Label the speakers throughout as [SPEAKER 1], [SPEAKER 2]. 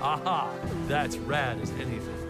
[SPEAKER 1] Aha! That's rad as anything.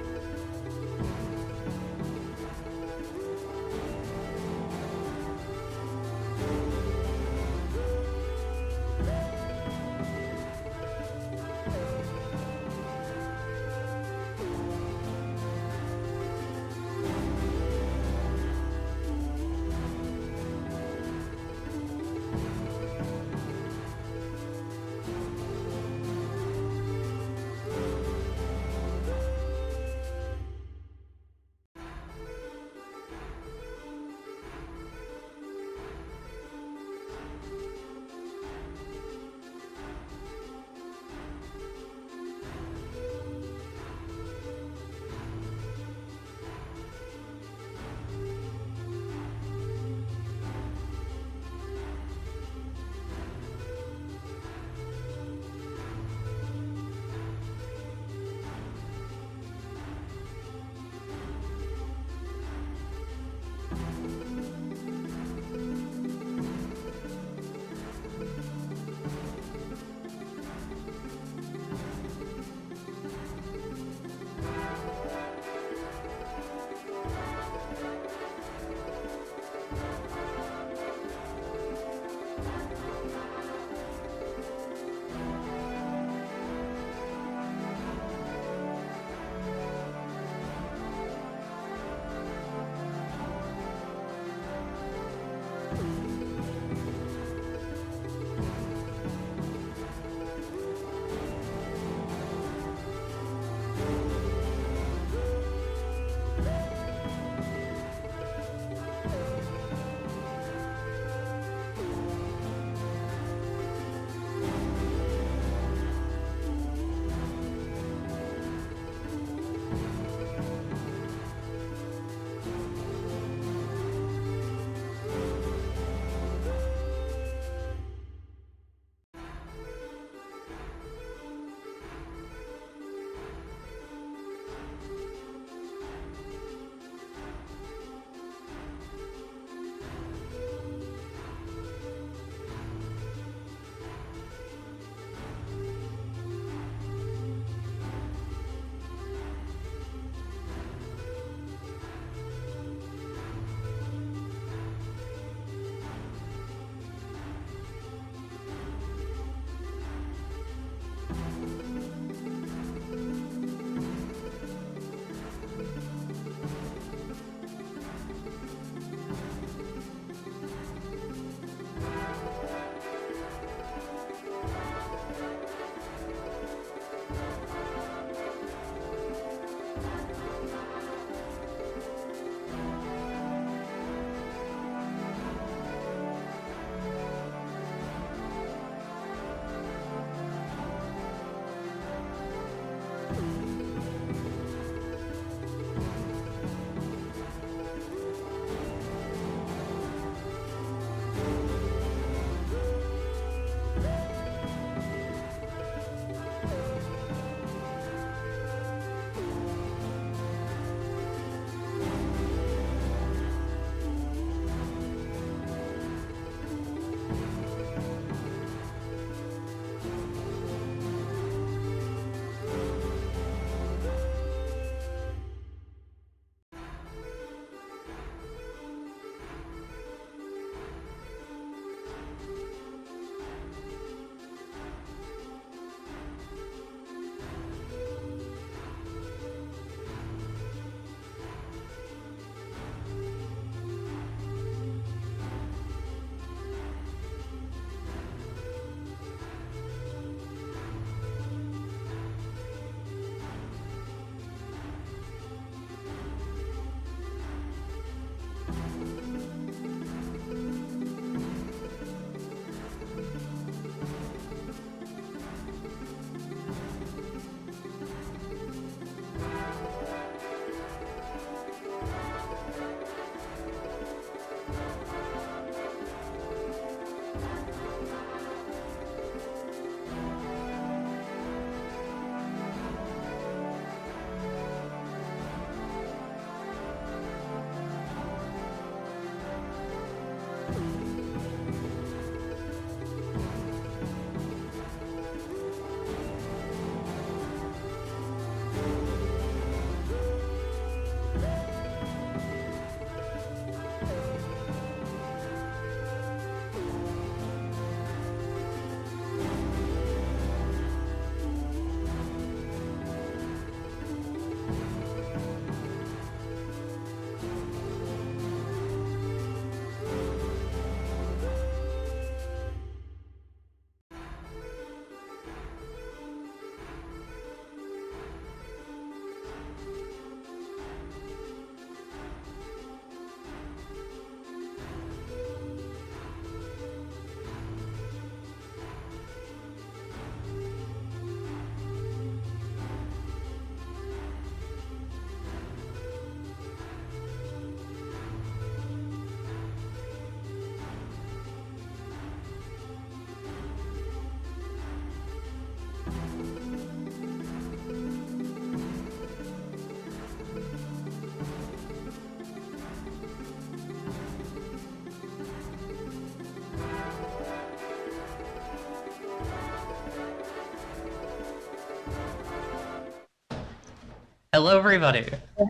[SPEAKER 2] Hello, everybody.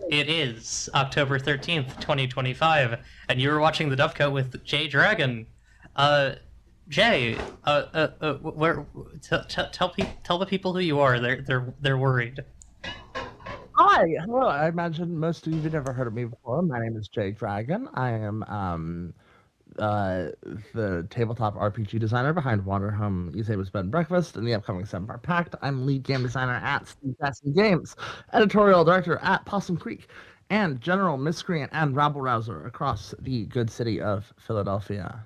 [SPEAKER 2] It is October 13th, 2025, and you are watching the Dovecote with Jay Dragon. Uh, Jay, where? Tell the people who you are. They're worried.
[SPEAKER 3] Hi, hello. I imagine most of you have never heard of me before. My name is Jay Dragon. I am uh, the tabletop RPG designer behind Wanderhome Usabe's Bed and Breakfast and the upcoming 7-part Pact. I'm lead game designer at Steve Jackson Games, editorial director at Possum Creek, and general miscreant and rabble rouser across the good city of Philadelphia.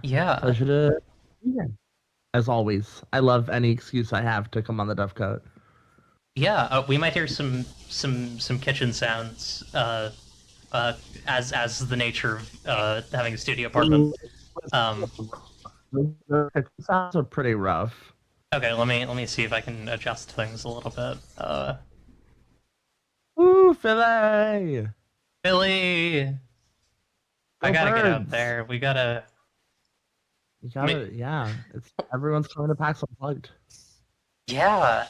[SPEAKER 2] Yeah,
[SPEAKER 3] Pleasure to be here. As always, I love any excuse I have to come on the Dovecote.
[SPEAKER 2] yeah. We might hear some kitchen sounds. Uh, as the nature of having a studio apartment. Um,
[SPEAKER 3] The sounds are pretty rough.
[SPEAKER 2] okay, let me see if I can adjust things a little bit.
[SPEAKER 3] Woo, Philly!
[SPEAKER 2] Billy, I
[SPEAKER 3] Go
[SPEAKER 2] gotta get out
[SPEAKER 3] birds!
[SPEAKER 2] there. We gotta.
[SPEAKER 3] You gotta, yeah. It's everyone's coming to PAX Unplugged.
[SPEAKER 2] Yeah,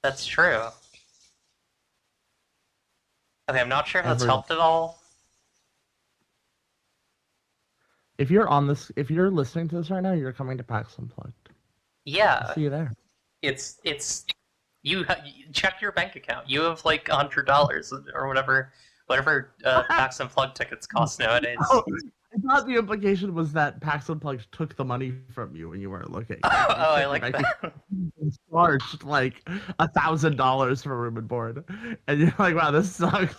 [SPEAKER 2] that's true. Okay, I'm not sure if that's
[SPEAKER 3] Everyone.
[SPEAKER 2] helped at all.
[SPEAKER 3] If you're on this, if you're listening to this right now, you're coming to PAX Unplugged. I'll
[SPEAKER 2] Yeah,
[SPEAKER 3] see you there.
[SPEAKER 2] it's you check your bank account. You have like $100 or whatever PAX Unplugged tickets cost nowadays.
[SPEAKER 3] Oh, I thought the implication was that PAX Unplugged took the money from you when you weren't looking.
[SPEAKER 2] Oh,
[SPEAKER 3] Like,
[SPEAKER 2] I
[SPEAKER 3] your
[SPEAKER 2] like
[SPEAKER 3] bank
[SPEAKER 2] that.
[SPEAKER 3] account charged like $1,000 for room and board, and you're like, "Wow, this sucks."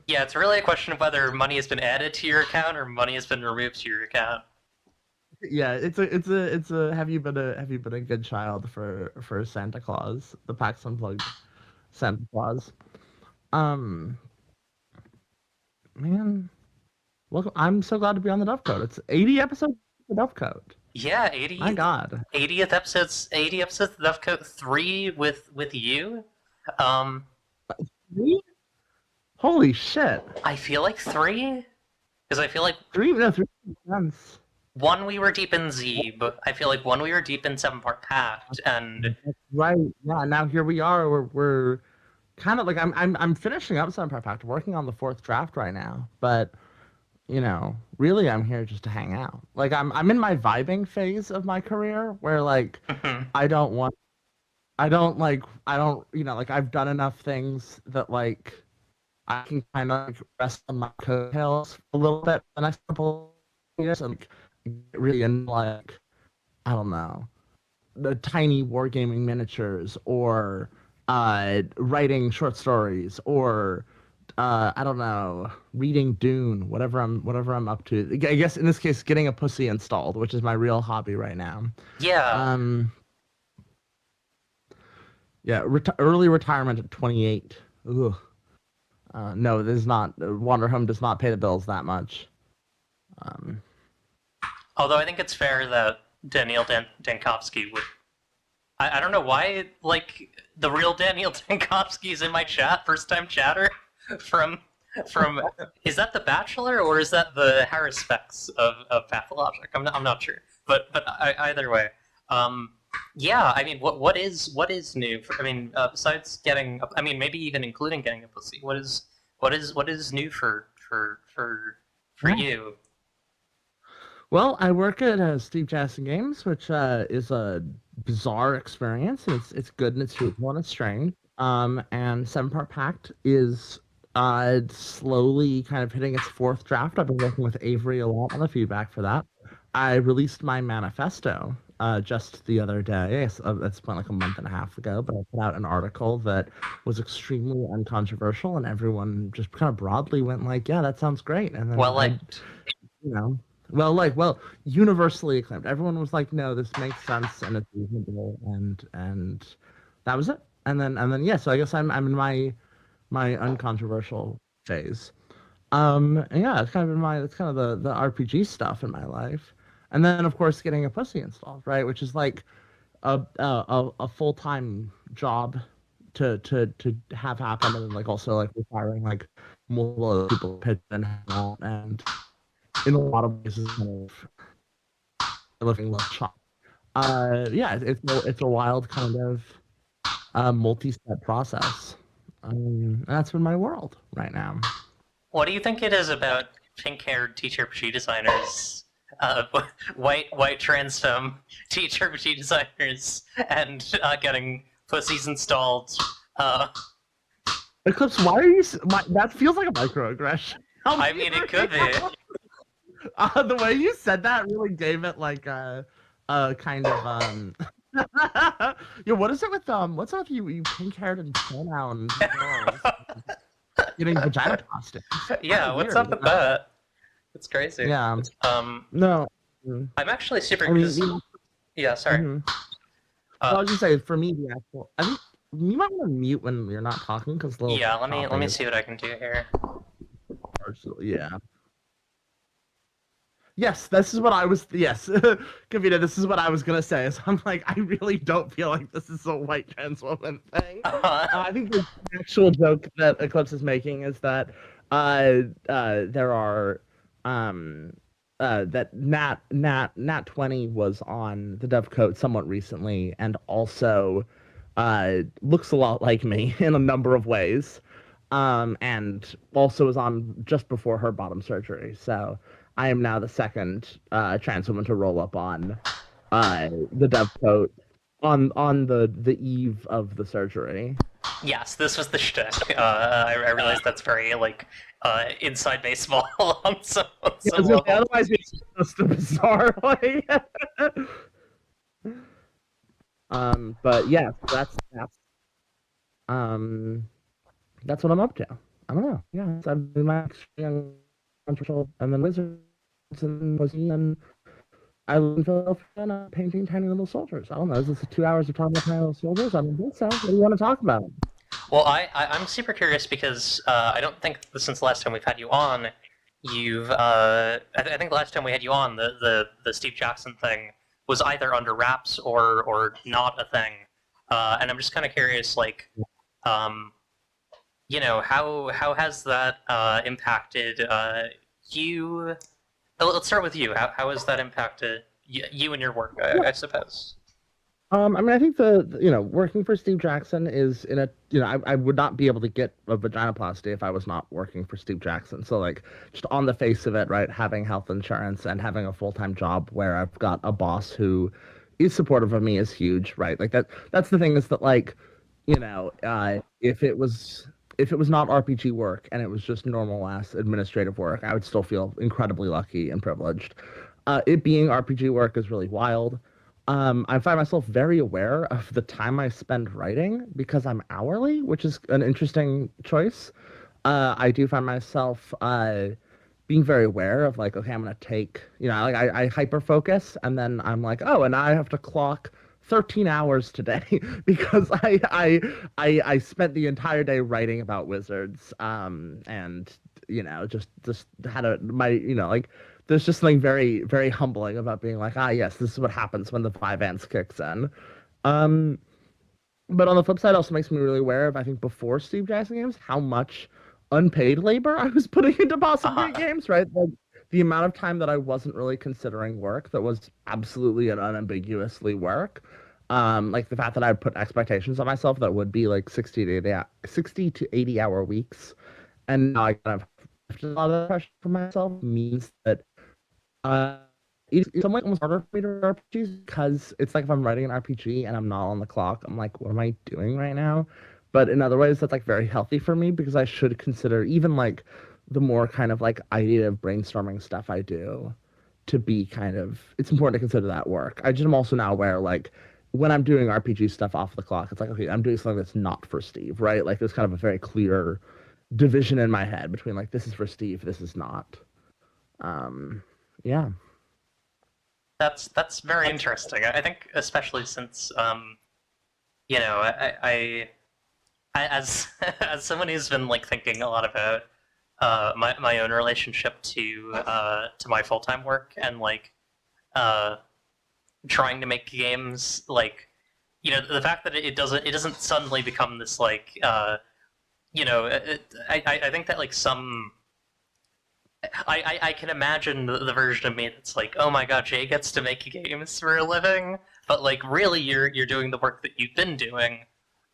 [SPEAKER 2] Yeah, it's really a question of whether money has been added to your account or money has been removed to your account.
[SPEAKER 3] Yeah, it's a have you been a good child for Santa Claus, the PAX Unplugged Santa Claus. Um, man, welcome. I'm so glad to be on the Dovecote. It's 80 episodes of the Dovecote.
[SPEAKER 2] Yeah,
[SPEAKER 3] My
[SPEAKER 2] 80,
[SPEAKER 3] God.
[SPEAKER 2] 80th episodes, 80 episodes of Dovecote 3 with you. Um,
[SPEAKER 3] Three? Holy shit.
[SPEAKER 2] I feel like 3 because I feel like
[SPEAKER 3] Three, no, 3 months.
[SPEAKER 2] one we were deep in Z, but I feel like one we were deep in 7-part Pact, and
[SPEAKER 3] Right. Yeah. Now here we are. We're kind of like I'm finishing up some Pact, working on the fourth draft right now. But really, I'm here just to hang out. Like I'm in my vibing phase of my career where like I don't want I don't like I've done enough things that like I can kind of like rest on my coattails a little bit the next couple of years and like, get really into like I don't know the tiny wargaming miniatures or writing short stories or I don't know reading Dune whatever I'm up to. I guess in this case getting a pussy installed, which is my real hobby right now.
[SPEAKER 2] yeah,
[SPEAKER 3] Um, yeah, early retirement at 28. Ugh. No, this is not. Wanderhome does not pay the bills that much. Um,
[SPEAKER 2] although I think it's fair that Daniel Dankovsky would. I don't know why, like, the real Daniel Dankovsky is in my chat, first time chatter from. From is that the Bachelor or is that the Harris Specs of Pathologic? I'm not sure, but either way, yeah. I mean, what is new? I mean, besides getting, I mean, maybe even including getting a pussy. What is new for
[SPEAKER 3] yeah.
[SPEAKER 2] you?
[SPEAKER 3] Well, I work at Steve Jackson Games, which is a bizarre experience. It's good and it's useful and it's strange. And 7-part Pact is slowly kind of hitting its fourth draft. I've been working with Avery a lot on the feedback for that. I released my manifesto just the other day. It's been like a month and a half ago, but I put out an article that was extremely uncontroversial, and everyone just kind of broadly went like, "Yeah, that sounds great." And then
[SPEAKER 2] Well liked.
[SPEAKER 3] you know, universally acclaimed. Everyone was like, "No, this makes sense and it's reasonable," and that was it. And then yeah. So I guess I'm in my uncontroversial phase. And yeah, it's kind of been that's kind of the RPG stuff in my life. And then of course getting a pussy installed, right? Which is like a full-time job to have happen, and then like also like requiring like multiple other people to pitch and hang out, and in a lot of ways is kind of a living love shop. Yeah, it's a wild kind of multi-step process. That's been my world right now.
[SPEAKER 2] What do you think it is about pink-haired TTRPG designers, white trans femme TTRPG designers, and getting pussies installed?
[SPEAKER 3] Eclipse, why are you? That feels like a microaggression.
[SPEAKER 2] I mean, it could be.
[SPEAKER 3] The way you said that really gave it like a kind of Yeah, what is it with what's up with you pink-haired and pronoun girls getting vaginoplasty?
[SPEAKER 2] Yeah, what's up with that? It's crazy.
[SPEAKER 3] Yeah. No.
[SPEAKER 2] I'm actually super.
[SPEAKER 3] I mean,
[SPEAKER 2] yeah, sorry.
[SPEAKER 3] Well, I was just say for me the actual. I think you might want to mute when you're not talking because
[SPEAKER 2] yeah. Let me see what I can do here.
[SPEAKER 3] Yeah. Yes, this is what I was. Yes, Kavita, this is what I was gonna say. So I'm like, I really don't feel like this is a white trans woman thing. I think the actual joke that Eclipse is making is that there are that Nat 20 was on the Dovecote somewhat recently, and also looks a lot like me in a number of ways, and also was on just before her bottom surgery. So I am now the second trans woman to roll up on the Dovecote on the eve of the surgery.
[SPEAKER 2] Yes, this was the shtick. I realize that's very like inside baseball on some level.
[SPEAKER 3] Otherwise, it's just a bizarre way. But yeah, that's what I'm up to. I don't know. Yeah, so I'm doing my young controversial, and then wizards and pussy, and I live in Philadelphia and I'm painting tiny little soldiers. I don't know. Is this 2 hours of talking about tiny little soldiers? I don't think so. What do you want to talk about?
[SPEAKER 2] Well, I'm super curious because I don't think since the last time we've had you on, you've I think the last time we had you on, the Steve Jackson thing was either under wraps or not a thing, and I'm just kind of curious, like, you know, how has that impacted you? Let's start with you. How has that impacted you and your work? I suppose.
[SPEAKER 3] I mean, I think working for Steve Jackson is in a, I would not be able to get a vaginoplasty if I was not working for Steve Jackson. So, like, just on the face of it, right, having health insurance and having a full-time job where I've got a boss who is supportive of me is huge, right? Like, that's the thing is that, like, if it was not RPG work and it was just normal ass administrative work, I would still feel incredibly lucky and privileged. It being RPG work is really wild. I find myself very aware of the time I spend writing because I'm hourly, which is an interesting choice. I do find myself being very aware of like, okay, I'm gonna take, like I hyper focus, and then I'm like, oh, and I have to clock 13 hours today because I spent the entire day writing about wizards, and just had like there's just something very, very humbling about being like, yes, this is what happens when the 5 ants kicks in. But on the flip side, it also makes me really aware of, I think, before Steve Jackson games, how much unpaid labor I was putting into Boston Great games, right? Like, the amount of time that I wasn't really considering work that was absolutely and unambiguously work. Like the fact that I put expectations on myself that would be like 60 to 80 hour weeks. And now I kind of have a lot of pressure for myself means that it's somewhat almost harder for me to write RPGs because it's like if I'm writing an RPG and I'm not on the clock, I'm like, what am I doing right now? But in other ways, that's like very healthy for me because I should consider even like the more kind of like ideative brainstorming stuff I do to be kind of, it's important to consider that work. I'm also now aware like when I'm doing RPG stuff off the clock, it's like, okay, I'm doing something that's not for Steve, right? Like there's kind of a very clear division in my head between like, this is for Steve, this is not. Yeah.
[SPEAKER 2] That's very interesting. I think especially since I as as someone who's been like thinking a lot about my own relationship to my full-time work and like trying to make games, like, the fact that it doesn't suddenly become this like I think that like I can imagine the version of me that's like, oh my god, Jay gets to make games for a living, but like really you're doing the work that you've been doing,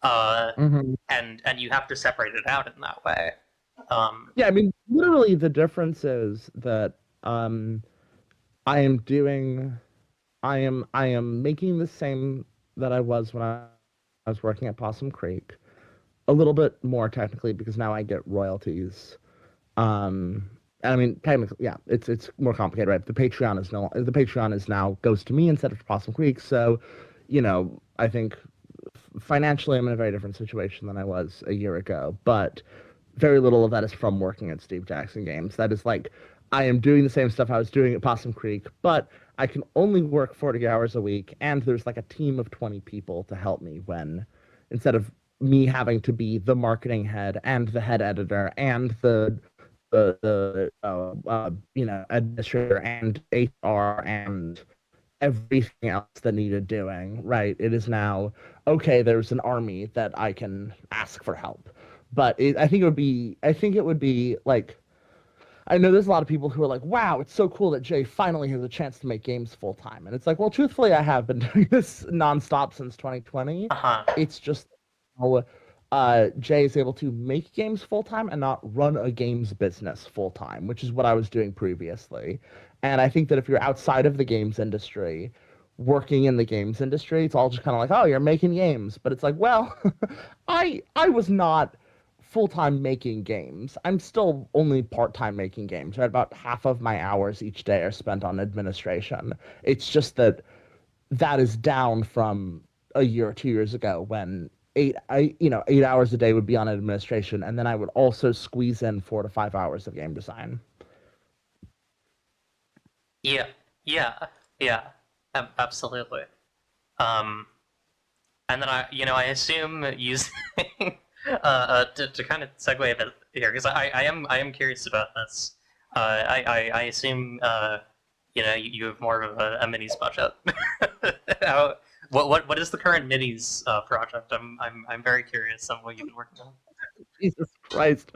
[SPEAKER 3] Mhm.
[SPEAKER 2] and you have to separate it out in that way. Um,
[SPEAKER 3] Yeah, I mean, literally the difference is that um, I am doing, I am making the same that I was when I was working at Possum Creek, a little bit more technically because now I get royalties. Um, I mean, technically, yeah, it's more complicated, right? The Patreon is now goes to me instead of to Possum Creek. So, I think financially I'm in a very different situation than I was a year ago, but very little of that is from working at Steve Jackson Games. That is like I am doing the same stuff I was doing at Possum Creek, but I can only work 40 hours a week, and there's like a team of 20 people to help me when instead of me having to be the marketing head and the head editor and the administrator and HR and everything else that needed doing, right? It is now, okay, there's an army that I can ask for help. But I think it would be like, I know there's a lot of people who are like, wow, it's so cool that Jay finally has a chance to make games full time. And it's like, well, truthfully, I have been doing this nonstop since 2020.
[SPEAKER 2] uh-huh.
[SPEAKER 3] It's just how Jay is able to make games full time and not run a games business full time, which is what I was doing previously. And I think that if you're outside of the games industry, working in the games industry, it's all just kind of like, oh, you're making games. But it's like, well, I was not full-time making games. I'm still only part-time making games. Right? About half of my hours each day are spent on administration. It's just that that is down from a year or 2 years ago when 8 hours a day would be on administration, and then I would also squeeze in 4 to 5 hours of game design.
[SPEAKER 2] Yeah, yeah, yeah, absolutely. Um, and then I assume using to kind of segue that here because I am curious about this. I assume you have more of a minis budget. How, what is the current minis project? I'm very curious on what you've been working
[SPEAKER 3] Jesus Christ.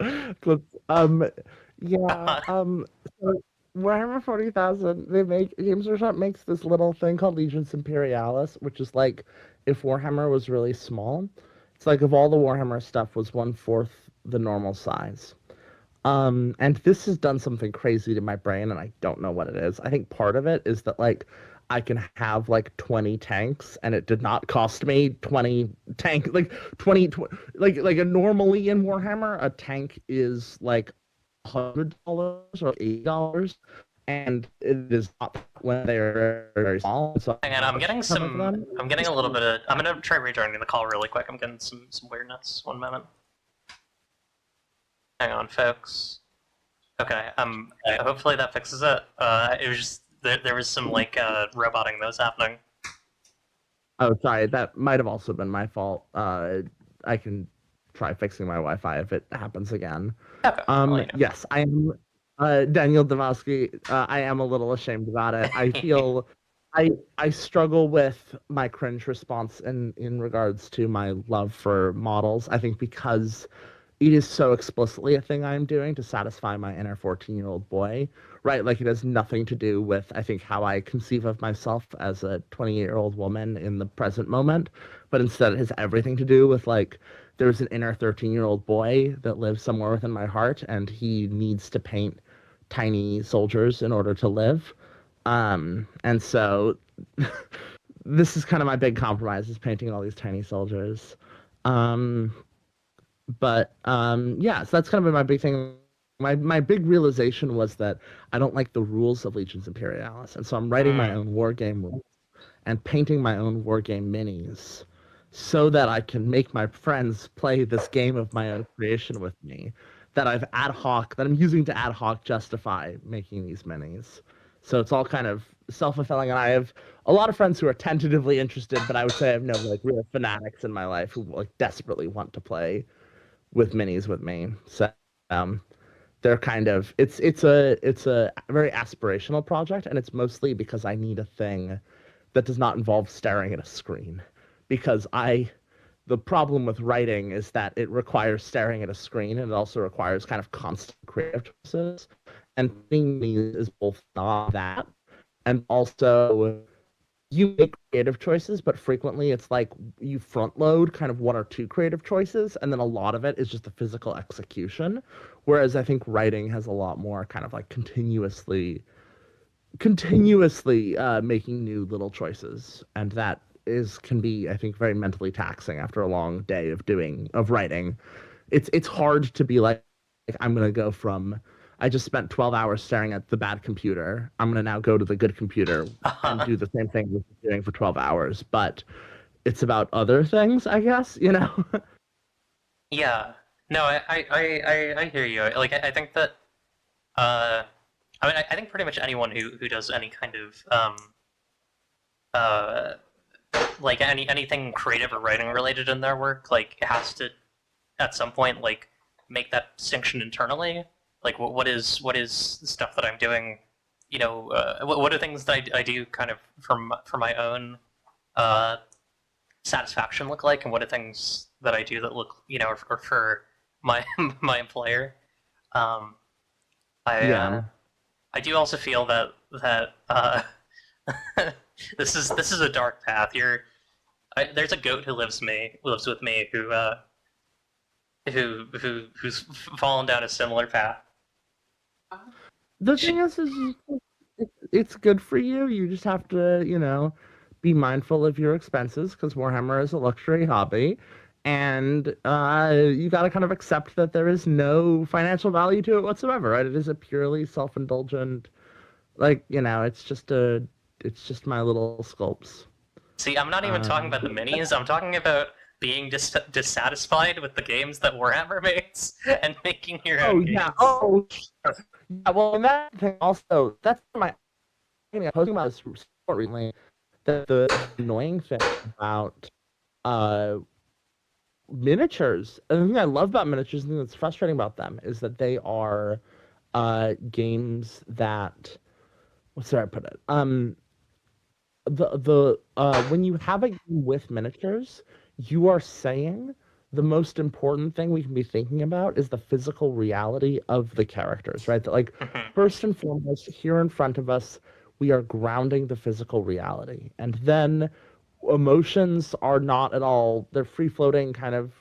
[SPEAKER 3] Yeah,
[SPEAKER 2] on.
[SPEAKER 3] so Warhammer 40,000, Games Workshop makes this little thing called Legions Imperialis, which is like if Warhammer was really small. It's like if all the Warhammer stuff was one-fourth the normal size. And this has done something crazy to my brain, and I don't know what it is. I think part of it is that like I can have like 20 tanks, and it did not cost me 20 tank like 20 like a normally in Warhammer a tank is like $100 or $80, and it is not when they're very small. So
[SPEAKER 2] Hang on, I'm getting
[SPEAKER 3] some of
[SPEAKER 2] some.
[SPEAKER 3] them.
[SPEAKER 2] I'm getting a little bit of. I'm gonna try rejoining the call really quick. I'm getting some weirdness. One moment. Hang on, folks. Okay. Hopefully that fixes it. It was just there was some like roboting that was happening.
[SPEAKER 3] Oh, sorry, that might have also been my fault. I can try fixing my Wi-Fi if it happens again.
[SPEAKER 2] Okay. Well,
[SPEAKER 3] Yes, I am Daniel Davosky. I am a little ashamed about it. I feel I struggle with my cringe response in regards to my love for models. I think because it is so explicitly a thing I'm doing to satisfy my inner 14-year-old boy, right? Like it has nothing to do with, I think, how I conceive of myself as a 28-year-old woman in the present moment, but instead it has everything to do with like there's an inner 13-year-old boy that lives somewhere within my heart, and he needs to paint tiny soldiers in order to live. And so this is kind of my big compromise is painting all these tiny soldiers. Um, but yeah, so that's kind of been my big thing. My big realization was that I don't like the rules of Legions Imperialis, and so I'm writing my own war game rules and painting my own war game minis so that I can make my friends play this game of my own creation with me that I'm using to ad hoc justify making these minis. So it's all kind of self-fulfilling, and I have a lot of friends who are tentatively interested, but I would say I have no like real fanatics in my life who like desperately want to play with minis with me. So um, they're kind of it's a very aspirational project, and it's mostly because I need a thing that does not involve staring at a screen. Because the problem with writing is that it requires staring at a screen, and it also requires kind of constant creative choices. And minis is both not that, and also you make creative choices, but frequently it's like you front load kind of one or two creative choices, and then a lot of it is just the physical execution. Whereas I think writing has a lot more kind of like continuously making new little choices, and that is can be, I think, very mentally taxing after a long day of writing. It's hard to be like I'm gonna go from I just spent 12 hours staring at the bad computer. I'm gonna now go to the good computer and do the same thing we've been doing for 12 hours, but it's about other things, I guess, you know?
[SPEAKER 2] Yeah. No, I hear you. Like, I think that, uh, I mean, I think pretty much anyone who does any kind of, uh, like anything creative or writing related in their work, like, has to, at some point, like, make that distinction internally. Like, what is the stuff that I'm doing, what are things that I do kind of for my own, uh, satisfaction look like, and what are things that I do that look, or for my my employer. Um, I
[SPEAKER 3] Yeah.
[SPEAKER 2] I do also feel that this is a dark path. There's a goat who lives with me who's fallen down a similar path.
[SPEAKER 3] The thing
[SPEAKER 2] She,
[SPEAKER 3] is it's good for you. You just have to, be mindful of your expenses because Warhammer is a luxury hobby. And you got to kind of accept that there is no financial value to it whatsoever, right? It is a purely self-indulgent, like, it's just my little sculpts.
[SPEAKER 2] See, I'm not even talking
[SPEAKER 3] Um,
[SPEAKER 2] about the minis. I'm talking about being dissatisfied with the games that Warhammer makes and making your
[SPEAKER 3] oh
[SPEAKER 2] own
[SPEAKER 3] yeah.
[SPEAKER 2] games.
[SPEAKER 3] Oh yeah. Well, and that thing also, that's my posting about this report recently. That the annoying thing about uh miniatures. And the thing I love about miniatures, and the thing that's frustrating about them, is that they are games that what's the way I put it? The when you have a game with miniatures, you are saying the most important thing we can be thinking about is the physical reality of the characters, right? That like
[SPEAKER 2] Mhm.
[SPEAKER 3] first and foremost, here in front of us, we are grounding the physical reality. And then emotions are not at all, they're free floating kind of,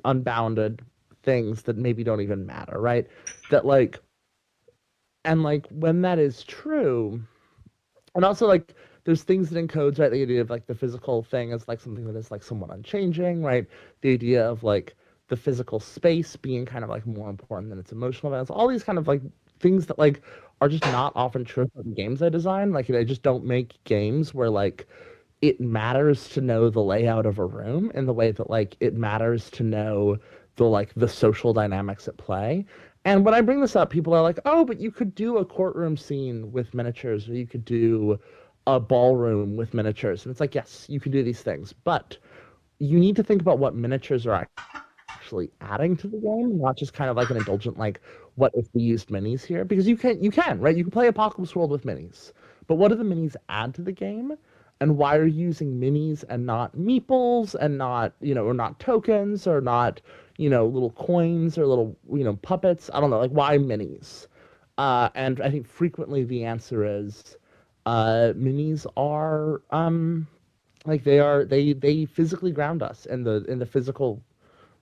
[SPEAKER 3] unbounded things that maybe don't even matter, right? That like and like when that is true, and also like there's things that encodes, right, the idea of like the physical thing as like something that is like somewhat unchanging, right? The idea of like the physical space being kind of like more important than its emotional balance, all these kind of like things that like are just not often true of the games I design. Like I just don't make games where like it matters to know the layout of a room in the way that like it matters to know the social dynamics at play. And when I bring this up, people are like, "Oh, but you could do a courtroom scene with miniatures, or you could do a ballroom with miniatures." And it's like, yes, you can do these things, but you need to think about what miniatures are actually adding to the game, not just kind of like an indulgent like, what if we used minis here? Because you can, right? You can play Apocalypse World with minis. But what do the minis add to the game? And why are you using minis and not meeples and not, or not tokens or not, little coins or little, puppets? I don't know, like why minis? And I think frequently the answer is minis are like they physically ground us in the physical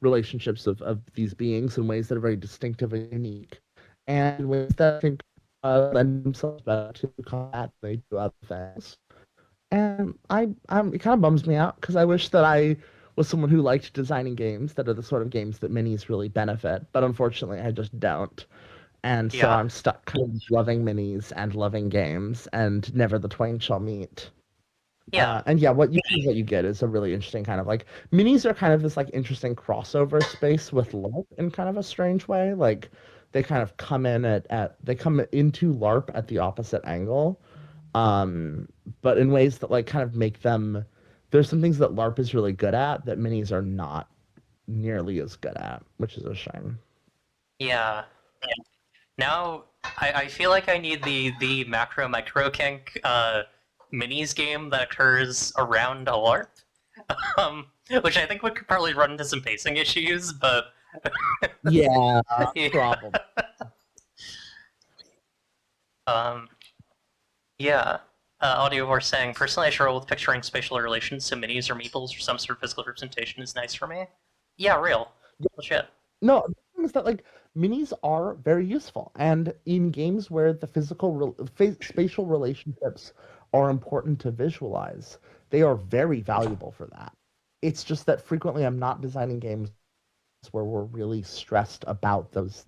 [SPEAKER 3] relationships of these beings in ways that are very distinctive and unique, and ways that I think lend themselves better to combat than they do other things. And it kind of bums me out because I wish that I was someone who liked designing games that are the sort of games that minis really benefit, but unfortunately I just don't. And so
[SPEAKER 2] Yeah,
[SPEAKER 3] I'm stuck kind of loving minis and loving games, and never the twain shall meet.
[SPEAKER 2] yeah,
[SPEAKER 3] And yeah, what you get is a really interesting kind of like minis are kind of this like interesting crossover space with LARP in kind of a strange way. Like they kind of come in at they come into LARP at the opposite angle. Um, but in ways that like kind of make them there's some things that LARP is really good at that minis are not nearly as good at, which is a shame.
[SPEAKER 2] yeah. Now I feel like I need the macro micro kink minis game that occurs around a LARP, which I think would probably run into some pacing issues, but
[SPEAKER 3] Yeah,
[SPEAKER 2] yeah.
[SPEAKER 3] probably.
[SPEAKER 2] Um, yeah. Audiovore saying, personally, I struggle with picturing spatial relations, so minis or meeples or some sort of physical representation is nice for me. Yeah, real. Legit.
[SPEAKER 3] No, the thing is that like minis are very useful, and in games where the spatial relationships are important to visualize, they are very valuable for that. It's just that frequently I'm not designing games where we're really stressed about those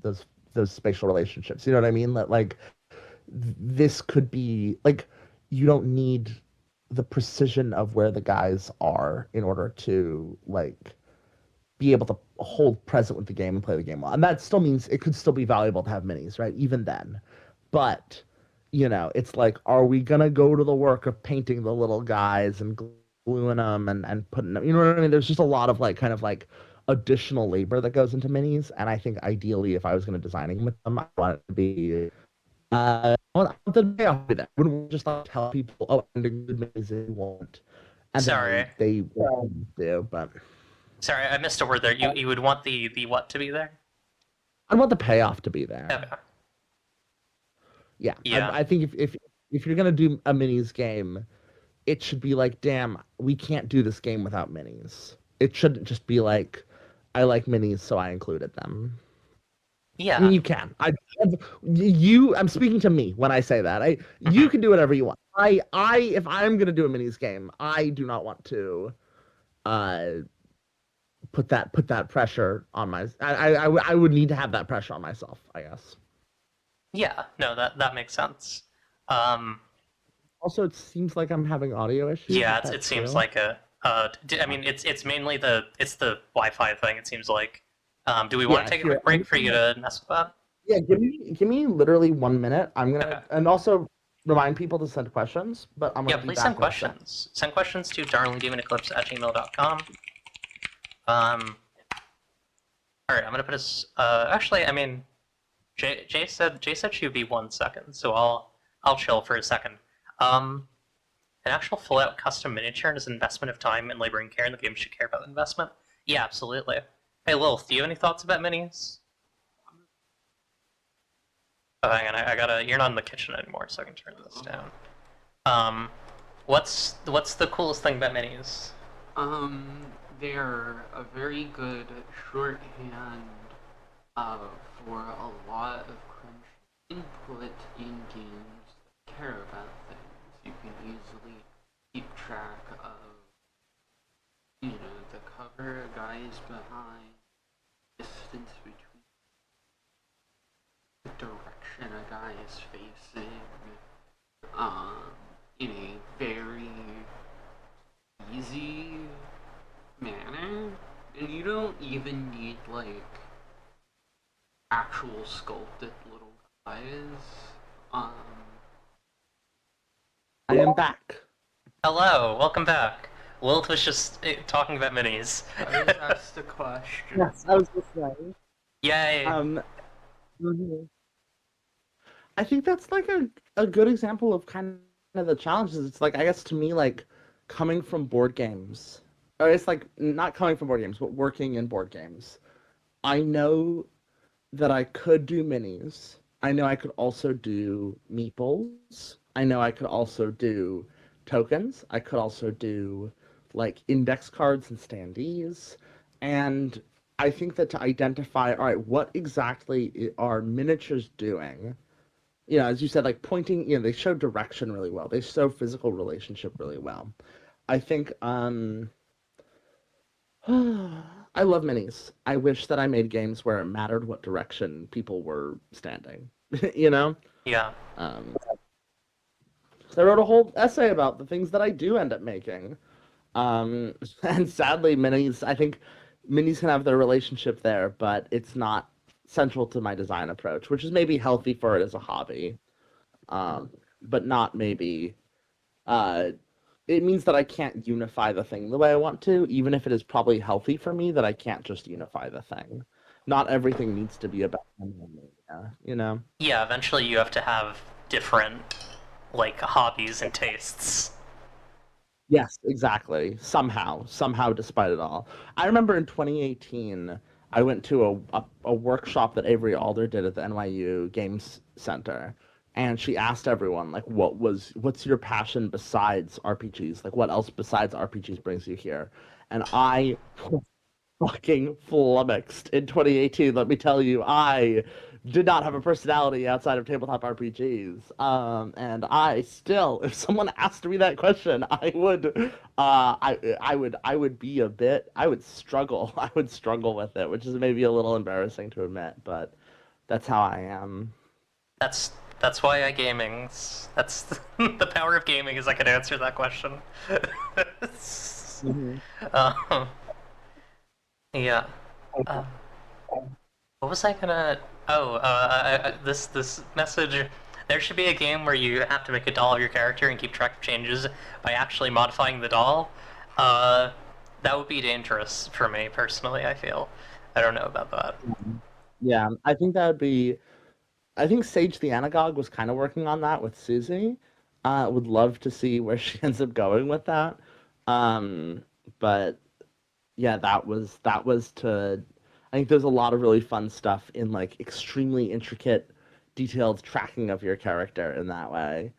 [SPEAKER 3] spatial relationships. You know what I mean? That like this could be like you don't need the precision of where the guys are in order to like be able to hold present with the game and play the game well. And that still means it could still be valuable to have minis, right? Even then. But, it's like, are we going to go to the work of painting the little guys and gluing them and putting them, you know what I mean? There's just a lot of like, kind of like additional labor that goes into minis. And I think ideally, if I was going to designing with them, I want it to be, I want the payoff to be there. I wouldn't just like tell people, oh, I'm doing good minis if you want. And
[SPEAKER 2] Sorry.
[SPEAKER 3] then they do, but.
[SPEAKER 2] Sorry, I missed a word there. You would want the what to be there?
[SPEAKER 3] I want the payoff to be there.
[SPEAKER 2] Okay.
[SPEAKER 3] Yeah.
[SPEAKER 2] Yeah.
[SPEAKER 3] I think if you're gonna do a minis game, it should be like, damn, we can't do this game without minis. It shouldn't just be like, I like minis, so I included them.
[SPEAKER 2] Yeah.
[SPEAKER 3] I mean, you can. I'm speaking to me when I say that. You can do whatever you want. If I'm gonna do a minis game, I do not want to, put that pressure on I would need to have that pressure on myself, I guess.
[SPEAKER 2] Yeah, no, that makes sense.
[SPEAKER 3] Also, it seems like I'm having audio issues.
[SPEAKER 2] Yeah, it seems like a. I mean, it's mainly the Wi-Fi thing. It seems like. Do we want to take a quick break for you to mess with that?
[SPEAKER 3] Yeah, give me literally 1 minute. I'm gonna
[SPEAKER 2] Okay.
[SPEAKER 3] and also remind people to send questions. But I'm gonna be
[SPEAKER 2] please
[SPEAKER 3] back
[SPEAKER 2] send
[SPEAKER 3] in a sec.
[SPEAKER 2] questions. Send questions to darlingdemoneclipse@gmail.com. All right, I'm gonna put this. Actually, I mean, Jay said she would be 1 second, so I'll chill for a second. An actual full-out custom miniature is an investment of time and labor and care, and the game should care about the investment. Yeah, absolutely. Hey, Lilith, do you have any thoughts about minis? Oh, hang on, I gotta. You're not in the kitchen anymore, so I can turn this down. What's the coolest thing about minis?
[SPEAKER 4] They're a very good shorthand for a lot of crunch input in games that care about things. You can easily keep track of, the cover, guys behind, distance between, the direction a guy is facing, in a very easy manner, and you don't even need like actual sculpted little guys.
[SPEAKER 3] I am back.
[SPEAKER 2] Hello, welcome back. Lilith was just talking about minis.
[SPEAKER 4] I was asked a question.
[SPEAKER 3] Yes, I was listening.
[SPEAKER 2] Yay!
[SPEAKER 3] I think that's like a good example of kind of the challenges. It's like, I guess to me, like coming from board games, or it's like not coming from board games, but working in board games. I know that I could do minis. I know I could also do meeples. I know I could also do tokens. I could also do like index cards and standees. And I think that to identify, all right, what exactly are miniatures doing? As you said, like pointing, they show direction really well. They show physical relationship really well. I think I love minis. I wish that I made games where it mattered what direction people were standing.
[SPEAKER 2] Yeah.
[SPEAKER 3] So I wrote a whole essay about the things that I do end up making. And sadly, I think minis can have their relationship there, but it's not central to my design approach, which is maybe healthy for it as a hobby. But not maybe. It means that I can't unify the thing the way I want to, even if it is probably healthy for me that I can't just unify the thing. Not everything needs to be about media.
[SPEAKER 2] Yeah, eventually you have to have different, like, hobbies and tastes.
[SPEAKER 3] Yes, exactly. Somehow, despite it all. I remember in 2018, I went to a workshop that Avery Alder did at the NYU Games Center and she asked everyone like, what's your passion besides RPGs? Like, what else besides RPGs brings you here? And I fucking flummoxed in 2018. Let me tell you, I did not have a personality outside of tabletop RPGs. And I still, if someone asked me that question, I would be a bit, I would struggle. I would struggle with it, which is maybe a little embarrassing to admit, but that's how I am.
[SPEAKER 2] That's that's why I gaming. That's the power of gaming is I can answer that question.
[SPEAKER 3] Mhm.
[SPEAKER 2] um, yeah. Uh, what was I gonna? Oh, this message. There should be a game where you have to make a doll of your character and keep track of changes by actually modifying the doll. Uh, that would be dangerous for me personally. I feel. I don't know about that.
[SPEAKER 3] Yeah, I think that would be. I think Sage the Anagogue was kind of working on that with Susie. Would love to see where she ends up going with that. Um, but yeah, that was to. I think there's a lot of really fun stuff in like extremely intricate, detailed tracking of your character in that way.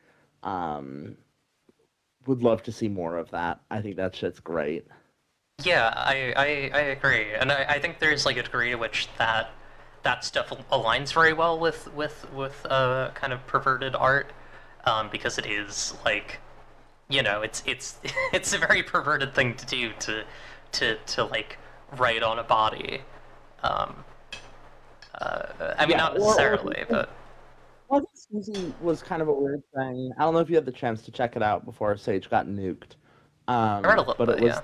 [SPEAKER 3] Um, would love to see more of that. I think that shit's great.
[SPEAKER 2] Yeah, I agree, and I think there's like a degree to which that stuff aligns very well with kind of perverted art, because it is like it's it's a very perverted thing to do to like write on a body. Um, I mean,
[SPEAKER 3] Yeah,
[SPEAKER 2] not necessarily,
[SPEAKER 3] or
[SPEAKER 2] but
[SPEAKER 3] well, I think Susie was kind of a weird thing. I don't know if you had the chance to check it out before Sage got nuked.
[SPEAKER 2] I read a little
[SPEAKER 3] But
[SPEAKER 2] bit, yeah.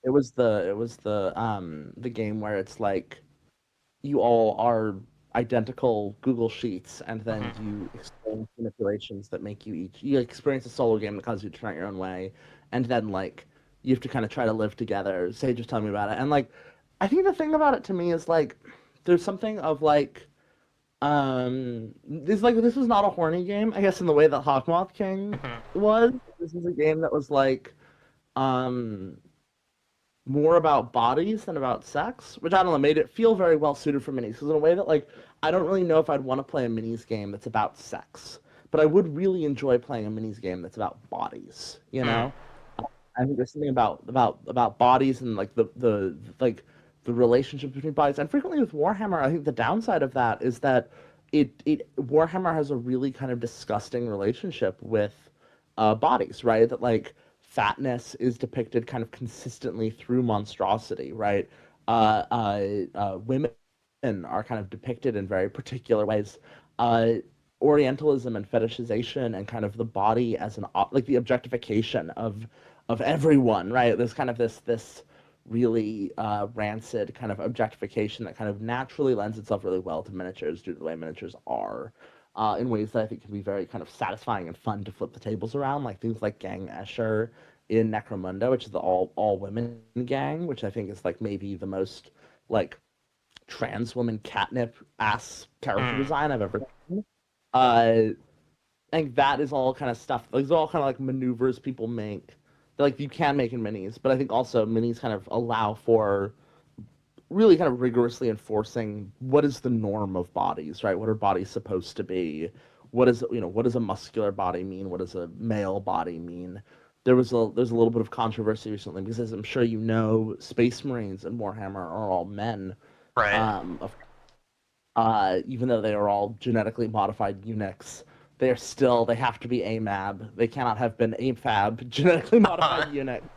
[SPEAKER 3] it was the game where it's like you all are identical Google Sheets, and then
[SPEAKER 2] Hmm.
[SPEAKER 3] you experience manipulations that make you experience a solo game that causes you to turn out your own way, and then like you have to kind of try to live together. Sage was telling me about it, and like I think the thing about it to me is like there's something of like this was not a horny game, I guess, in the way that Hawkmoth King
[SPEAKER 2] Hmm.
[SPEAKER 3] was. This was a game that was like um more about bodies than about sex, which I don't know, made it feel very well suited for minis. Because in a way that like I don't really know if I'd want to play a minis game that's about sex, but I would really enjoy playing a minis game that's about bodies. You
[SPEAKER 2] Mm.
[SPEAKER 3] know, I think there's something about bodies and like the relationship between bodies, and frequently with Warhammer, I think the downside of that is that it Warhammer has a really kind of disgusting relationship with bodies, right? That like fatness is depicted kind of consistently through monstrosity, right? Women are kind of depicted in very particular ways. Uh, Orientalism and fetishization and kind of the body as like the objectification of everyone, right? There's kind of this really rancid kind of objectification that kind of naturally lends itself really well to miniatures due to the way miniatures are, in ways that I think can be very kind of satisfying and fun to flip the tables around, like things like Gang Escher in Necromunda, which is the all women gang, which I think is like maybe the most like trans woman catnip ass character
[SPEAKER 2] Mm.
[SPEAKER 3] design I've ever seen. I think that is all kind of stuff. Like, it's all kind of like maneuvers people make that like you can make in minis, but I think also minis kind of allow for really kind of rigorously enforcing what is the norm of bodies, right? What are bodies supposed to be? What does a muscular body mean? What does a male body mean? There's a little bit of controversy recently because as I'm sure you know, Space Marines and Warhammer are all men.
[SPEAKER 2] Right.
[SPEAKER 3] Of Even though they are all genetically modified eunuchs, they have to be AMAB. They cannot have been AFAB, genetically
[SPEAKER 2] Uh-huh.
[SPEAKER 3] modified eunuchs.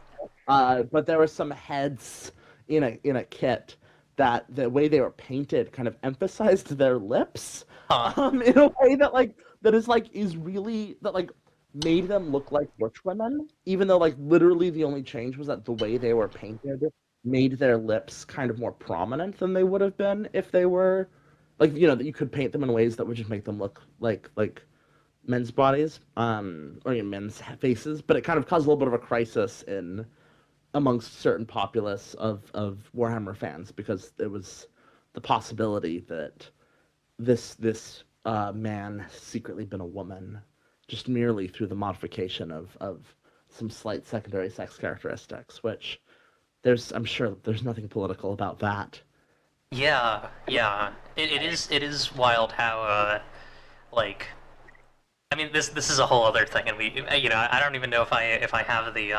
[SPEAKER 3] But there were some heads in a kit that the way they were painted kind of emphasized their lips,
[SPEAKER 2] Huh.
[SPEAKER 3] in a way that is really that like made them look like butch women, even though like literally the only change was that the way they were painted made their lips kind of more prominent than they would have been if they were like that you could paint them in ways that would just make them look like men's bodies, or men's faces, but it kind of caused a little bit of a crisis in amongst certain populace of Warhammer fans because there was the possibility that this man has secretly been a woman, just merely through the modification of some slight secondary sex characteristics, which I'm sure there's nothing political about that.
[SPEAKER 2] Yeah, yeah. It is wild how like I mean, this is a whole other thing, and I don't even know if I have the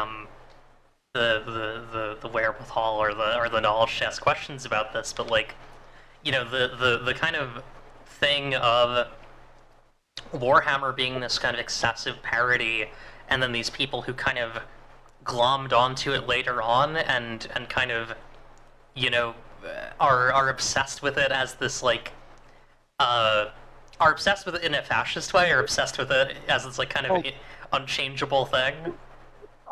[SPEAKER 2] wherewithal or the knowledge to ask questions about this, but like, the kind of thing of Warhammer being this kind of excessive parody, and then these people who kind of glommed onto it later on and kind of, you know, are obsessed with it as this like are obsessed with it in a fascist way, or obsessed with it as this like kind of unchangeable thing.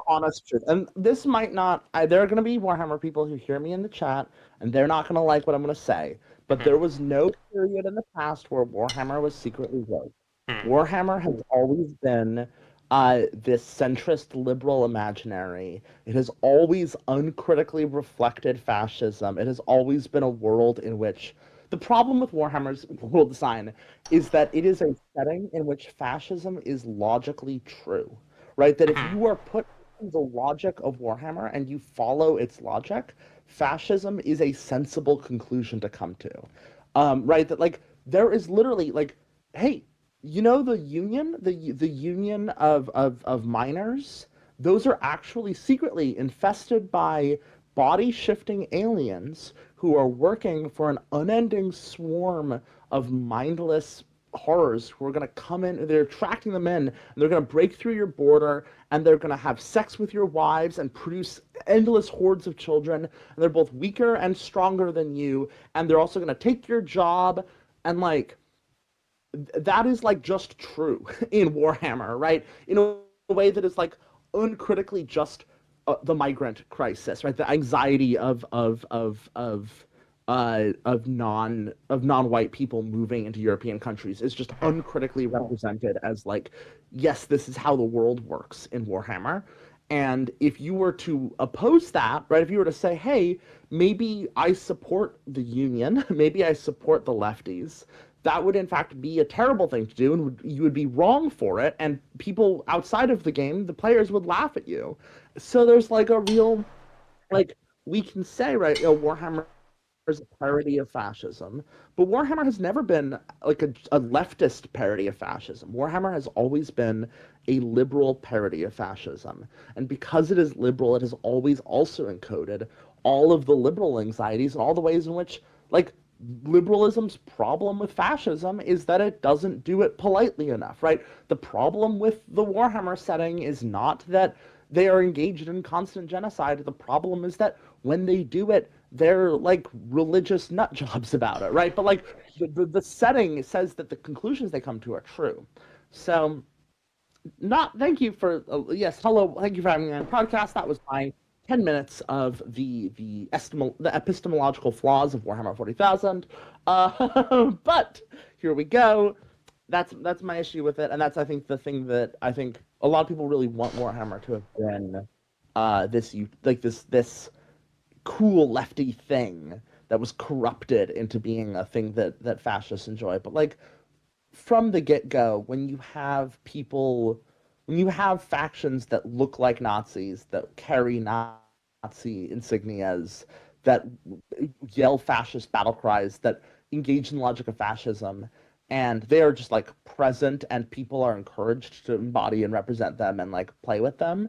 [SPEAKER 3] Honest truth. And this might not, there are going to be Warhammer people who hear me in the chat, and they're not going to like what I'm going to say. But
[SPEAKER 2] Hmm.
[SPEAKER 3] there was no period in the past where Warhammer was secretly woke.
[SPEAKER 2] Hmm.
[SPEAKER 3] Warhammer has always been this centrist liberal imaginary. It has always uncritically reflected fascism. It has always been a world in which the problem with Warhammer's world design is that it is a setting in which fascism is logically true, right? That if
[SPEAKER 2] Hmm.
[SPEAKER 3] you are put the logic of Warhammer and you follow its logic, fascism is a sensible conclusion to come to. Right? That like there is literally like, hey, you know the union, the union of miners, those are actually secretly infested by body shifting aliens who are working for an unending swarm of mindless horrors who are going to come in, they're attracting them in, and they're going to break through your border, and they're going to have sex with your wives and produce endless hordes of children, and they're both weaker and stronger than you, and they're also going to take your job, and like, that is like just true in Warhammer, right? In a way that is like uncritically just the migrant crisis, right? The anxiety of non-white people moving into European countries is just uncritically represented as like, yes, this is how the world works in Warhammer. And if you were to oppose that, right, if you were to say, hey, maybe I support the union, maybe I support the lefties, that would in fact be a terrible thing to do, and you would be wrong for it, and people outside of the game, the players, would laugh at you. So there's like a real, like, we can say, right, Warhammer is a parody of fascism, but Warhammer has never been like a leftist parody of fascism. Warhammer has always been a liberal parody of fascism, and because it is liberal, it has always also encoded all of the liberal anxieties and all the ways in which, like, liberalism's problem with fascism is that it doesn't do it politely enough, right? The problem with the Warhammer setting is not that they are engaged in constant genocide. The problem is that when they do it, they're like religious nut jobs about it, right? But like the setting says that the conclusions they come to are true. So, not thank you for yes, hello, thank you for having me on the podcast. That was my 10 minutes of the epistemological flaws of Warhammer 40,000. But here we go. That's my issue with it, and that's, I think, the thing that I think a lot of people really want Warhammer to have been this cool lefty thing that was corrupted into being a thing that fascists enjoy. But like, from the get-go, when you have factions that look like Nazis, that carry Nazi insignias, that yell fascist battle cries, that engage in the logic of fascism, and they are just like present, and people are encouraged to embody and represent them and like play with them,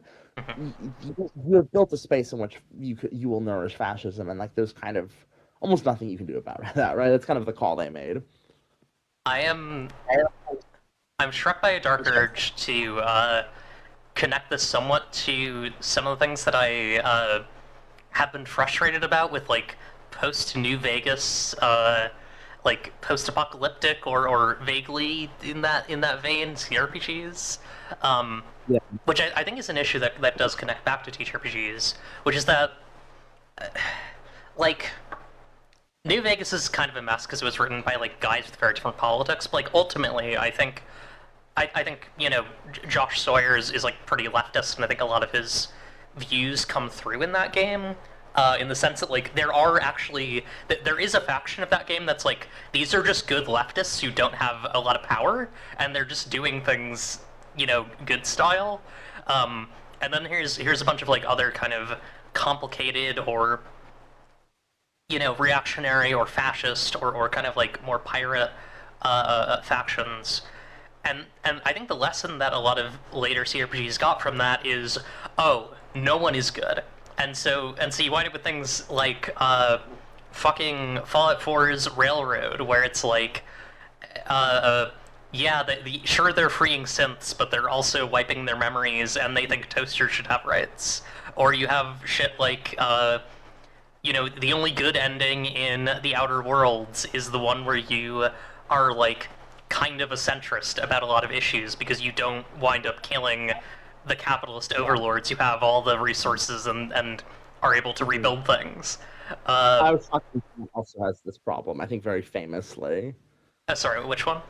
[SPEAKER 3] you have built a space in which you will nourish fascism, and like there's kind of almost nothing you can do about that, right? That's kind of the call they made.
[SPEAKER 2] I am I'm struck by a dark urge to connect this somewhat to some of the things that I have been frustrated about with like post New Vegas, like post-apocalyptic or vaguely in that vein CRPGs,
[SPEAKER 3] Yeah.
[SPEAKER 2] which I think is an issue that does connect back to TTRPGs, which is that like New Vegas is kind of a mess because it was written by like guys with very different politics, but like ultimately I think Josh Sawyer is like pretty leftist, and I think a lot of his views come through in that game. In the sense that like there is a faction of that game that's like these are just good leftists who don't have a lot of power, and they're just doing things good style. And then here's a bunch of like other kind of complicated or reactionary or fascist or kind of like more pirate factions, and I think the lesson that a lot of later CRPGs got from that is, oh, no one is good, and so you wind up with things like fucking Fallout 4's Railroad, where it's like, yeah, sure they're freeing synths, but they're also wiping their memories, and they think toasters should have rights. Or you have shit like, the only good ending in The Outer Worlds is the one where you are like kind of a centrist about a lot of issues because you don't wind up killing the capitalist overlords. You have all the resources and are able to rebuild things.
[SPEAKER 3] Bioshock Infinite also has this problem, I think, very famously.
[SPEAKER 2] Sorry, which one?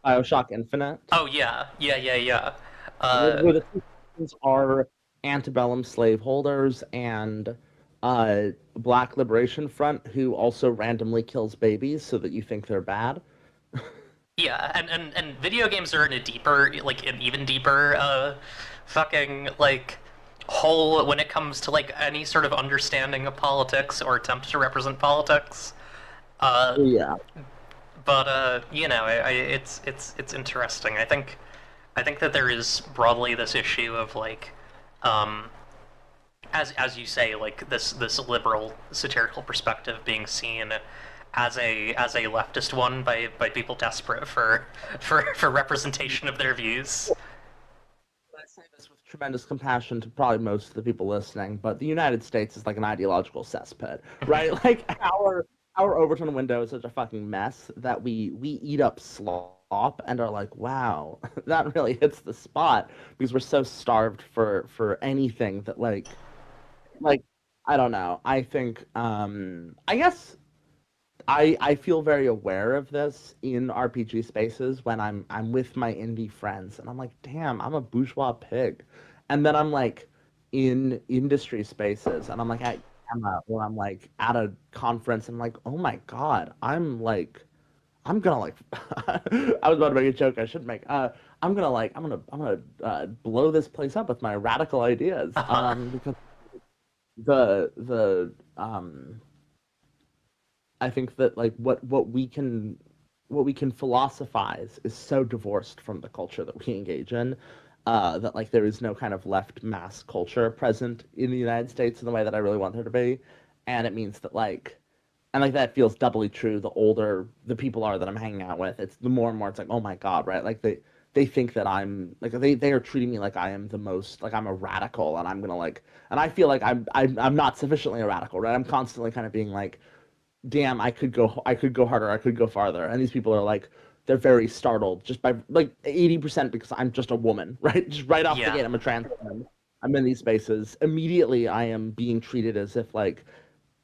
[SPEAKER 3] Bioshock Infinite.
[SPEAKER 2] Oh yeah.
[SPEAKER 3] Where the two factions are antebellum slaveholders and Black Liberation Front, who also randomly kills babies so that you think they're bad.
[SPEAKER 2] Yeah, and video games are in a deeper, like an even deeper, fucking like hole when it comes to like any sort of understanding of politics or attempt to represent politics.
[SPEAKER 3] Yeah.
[SPEAKER 2] But it's interesting. I think that there is broadly this issue of like, as you say, like this liberal satirical perspective being seen as a leftist one by people desperate for representation of their views.
[SPEAKER 3] I say this with tremendous compassion to probably most of the people listening, but the United States is like an ideological cesspit, right? Like our Overton window is such a fucking mess that we eat up slop and are like, wow, that really hits the spot because we're so starved for anything that like I don't know. I think I guess I feel very aware of this in RPG spaces when I'm with my indie friends and I'm like, damn, I'm a bourgeois pig. And then I'm like in industry spaces and I'm like at Gamma or I'm like at a conference and I'm like, oh my God, I'm gonna like I was about to make a joke I should make. I'm gonna blow this place up with my radical ideas. Because the I think that like what we can philosophize is so divorced from the culture that we engage in, that like there is no kind of left mass culture present in the United States in the way that I really want there to be, and it means that like, and like that feels doubly true the older the people are that I'm hanging out with. It's the more and more it's like, oh my God, right? Like they think that I'm like they are treating me like I am the most like I'm a radical and I'm gonna like, and I feel like I'm not sufficiently a radical, right? I'm constantly kind of being like, damn, I could go harder, I could go farther. And these people are like, they're very startled just by like 80% because I'm just a woman, right? Just right off the
[SPEAKER 2] Yeah.
[SPEAKER 3] gate, I'm a trans woman. I'm in these spaces. Immediately, I am being treated as if like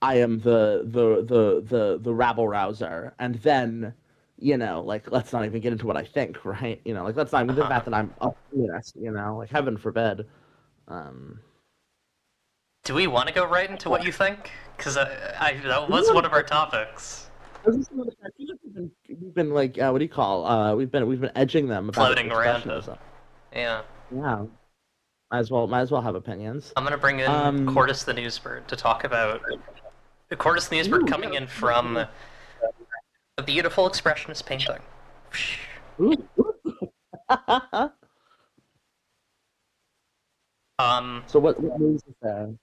[SPEAKER 3] I am the rabble rouser, and then like let's not even get into what I think, right? Like let's not even the fact that I'm a feminist, like heaven forbid. Um,
[SPEAKER 2] Do we want to go right into what you think? Because that was one of our topics.
[SPEAKER 3] I was just gonna say, I feel like we've been like what do you call we've been edging them about
[SPEAKER 2] Floating around it.
[SPEAKER 3] expressionism.
[SPEAKER 2] Yeah.
[SPEAKER 3] Yeah, might as well have opinions.
[SPEAKER 2] I'm gonna bring in Cordis the Newsbird to talk about Cordis the Newsbird coming in from a beautiful expressionist painting.
[SPEAKER 3] Ooh. So what news is there?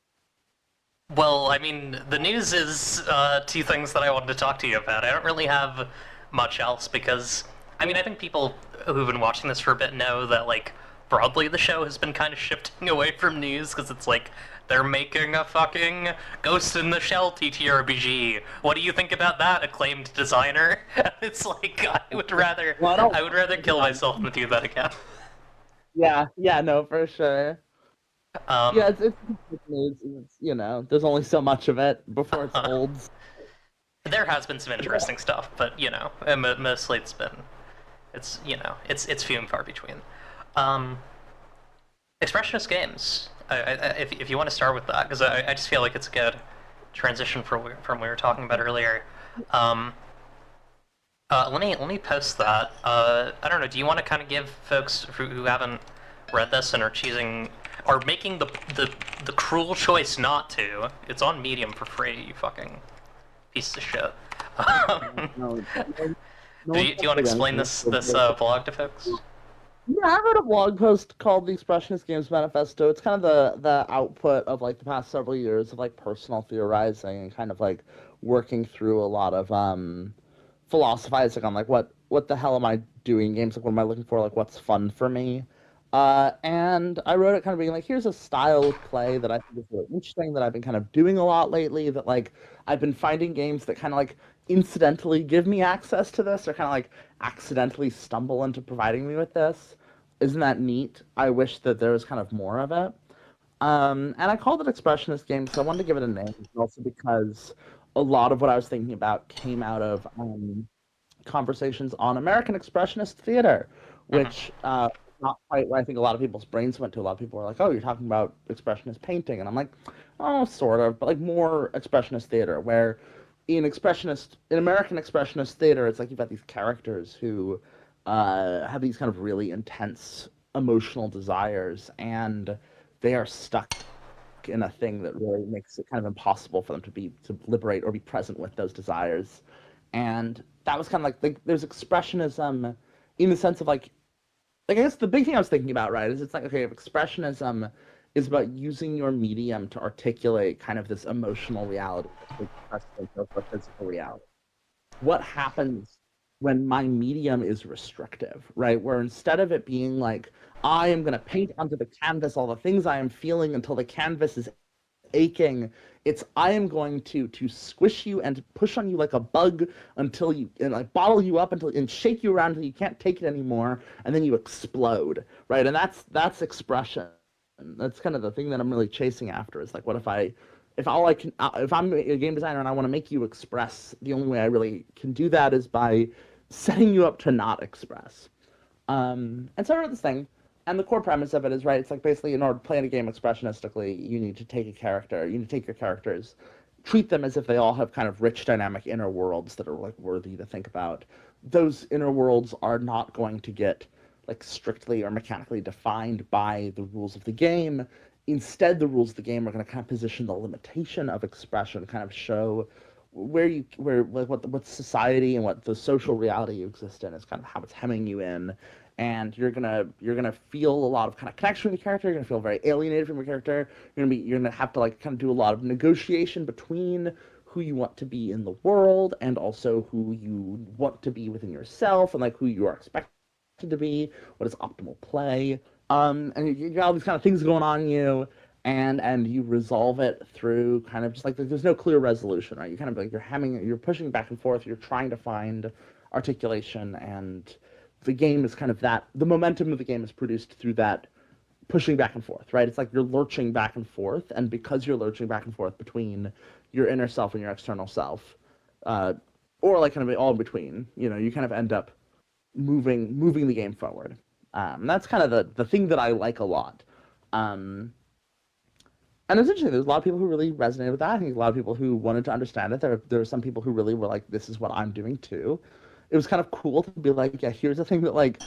[SPEAKER 2] Well, I mean, the news is two things that I wanted to talk to you about. I don't really have much else because, I mean, I think people who've been watching this for a bit know that, like, broadly the show has been kind of shifting away from news because it's like, they're making a fucking Ghost in the Shell TTRPG. What do you think about that, acclaimed designer? It's like, I would rather kill myself than do that again.
[SPEAKER 3] Yeah, no, for sure. Yeah, it's news. There's only so much of it before it's old.
[SPEAKER 2] There has been some interesting stuff, but mostly it's few and far between. Expressionist games. If you want to start with that, because I just feel like it's a good transition from what we were talking about earlier. Let me post that. I don't know. Do you want to kind of give folks who haven't read this and are choosing or making the cruel choice not to? It's on Medium for free. You fucking piece of shit.
[SPEAKER 3] No
[SPEAKER 2] Do
[SPEAKER 3] one's
[SPEAKER 2] you, do you want to
[SPEAKER 3] against
[SPEAKER 2] explain
[SPEAKER 3] me.
[SPEAKER 2] this blog to folks?
[SPEAKER 3] Yeah, I wrote a blog post called "The Expressionist Games Manifesto." It's kind of the output of like the past several years of like personal theorizing and kind of like working through a lot of philosophizing on like what the hell am I doing in games? Like what am I looking for? Like what's fun for me? And I wrote it kind of being like, here's a style of play that I think is really interesting that I've been kind of doing a lot lately. That like I've been finding games that kind of like incidentally give me access to this, or kind of like accidentally stumble into providing me with this. Isn't that neat? I wish that there was kind of more of it. And I called it Expressionist Game because I wanted to give it a name, and also because a lot of what I was thinking about came out of conversations on American Expressionist theater,
[SPEAKER 2] Mhm.
[SPEAKER 3] which not quite where I think a lot of people's brains went to. A lot of people were like, "Oh, you're talking about Expressionist painting," and I'm like, "Oh, sort of," but like more Expressionist theater, where in American Expressionist theater, it's like you've got these characters who have these kind of really intense emotional desires, and they are stuck in a thing that really makes it kind of impossible for them to liberate or be present with those desires. And that was kind of like there's expressionism in the sense of like I guess the big thing I was thinking about, right, is it's like, okay, if expressionism is about using your medium to articulate kind of this emotional reality that's precedent over physical reality. What happens when my medium is restrictive, right? Where instead of it being like, I am going to paint onto the canvas all the things I am feeling until the canvas is aching. It's I am going to squish you and push on you like a bug until you and like bottle you up until and shake you around until you can't take it anymore, and then you explode, right? And that's expression. That's kind of the thing that I'm really chasing after. Is like, what if all I can, if I'm a game designer and I want to make you express, the only way I really can do that is by setting you up to not express. And so I wrote this thing, and the core premise of it is right. It's like basically in order to play a game expressionistically, you need to take a character, you need to take your characters, treat them as if they all have kind of rich, dynamic inner worlds that are like worthy to think about. Those inner worlds are not going to get like strictly or mechanically defined by the rules of the game. Instead, the rules of the game are going to kind of position the limitation of expression, kind of show where like what society and what the social reality you exist in is kind of how it's hemming you in, and you're gonna feel a lot of kind of connection with your character. You're gonna feel very alienated from your character. You're gonna have to like kind of do a lot of negotiation between who you want to be in the world and also who you want to be within yourself, and like who you are expected to be, what is optimal play. And you got all these kind of things going on in you, and you resolve it through kind of just like there's no clear resolution, right? You kind of like you're pushing back and forth, you're trying to find articulation, and the game is kind of that. The momentum of the game is produced through that pushing back and forth, right? It's like you're lurching back and forth, and because you're lurching back and forth between your inner self and your external self, uh, or like kind of all in between, you kind of end up moving the game forward. That's kind of the thing that I like a lot. Um, and it's interesting. There's a lot of people who really resonated with that. I think a lot of people who wanted to understand it. There were some people who really were like, "This is what I'm doing too." It was kind of cool to be like, "Yeah, here's the thing that like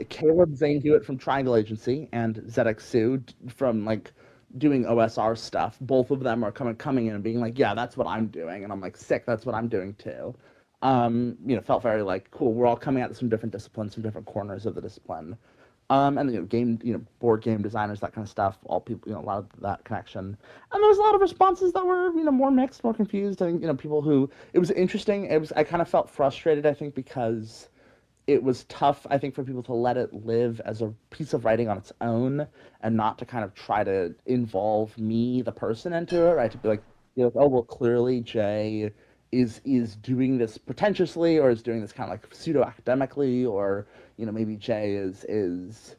[SPEAKER 3] Caleb Zane Hewitt from Triangle Agency and Zedek Su from like doing OSR stuff. Both of them are coming in and being like, "Yeah, that's what I'm doing," and I'm like, "Sick, that's what I'm doing too." Felt very like cool. We're all coming at this from different disciplines, from different corners of the discipline. And board game designers, that kind of stuff. All people, a lot of that connection. And there was a lot of responses that were, more mixed, more confused. I think, people who it was interesting. I kind of felt frustrated. I think because it was tough, I think, for people to let it live as a piece of writing on its own and not to kind of try to involve me, the person, into it, right? To be like, oh, well, clearly Jay is doing this pretentiously or is doing this kind of like pseudo academically, or maybe Jay is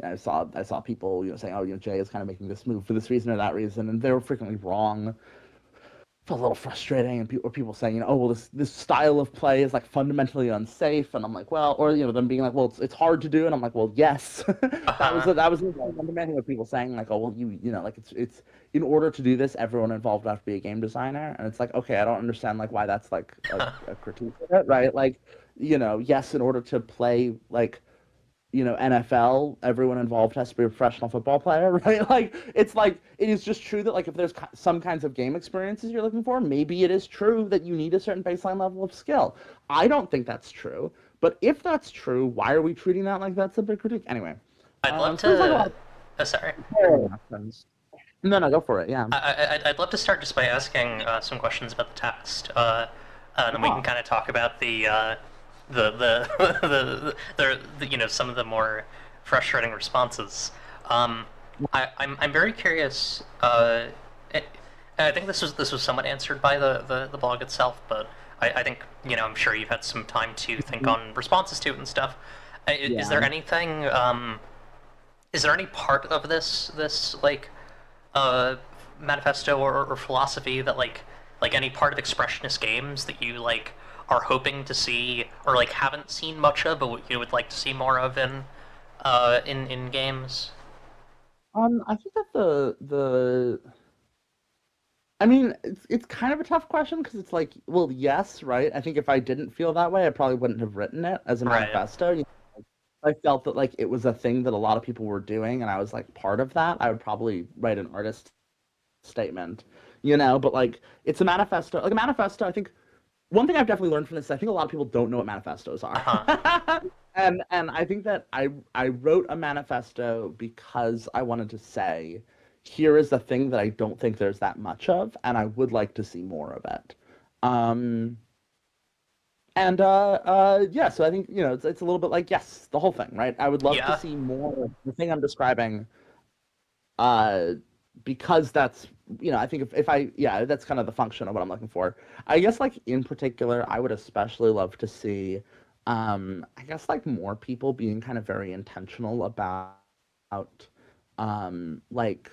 [SPEAKER 3] I saw people saying, oh, Jay is kind of making this move for this reason or that reason, and they were frequently wrong. Felt a little frustrating, and people saying, oh, well, this style of play is like fundamentally unsafe, and I'm like, well, or them being like, well, it's hard to do, and I'm like, well, yes,
[SPEAKER 2] Uh-huh.
[SPEAKER 3] that was the fundamental of people saying like, oh, well, like it's in order to do this, everyone involved would have to be a game designer, and it's like, okay, I don't understand like why that's like a critique of it, right? Like, yes, in order to play like NFL, everyone involved has to be a professional football player, right? Like, it's like, it is just true that, like, if there's some kinds of game experiences you're looking for, maybe it is true that you need a certain baseline level of skill. I don't think that's true, but if that's true, why are we treating that like that's a big critique? Anyway,
[SPEAKER 2] I'd love
[SPEAKER 3] so there's like a lot
[SPEAKER 2] to. Oh, sorry.
[SPEAKER 3] of things. No, no, go for it. Yeah.
[SPEAKER 2] I'd love to start just by asking some questions about the text, and then we can
[SPEAKER 3] Ah,
[SPEAKER 2] kind of talk about the some of the more frustrating responses. Um, I'm very curious. And I think this was somewhat answered by the blog itself, but I think I'm sure you've had some time to think on responses to it and stuff. Is
[SPEAKER 3] yeah.
[SPEAKER 2] there anything? Is there any part of this like uh, manifesto or philosophy that like any part of expressionist games that you like are hoping to see or like haven't seen much of, but what you would like to see more of in games?
[SPEAKER 3] I think that I mean, it's kind of a tough question because it's like, well, yes, right? I think if I didn't feel that way, I probably wouldn't have written it as a
[SPEAKER 2] Right.
[SPEAKER 3] manifesto. I felt that like it was a thing that a lot of people were doing, and I was like part of that. I would probably write an artist statement, but like it's a manifesto. Like a manifesto, I think one thing I've definitely learned from this is I think a lot of people don't know what manifestos
[SPEAKER 2] Uh
[SPEAKER 3] are.
[SPEAKER 2] huh.
[SPEAKER 3] And I think that I wrote a manifesto because I wanted to say, here is the thing that I don't think there's that much of, and I would like to see more of it. Um, and yeah, so I think, it's a little bit like, yes, the whole thing, right? I would love to
[SPEAKER 2] Yeah.
[SPEAKER 3] see more of the thing I'm describing, uh, because that's, I think if I, yeah, that's kind of the function of what I'm looking for. I guess, like, in particular, I would especially love to see, I guess, like, more people being kind of very intentional about, like,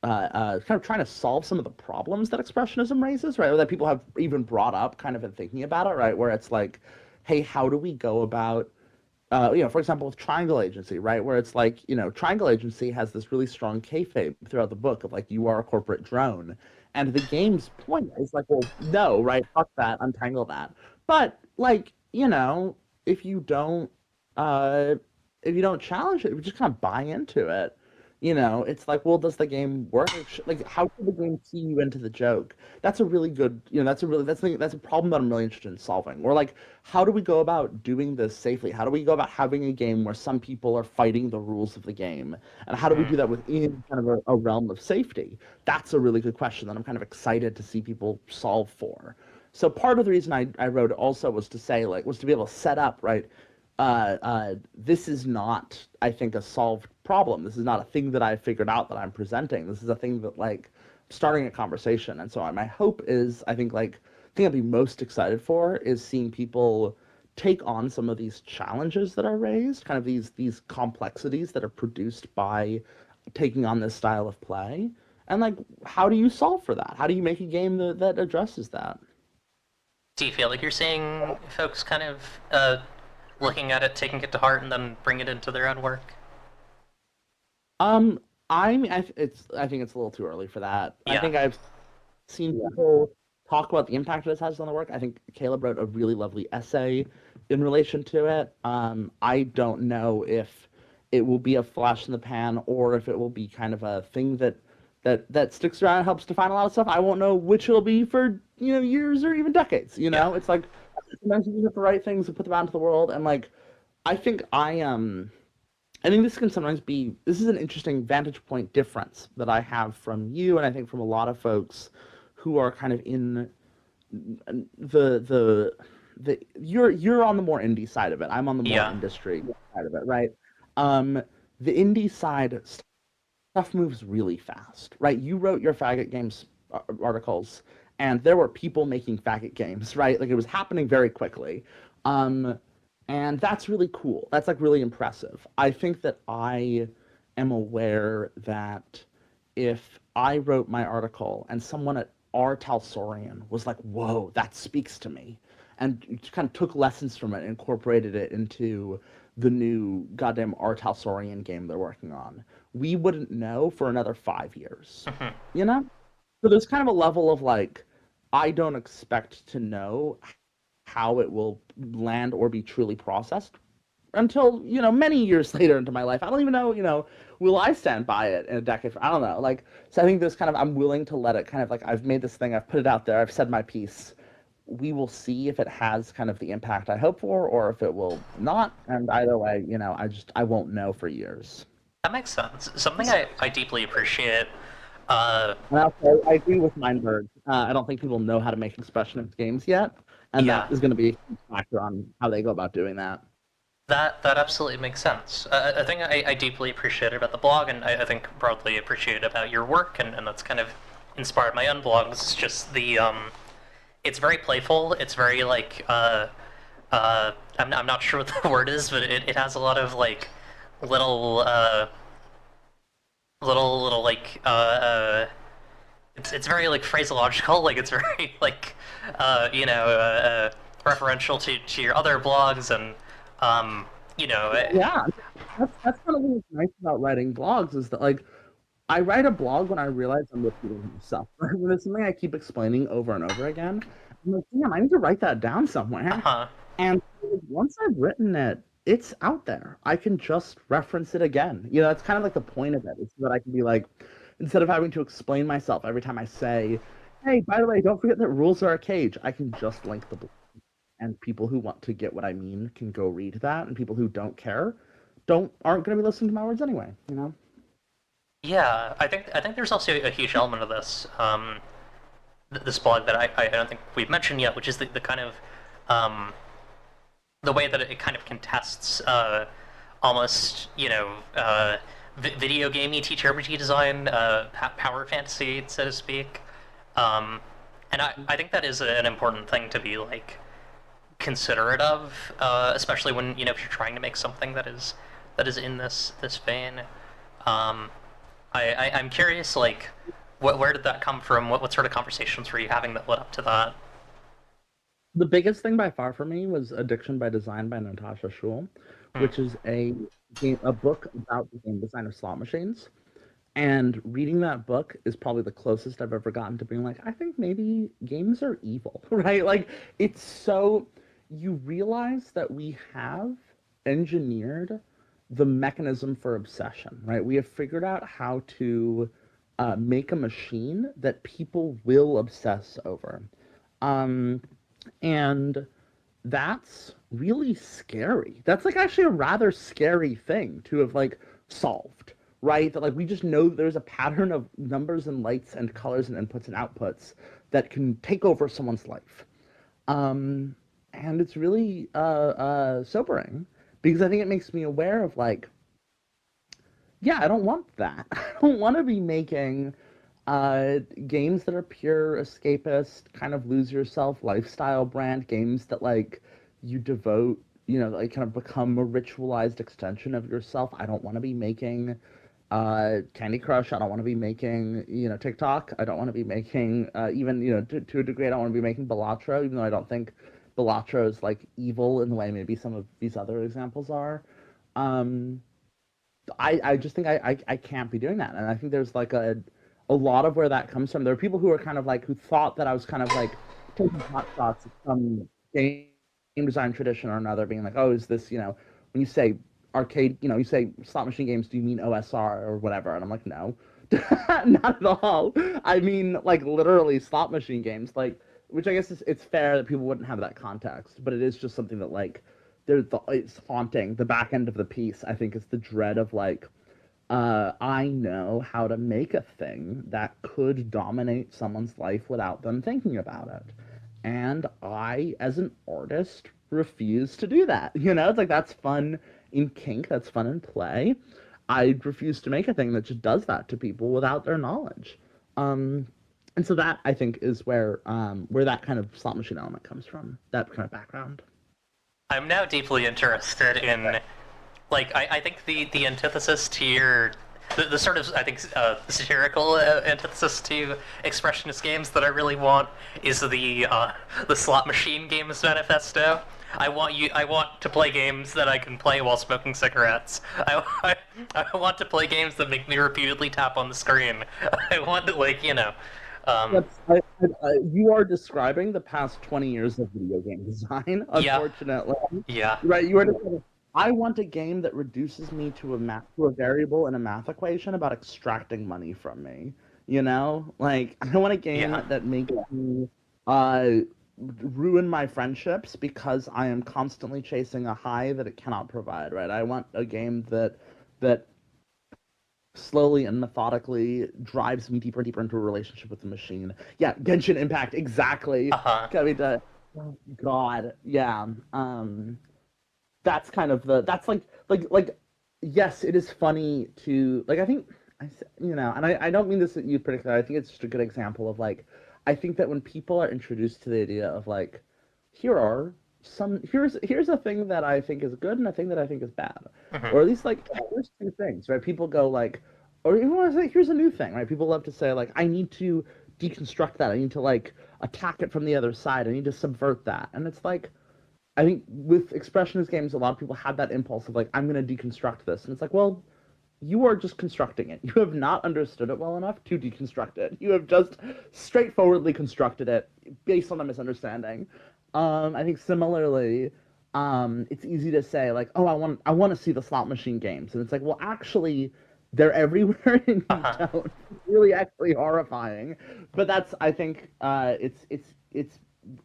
[SPEAKER 3] kind of trying to solve some of the problems that expressionism raises, right? Or that people have even brought up kind of in thinking about it, right? Where it's like, hey, how do we go about for example, with Triangle Agency, right, where it's like, Triangle Agency has this really strong kayfabe throughout the book of like, you are a corporate drone, and the game's point is like, well, no, right, fuck that, untangle that. But like, if you don't, uh, if you don't challenge it, if you just kind of buy into it, it's like, well, does the game work? Like, how can the game key you into the joke? That's a really good, that's a problem that I'm really interested in solving. Or like, how do we go about doing this safely? How do we go about having a game where some people are fighting the rules of the game? And how do we
[SPEAKER 2] Hmm.
[SPEAKER 3] do that within kind of a realm of safety? That's a really good question that I'm kind of excited to see people solve for. So part of the reason I wrote it also was to say, like, was to be able to set up, right? This is not, I think, a solved problem. This is not a thing that I figured out that I'm presenting. This is a thing that, like, starting a conversation. And so my hope is, I think, like, the thing I'd be most excited for is seeing people take on some of these challenges that are raised, kind of these complexities that are produced by taking on this style of play. And like, how do you solve for that? How do you make a game that addresses that?
[SPEAKER 2] Do you feel like you're seeing folks kind of looking at it, taking it to heart, and then bring it into their own work?
[SPEAKER 3] Um, I think it's a little too early for that. I
[SPEAKER 2] Yeah.
[SPEAKER 3] think I've seen people talk about the impact this has on the work. I think Caleb wrote a really lovely essay in relation to it. I don't know if it will be a flash in the pan or if it will be kind of a thing that sticks around and helps define a lot of stuff. I won't know which it'll be for, years or even decades.
[SPEAKER 2] Yeah.
[SPEAKER 3] It's like sometimes you just have to write things and put them out into the world, and like I think I think this can sometimes be, this is an interesting vantage point difference that I have from you, and I think from a lot of folks who are kind of in the you're on the more indie side of it. I'm on the more
[SPEAKER 2] Yeah.
[SPEAKER 3] industry side of it, right? Um, the indie side stuff moves really fast, right? You wrote your faggot games articles, and there were people making faggot games, right? Like it was happening very quickly. Um, and that's really cool. That's like really impressive. I think that I am aware that if I wrote my article and someone at R. Talsorian was like, whoa, that speaks to me, and kind of took lessons from it and incorporated it into the new goddamn R. Talsorian game they're working on, we wouldn't know for another 5 years.
[SPEAKER 2] Hmm.
[SPEAKER 3] You know? So there's kind of a level of like, I don't expect to know how it will land or be truly processed until, many years later into my life. I don't even know, will I stand by it in a decade? I don't know. Like, so I think there's kind of, I'm willing to let it kind of like, I've made this thing, I've put it out there, I've said my piece. We will see if it has kind of the impact I hope for, or if it will not. And either way, I won't know for years.
[SPEAKER 2] That makes sense. Something I deeply appreciate.
[SPEAKER 3] And also, I agree with Mindberg. I don't think people know how to make expressionist games yet, and
[SPEAKER 2] Yeah.
[SPEAKER 3] that is going to be a huge factor on how they go about doing that.
[SPEAKER 2] That absolutely makes sense. A thing I deeply appreciate about the blog, and I think broadly appreciate about your work, and that's kind of inspired my own blogs, is just the it's very playful. It's very like I'm not sure what the word is, but it has a lot of like little like it's very like phraseological. Like it's very like referential to your other blogs, and
[SPEAKER 3] Yeah, that's kind of what's nice about writing blogs is that like I write a blog when I realize I'm repeating myself. Right? When it's something I keep explaining over and over again, I'm like, damn, I need to write that down somewhere.
[SPEAKER 2] uh-huh.
[SPEAKER 3] And once I've written it, it's out there. I can just reference it again. That's kind of like the point of it. It's that I can be like, instead of having to explain myself every time I say, hey, by the way, don't forget that rules are a cage, I can just link the book. And people who want to get what I mean can go read that, and people who don't care aren't going to be listening to my words anyway,
[SPEAKER 2] Yeah, I think there's also a huge element of this this blog that I don't think we've mentioned yet, which is the kind of the way that it kind of contests almost video gamey TTRPG design, power fantasy, so to speak, and I think that is an important thing to be like considerate of, especially when if you're trying to make something that is in this vein. I'm curious, like, where did that come from? What sort of conversations were you having that led up to that?
[SPEAKER 3] The biggest thing by far for me was Addiction by Design by Natasha Schul, which is a book about the game design of slot machines. And reading that book is probably the closest I've ever gotten to being like, I think maybe games are evil, right? Like, it's so, you realize that we have engineered the mechanism for obsession, right? We have figured out how to make a machine that people will obsess over. And that's really scary. That's like actually a rather scary thing to have like solved, right? That like we just know that there's a pattern of numbers and lights and colors and inputs and outputs that can take over someone's life. And it's really sobering because I think it makes me aware of like, yeah, I don't want that. I don't want to be making games that are pure escapist, kind of lose yourself lifestyle brand games that like you devote, like kind of become a ritualized extension of yourself. I don't want to be making Candy Crush. I don't want to be making, TikTok. I don't want to be making even, to a degree, I don't want to be making Balatro, even though I don't think Balatro is like evil in the way maybe some of these other examples are. I just think I can't be doing that. And I think there's like a lot of where that comes from. There are people who are kind of like, who thought that I was kind of like taking hot shots at some game design tradition or another, being like, oh, is this, when you say arcade, you say slot machine games, do you mean OSR or whatever? And I'm like, no, not at all. I mean, like literally slot machine games, like, which I guess it's fair that people wouldn't have that context, but it is just something that like, it's haunting the back end of the piece. I think is the dread of like, I know how to make a thing that could dominate someone's life without them thinking about it. And I, as an artist, refuse to do that. It's like that's fun in kink, that's fun in play. I refuse to make a thing that just does that to people without their knowledge. And so that I think is where that kind of slot machine element comes from, that kind of background.
[SPEAKER 2] I'm now deeply interested in, like, I think the antithesis to your, the sort of, I think, satirical antithesis to expressionist games that I really want is the slot machine games manifesto. I want to play games that I can play while smoking cigarettes. I want to play games that make me repeatedly tap on the screen. I want to, like,
[SPEAKER 3] you are describing the past 20 years of video game design, unfortunately.
[SPEAKER 2] Yeah.
[SPEAKER 3] Right, you are describing I want a game that reduces me to a variable in a math equation about extracting money from me. You know, like I want a game
[SPEAKER 2] Yeah.
[SPEAKER 3] that makes me uh ruin my friendships because I am constantly chasing a high that it cannot provide. Right? I want a game that slowly and methodically drives me deeper and deeper into a relationship with the machine. Yeah, Genshin Impact, exactly.
[SPEAKER 2] Uh-huh.
[SPEAKER 3] Oh, God, yeah. That's kind of that's like yes, it is funny to like I think and I don't mean this at you particularly. I think it's just a good example of like I think that when people are introduced to the idea of like here are here's a thing that I think is good and a thing that I think is bad,
[SPEAKER 2] Hmm.
[SPEAKER 3] or at least like here's two things, right? People go like, or even want to say here's a new thing, right? People love to say like I need to deconstruct that, I need to like attack it from the other side, I need to subvert that, and it's like I think with expressionist games, a lot of people have that impulse of like, I'm going to deconstruct this, and it's like, well, you are just constructing it. You have not understood it well enough to deconstruct it. You have just straightforwardly constructed it based on a misunderstanding. I think similarly, it's easy to say like, oh, I want to see the slot machine games, and it's like, well, actually, they're everywhere, and you
[SPEAKER 2] Uh-huh.
[SPEAKER 3] don't. It's really actually horrifying. But that's I think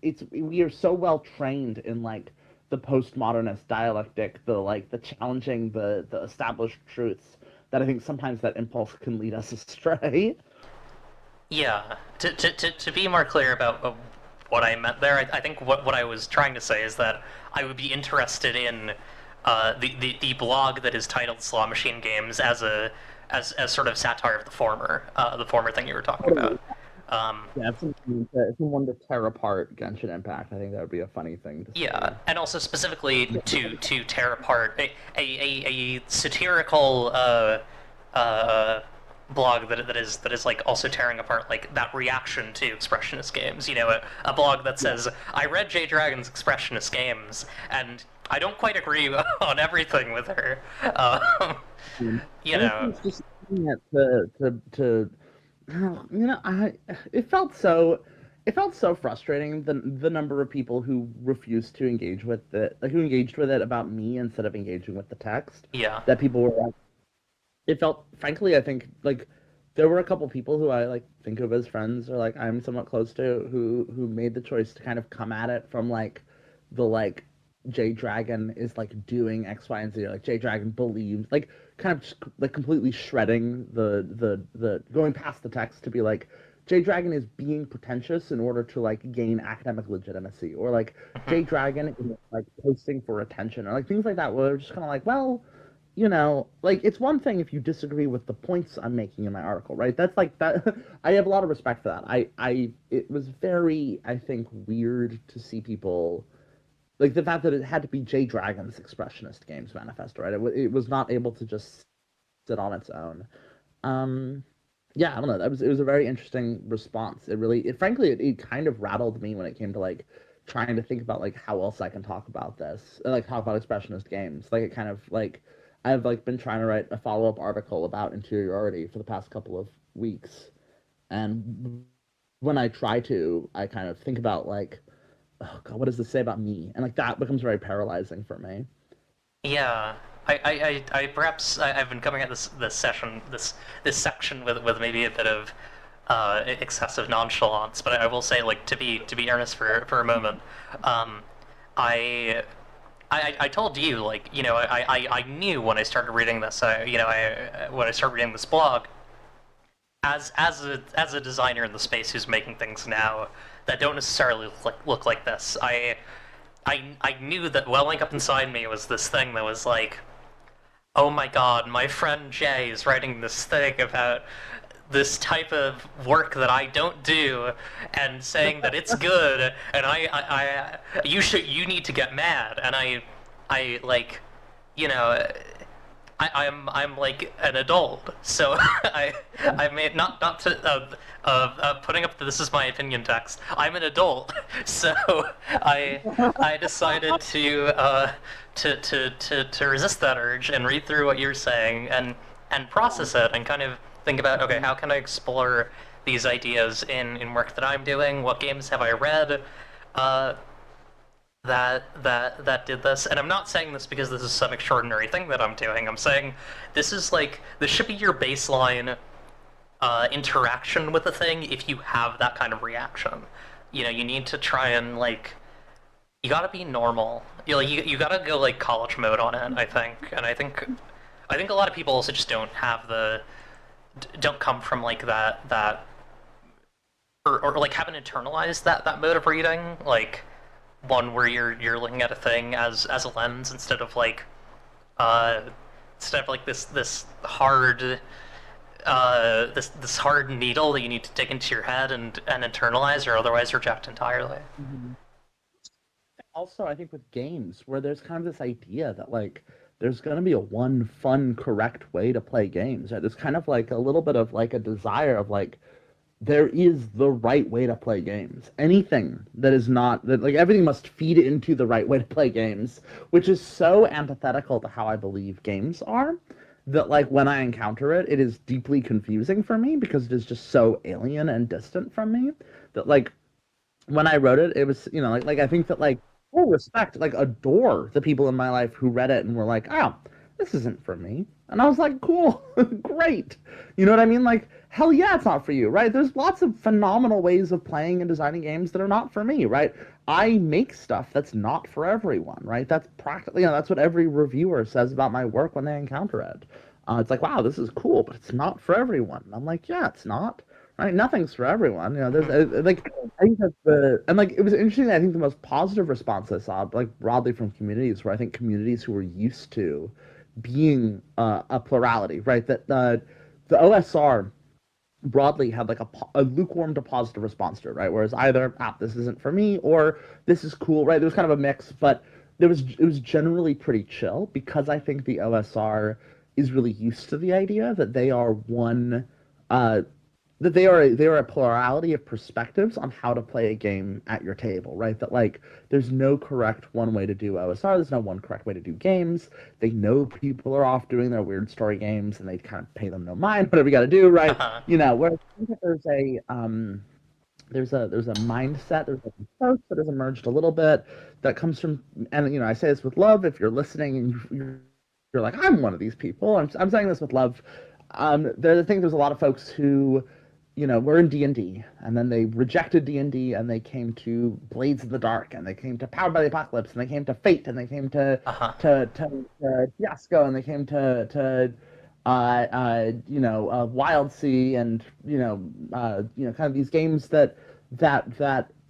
[SPEAKER 3] it's we are so well trained in like the postmodernist dialectic, the challenging the established truths that I think sometimes that impulse can lead us astray.
[SPEAKER 2] Yeah. To be more clear about what I meant there, I think what I was trying to say is that I would be interested in the blog that is titled Slaw Machine Games as as sort of satire of the former thing you were talking
[SPEAKER 3] Totally.
[SPEAKER 2] about. Um,
[SPEAKER 3] Yeah, if someone to tear apart Genshin Impact, I think that would be a funny thing to
[SPEAKER 2] Yeah,
[SPEAKER 3] see.
[SPEAKER 2] and also specifically to tear apart a satirical uh, blog that is like also tearing apart like that reaction to expressionist games. You know, a blog that
[SPEAKER 3] Yeah.
[SPEAKER 2] says I read J Dragon's expressionist games and I don't quite agree on everything with her. You
[SPEAKER 3] I think
[SPEAKER 2] know,
[SPEAKER 3] it's just using it to I it felt so frustrating the number of people who refused to engage with it, like who engaged with it about me instead of engaging with the text.
[SPEAKER 2] yeah.
[SPEAKER 3] That people were like, it felt frankly, I think like there were a couple people who I like think of as friends or like I'm somewhat close to who made the choice to kind of come at it from like the like J Dragon is like doing X, Y, and Z, or like J Dragon believes like kind of just like completely shredding the going past the text to be like J Dragon is being pretentious in order to like gain academic legitimacy, or like
[SPEAKER 2] Mhm.
[SPEAKER 3] J Dragon is like posting for attention, or like things like that where we're just kind of like, well, like it's one thing if you disagree with the points I'm making in my article, right? That's like that. I have a lot of respect for that. It was very, I think, weird to see people like the fact that it had to be Jay Dragon's expressionist games manifesto, right? It was not able to just sit on its own. Um, yeah, I don't know. It was a very interesting response. Frankly, it kind of rattled me when it came to like trying to think about like how else I can talk about this, like talk about expressionist games. Like it kind of like I've like been trying to write a follow up article about interiority for the past couple of weeks, and when I try to, I kind of think about like, oh God, what does this say about me? And like that becomes very paralyzing for me.
[SPEAKER 2] Yeah, I perhaps I've been coming at this section with maybe a bit of excessive nonchalance, but I will say like to be earnest for a moment, um, I. I told you like I knew when I started reading this when I started reading this blog as a designer in the space who's making things now that don't necessarily look like this I knew that welling up inside me was this thing that was like, oh my god, my friend Jay is writing this thing about this type of work that I don't do and saying that it's good and you need to get mad and I like you know I'm like an adult, so I made not to putting up the "this is my opinion" text. I'm an adult, so I decided to resist that urge and read through what you're saying and process it and kind of think about okay, how can I explore these ideas in work that I'm doing? What games have I read? Uh, that did this, and I'm not saying this because this is some extraordinary thing that I'm doing. I'm saying this is like this should be your baseline interaction with a thing if you have that kind of reaction. You know, you need to try and like you gotta be normal. You gotta go like college mode on it, I think. And I think a lot of people also just don't have the don't come from like that or like haven't internalized that mode of reading, like one where you're looking at a thing as a lens uh instead of like this hard this hard needle that you need to dig into your head and internalize or otherwise reject entirely.
[SPEAKER 3] Mhm. Also, I think with games, where there's kind of this idea that like there's gonna be a one fun, correct way to play games. Right? There's kind of like a little bit of like a desire of like there is the right way to play games. Anything that is not that like everything must feed into the right way to play games, which is so antithetical to how I believe games are that like when I encounter it, it is deeply confusing for me because it is just so alien and distant from me that like when I wrote it, it was like I think that like full respect, like adore the people in my life who read it and were like, oh, this isn't for me, and I was like, cool, great, you know what I mean? Like hell yeah, it's not for you, right? There's lots of phenomenal ways of playing and designing games that are not for me, right? I make stuff that's not for everyone, right? That's practically that's what every reviewer says about my work when they encounter it. It's like, wow, this is cool, but it's not for everyone. And I'm like, yeah, it's not. Right? Nothing's for everyone. There's like I think that like it was interesting. I think the most positive response I saw, like broadly from communities, where I think communities who were used to being a plurality, right? That the OSR broadly had like a lukewarm to positive response to it, right? Whereas either this isn't for me or this is cool, right? There was kind of a mix, but it was generally pretty chill because I think the OSR is really used to the idea that they are one uh, that they are a plurality of perspectives on how to play a game at your table, right? That like there's no correct one way to do OSR, there's no one correct way to do games. They know people are off doing their weird story games and they kind of pay them no mind, whatever you gotta do, right?
[SPEAKER 2] Uh-huh.
[SPEAKER 3] Whereas I think that there's a mindset, there's an approach that has emerged a little bit that comes from, and I say this with love. If you're listening and you're like, I'm one of these people, I'm saying this with love. I think there's a lot of folks who were in D&D, and then they rejected D&D, and they came to Blades in the Dark, and they came to Powered by the Apocalypse, and they came to Fate, and they came to
[SPEAKER 2] Uh-huh.
[SPEAKER 3] Fiasco, and they came to Wild Sea, and kind of these games that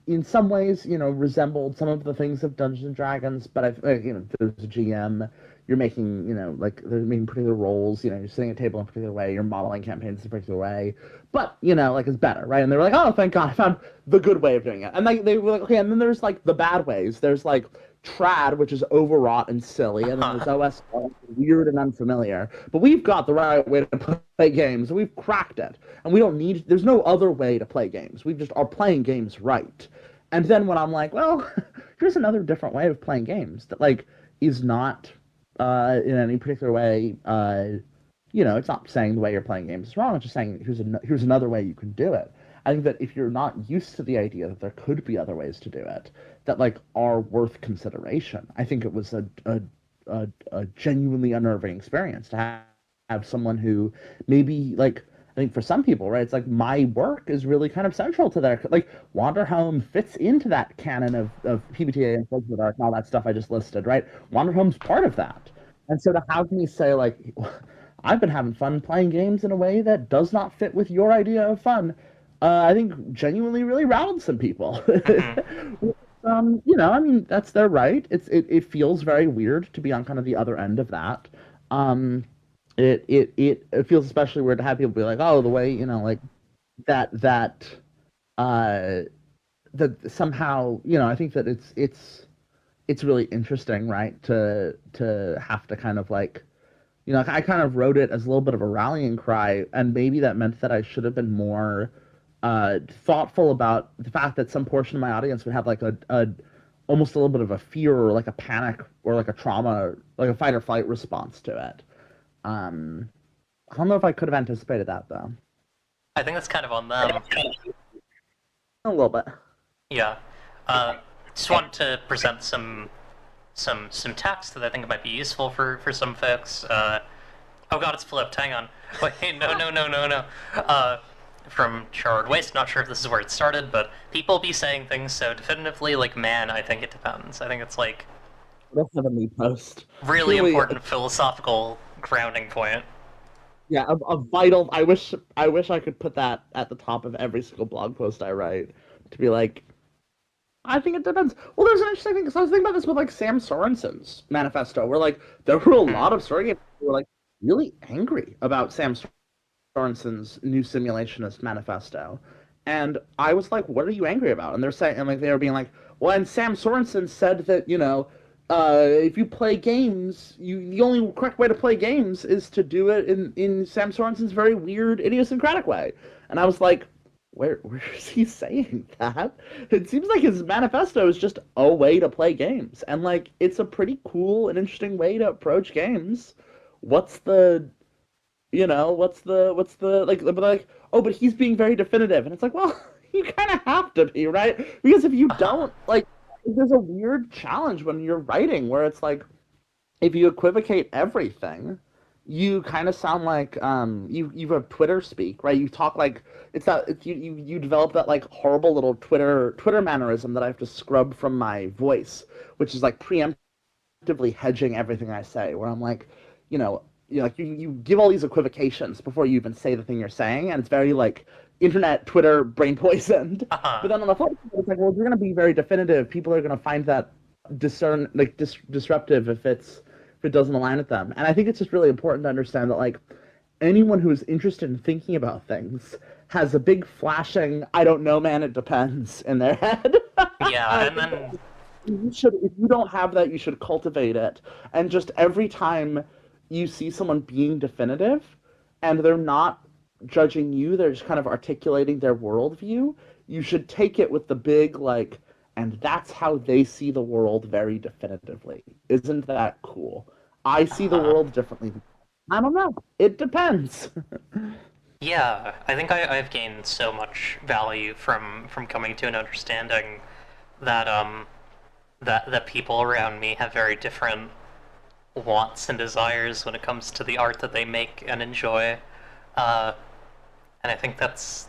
[SPEAKER 3] in some ways resembled some of the things of Dungeons and Dragons, but there's a GM. You're making, like they're making particular roles. You're sitting at a table in a particular way. You're modeling campaigns in a particular way. But like it's better, right? And they were like, oh, thank God, I found the good way of doing it. And they were like, okay. And then there's like the bad ways. There's like trad, which is overwrought and silly, and then there's
[SPEAKER 2] Uh-huh.
[SPEAKER 3] OSR, weird and unfamiliar. But we've got the right way to play games, and we've cracked it. And we don't need. There's no other way to play games. We just are playing games right. And then when I'm like, well, here's another different way of playing games that like is not in any particular way. It's not saying the way you're playing games is wrong. It's just saying here's another way you can do it. I think that if you're not used to the idea that there could be other ways to do it that like are worth consideration, I think it was a genuinely unnerving experience to have someone who maybe like I think for some people, right, it's like my work is really kind of central to their like Wanderhome fits into that canon of PBTA and Folks in the Dark and all that stuff I just listed, right? Wanderhome's part of that. And so to have me say like I've been having fun playing games in a way that does not fit with your idea of fun, I think genuinely really routed some people.
[SPEAKER 2] Mhm.
[SPEAKER 3] I mean, that's their right. It feels very weird to be on kind of the other end of that. Um, it feels especially weird to have people be like, oh, the way, like that uh that somehow, I think that it's really interesting, right? To have to kind of like, I kind of wrote it as a little bit of a rallying cry, and maybe that meant that I should have been more thoughtful about the fact that some portion of my audience would have like a almost a little bit of a fear or like a panic or like a trauma, like a fight or flight response to it. Um, I don't know if I could have anticipated that though.
[SPEAKER 2] I think that's kind of on them.
[SPEAKER 3] A little bit.
[SPEAKER 2] Yeah. Uh, just want to present some text that I think might be useful for some folks. Oh god, it's flipped. Hang on. Wait, no. From Charred Waste, not sure if this is where it started, but people be saying things so definitively, like, man, I think it depends. I think it's, like,
[SPEAKER 3] What a heavenly post.
[SPEAKER 2] really
[SPEAKER 3] Truly,
[SPEAKER 2] important philosophical grounding point.
[SPEAKER 3] yeah, a vital. I wish I could put that at the top of every single blog post I write to be like, I think it depends. Well, there's an interesting thing because I was thinking about this with like Sam Sorensen's manifesto, where like there were a lot of story games who were like really angry about Sam Sorensen's new simulationist manifesto. And I was like, what are you angry about? And they're saying, and like they were being like, well, and Sam Sorensen said that, if you play games, the only correct way to play games is to do it in Sam Sorensen's very weird, idiosyncratic way. And I was like, where is he saying that? It seems like his manifesto is just a way to play games. And like it's a pretty cool and interesting way to approach games. What's the what's the like, oh, but he's being very definitive, and it's like, well, you kind of have to be, right? Because if you don't, like, there's a weird challenge when you're writing where it's like, if you equivocate everything, you kind of sound like you have Twitter speak, right? You talk like you develop that like horrible little Twitter mannerism that I have to scrub from my voice, which is like preemptively hedging everything I say, where I'm like, you know, you give all these equivocations before you even say the thing you're saying, and it's very like internet Twitter brain poisoned. But then on the flip side, it's like, well, if you're going to be very definitive, people are going to find that disruptive if it doesn't align with them. And I think it's just really important to understand that like anyone who is interested in thinking about things has a big flashing "I don't know, man, it depends" in their head.
[SPEAKER 2] Yeah, and then
[SPEAKER 3] if you don't have that, you should cultivate it. And just every time you see someone being definitive and they're not judging you, they're just kind of articulating their worldview, you should take it with the big, like, and that's how they see the world very definitively. Isn't that cool? I see the world differently. I don't know. It depends.
[SPEAKER 2] yeah, I think I've gained so much value from coming to an understanding that that people around me have very different wants and desires when it comes to the art that they make and enjoy. And I think that's,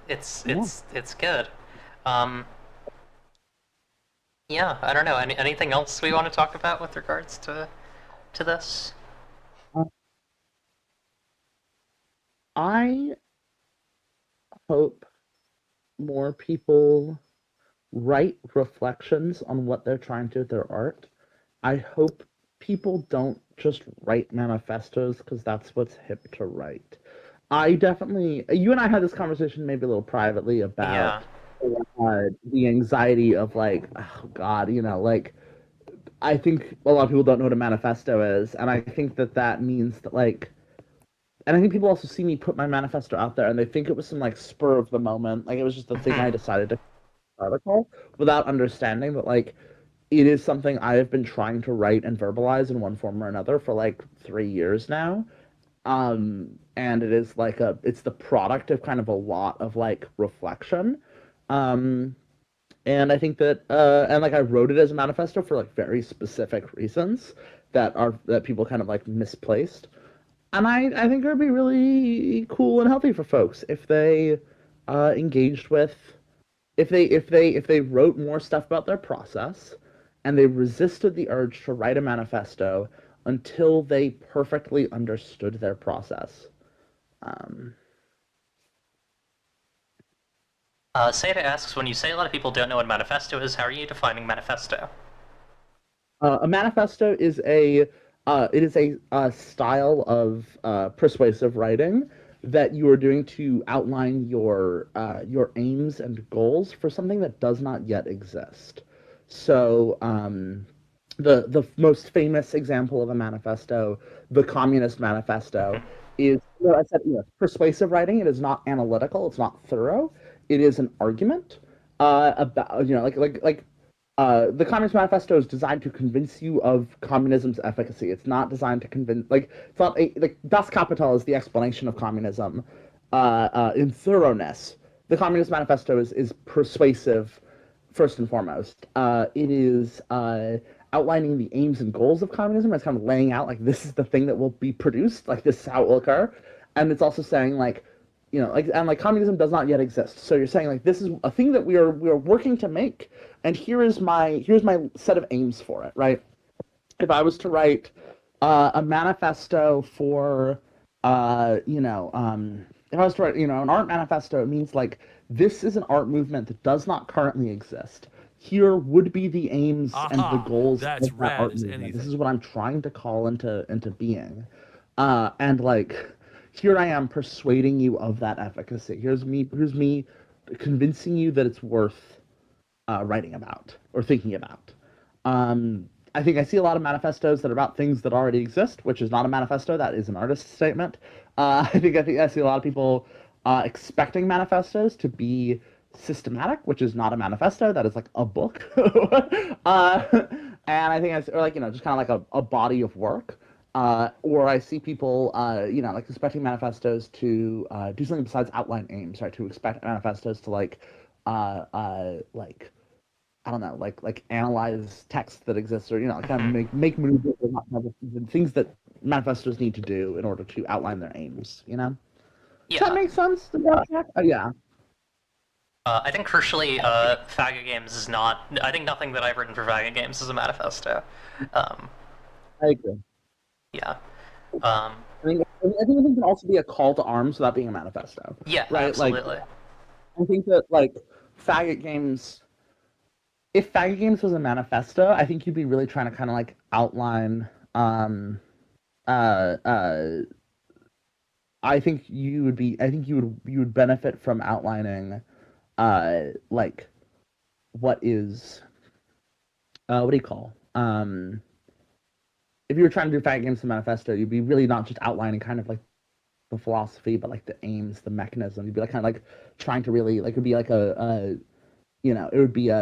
[SPEAKER 2] it's good. Yeah, I don't know. Anything else we want to talk about with regards to this?
[SPEAKER 3] I hope more people write reflections on what they're trying to do with their art. I hope people don't just write manifestos because that's what's hip to write. I definitely, you and I had this conversation maybe a little privately about the anxiety of like, oh God, like, I think a lot of people don't know what a manifesto is, and I think that means that like, and I think people also see me put my manifesto out there, and they think it was some like spur of the moment, like it was just the thing I decided to article, without understanding that like it is something I have been trying to write and verbalize in one form or another for like 3 years now. And it is like it's the product of kind of a lot of like reflection. And I think that, and like I wrote it as a manifesto for like very specific reasons that people kind of like misplaced. And I think it would be really cool and healthy for folks if they engaged with, if they wrote more stuff about their process and they resisted the urge to write a manifesto until they perfectly understood their process.
[SPEAKER 2] Seda asks, when you say a lot of people don't know what manifesto is, how are you defining manifesto?
[SPEAKER 3] A manifesto is a style of persuasive writing that you are doing to outline your aims and goals for something that does not yet exist. So the most famous example of a manifesto, the Communist Manifesto, is, I said, persuasive writing. It is not analytical. It's not thorough. It is an argument about, the Communist Manifesto is designed to convince you of communism's efficacy. It's not designed to convince, like, it's not like Das Kapital is the explanation of communism in thoroughness. The Communist Manifesto is persuasive first and foremost. It is outlining the aims and goals of communism. It's kind of laying out like this is the thing that will be produced, like this is how it will occur, and it's also saying like, like communism does not yet exist. So you're saying like this is a thing that we are working to make, and here's my set of aims for it, right? If I was to write a manifesto for, if I was to write, an art manifesto, it means like this is an art movement that does not currently exist. Here would be the aims and the
[SPEAKER 1] Aha,
[SPEAKER 3] goals
[SPEAKER 1] that's
[SPEAKER 3] of that
[SPEAKER 1] rad
[SPEAKER 3] art
[SPEAKER 1] as
[SPEAKER 3] movement. This
[SPEAKER 1] anything.
[SPEAKER 3] is what I'm trying to call into being, and like here I am persuading you of that efficacy. Here's me convincing you that it's worth writing about or thinking about. I think I see a lot of manifestos that are about things that already exist, which is not a manifesto. That is an artist's statement. I think I see a lot of people expecting manifestos to be systematic, which is not a manifesto. That is like a book. And I think or like just kind of like a body of work. Or I see people, like expecting manifestos to do something besides outline aims, right? To expect manifestos to like I don't know, like analyze text that exists, or kind of
[SPEAKER 2] Mhm.
[SPEAKER 3] make moves that are not kind of the things that manifestos need to do in order to outline their aims. Does that
[SPEAKER 2] Yeah.
[SPEAKER 3] make sense? Yeah.
[SPEAKER 2] I think crucially, Faggot Games is not. I think nothing that I've written for Faggot Games is a manifesto. Um,
[SPEAKER 3] I agree.
[SPEAKER 2] yeah. Um,
[SPEAKER 3] I think it can also be a call to arms without being a manifesto,
[SPEAKER 2] yeah,
[SPEAKER 3] right? Like
[SPEAKER 2] absolutely.
[SPEAKER 3] I think that like faggot games. If faggot games was a manifesto, I think you'd be really trying to kind of like outline. Uh, uh, I think you would be. I think you would benefit from outlining, like what is what do you call if you were trying to do faggot games the manifesto, you'd be really not just outlining kind of like the philosophy, but like the aims, the mechanism. You'd be like kind of like trying to really like it'd be like it would be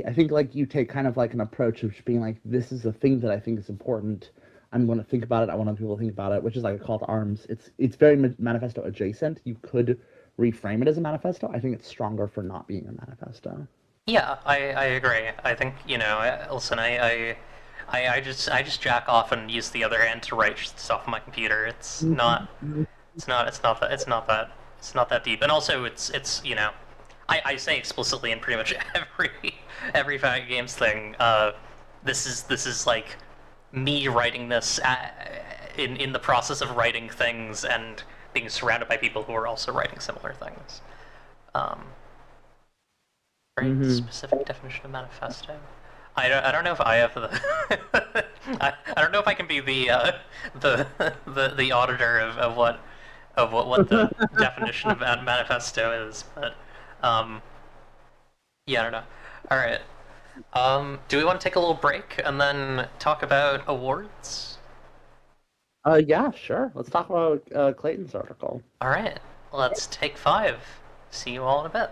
[SPEAKER 3] I think like you take kind of like an approach of just being like this is a thing that I think is important. I'm going to think about it. I want other people to think about it, which is like a call to arms. It's very manifesto adjacent. You could reframe it as a manifesto. I think it's stronger for not being a manifesto.
[SPEAKER 2] Yeah, I agree. I think listen, I just jack off and use the other hand to write stuff on my computer. It's not that deep. And also, I say explicitly in pretty much every Faggot Games thing. This is like me writing this in the process of writing things and being surrounded by people who are also writing similar things. Um, Very
[SPEAKER 3] Mm-hmm.
[SPEAKER 2] specific definition of manifesto. I don't know if I have the I don't know if I can be the auditor of what the definition of manifesto is, but um, yeah, I don't know. All right. Do we want to take a little break and then talk about awards?
[SPEAKER 3] Yeah, sure. Let's talk about Clayton's article.
[SPEAKER 2] All right. Let's take 5. See you all in a bit.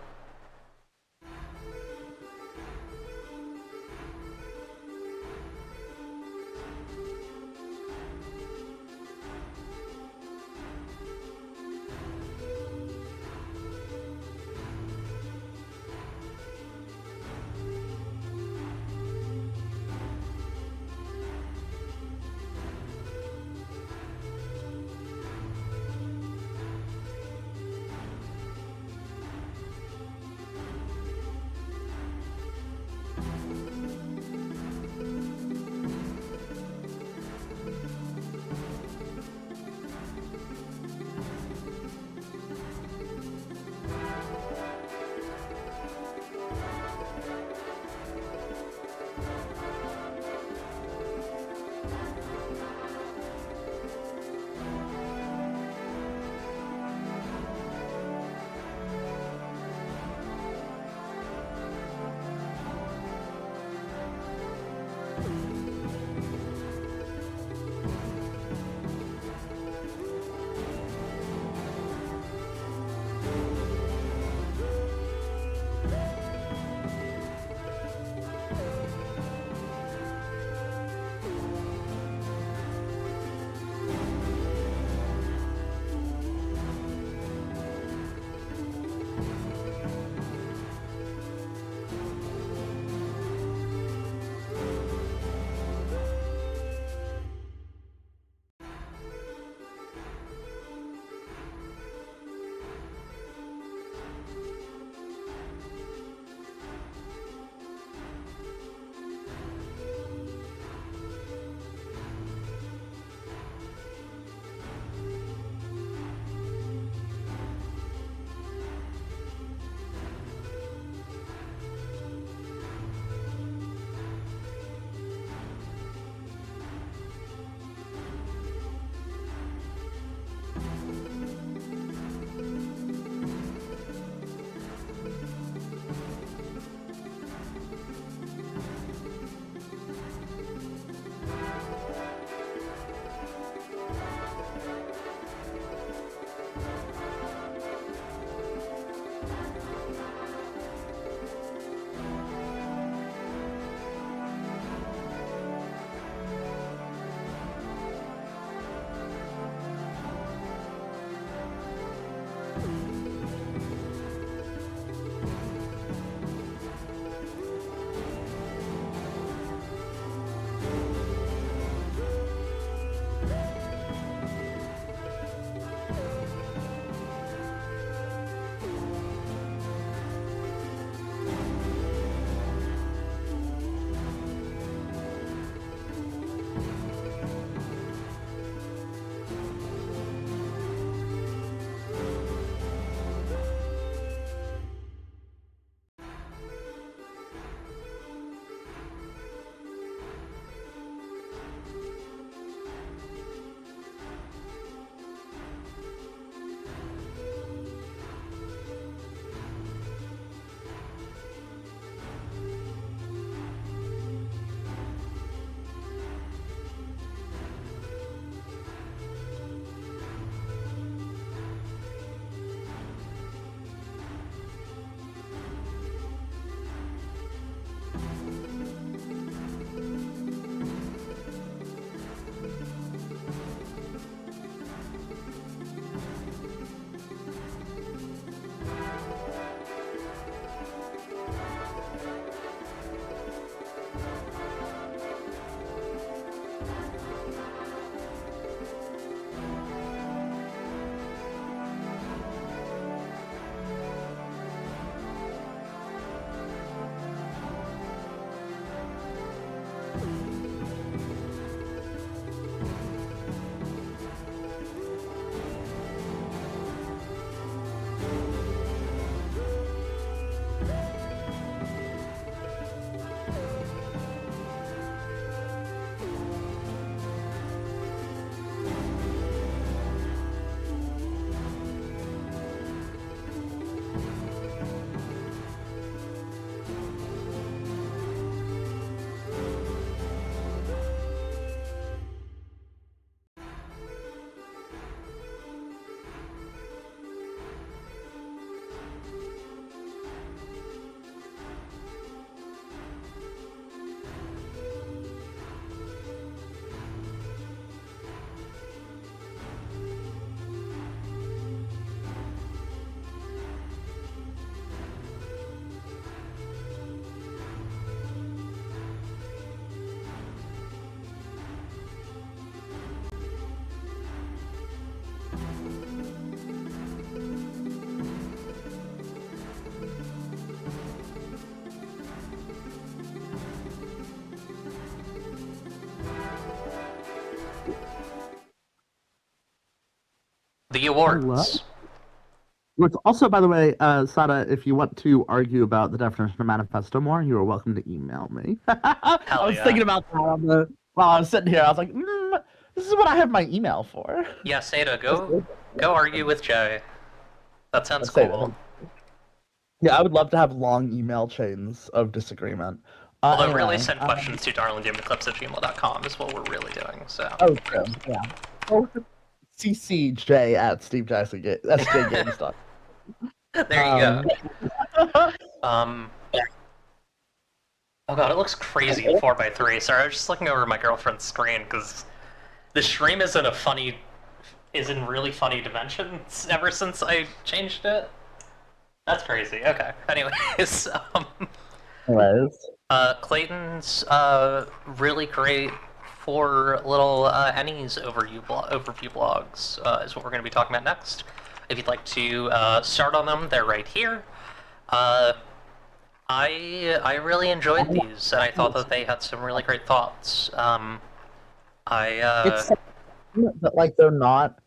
[SPEAKER 2] The awards.
[SPEAKER 3] Which also, by the way, Sada, if you want to argue about the definition of manifesto more, you are welcome to email me. I was thinking about that while I was sitting here. I was like, this is what I have my email for.
[SPEAKER 2] Yeah, Sada, go argue with Jay. That sounds cool.
[SPEAKER 3] Yeah, I would love to have long email chains of disagreement.
[SPEAKER 2] Although
[SPEAKER 3] anyway,
[SPEAKER 2] really send questions to darlinggameclips@gmail.com is what we're really doing, so.
[SPEAKER 3] Oh, true, yeah. Oh, CCJ at SJGames.com.
[SPEAKER 2] There you go. Oh god, it looks crazy in 4x3. Sorry, I was just looking over my girlfriend's screen, because the stream is in really funny dimensions ever since I changed it. That's crazy. Okay. Anyways, Clayton's really great 4 little Ennies overview blogs is what we're going to be talking about next. If you'd like to start on them, they're right here. I really enjoyed these, and I thought that they had some really great thoughts.
[SPEAKER 3] It's that like they're not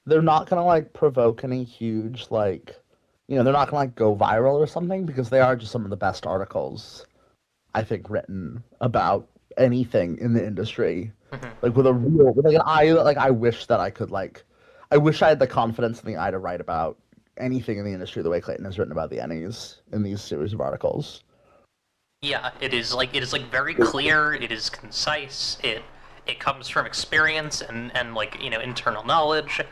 [SPEAKER 3] gonna like provoke any huge like, they're not gonna like go viral or something, because they are just some of the best articles I think written about anything in the industry. Like with like an eye. Like I wish that I wish I had the confidence in the eye to write about anything in the industry the way Clayton has written about the Ennies in these series of articles.
[SPEAKER 2] Yeah, it is very clear. It is concise. It comes from experience and like internal knowledge.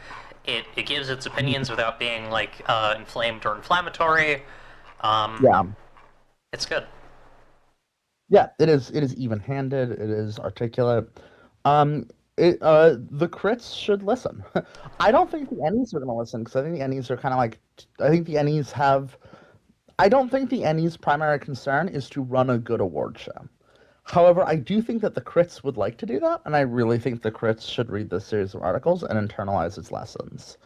[SPEAKER 2] It gives its opinions without being like inflamed or inflammatory.
[SPEAKER 3] Yeah,
[SPEAKER 2] it's good.
[SPEAKER 3] Yeah, it is even-handed. It is articulate. The crits should listen. I don't think the Ennies are going to listen, because I think the Ennies are kind of like, I don't think the Ennies' primary concern is to run a good award show. However, I do think that the crits would like to do that, and I really think the crits should read this series of articles and internalize its lessons.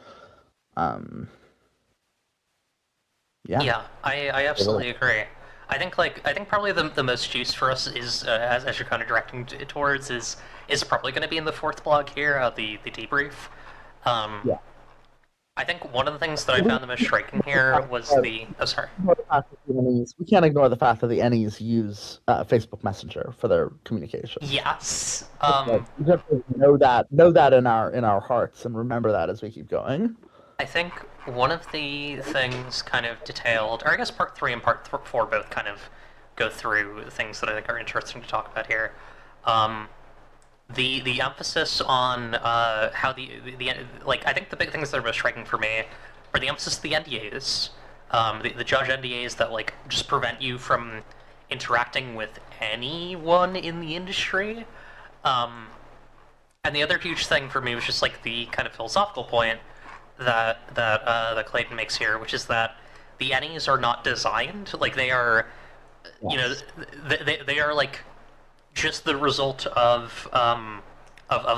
[SPEAKER 2] Yeah, I absolutely agree. I think probably the most juice for us is as you're kind of directing towards is probably going to be in the 4th blog here, the debrief.
[SPEAKER 3] Yeah.
[SPEAKER 2] I think one of the things that I found the most striking here was the. Oh, sorry.
[SPEAKER 3] We can't ignore the fact that the Ennies use Facebook Messenger for their communication.
[SPEAKER 2] Yes.
[SPEAKER 3] We have to know that in our hearts and remember that as we keep going.
[SPEAKER 2] I think one of the things kind of detailed, or I guess part 3 and part 4 both kind of go through things that I think are interesting to talk about here. The emphasis on how the I think the big things that are most striking for me are the emphasis of the NDAs, the judge NDAs that like just prevent you from interacting with anyone in the industry. And the other huge thing for me was just like the kind of philosophical point that Clayton makes here, which is that the Ennies are not designed like they are, they are like just the result of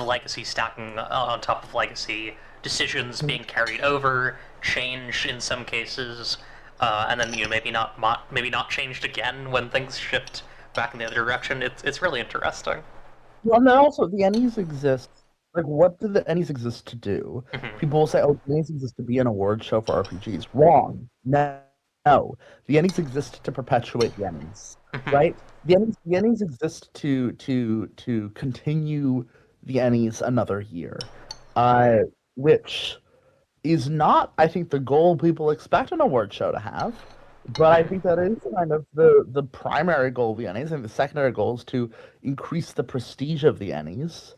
[SPEAKER 2] legacy stacking on top of legacy, decisions being carried over, changed in some cases, and then maybe not changed again when things shift back in the other direction. It's really interesting.
[SPEAKER 5] Well, and then also the Ennies exist. Like, what do the Ennies exist to do?
[SPEAKER 2] Mhm.
[SPEAKER 5] People will say, "Oh, the Ennies exist to be an award show for RPGs." Wrong. No, no. The Ennies exist to perpetuate the Ennies,
[SPEAKER 2] Mhm.
[SPEAKER 5] right? The Ennies exist to continue the Ennies another year, uh, which is not, I think, the goal people expect an award show to have. But I think that is kind of the primary goal of the Ennies. And the secondary goal is to increase the prestige of the Ennies.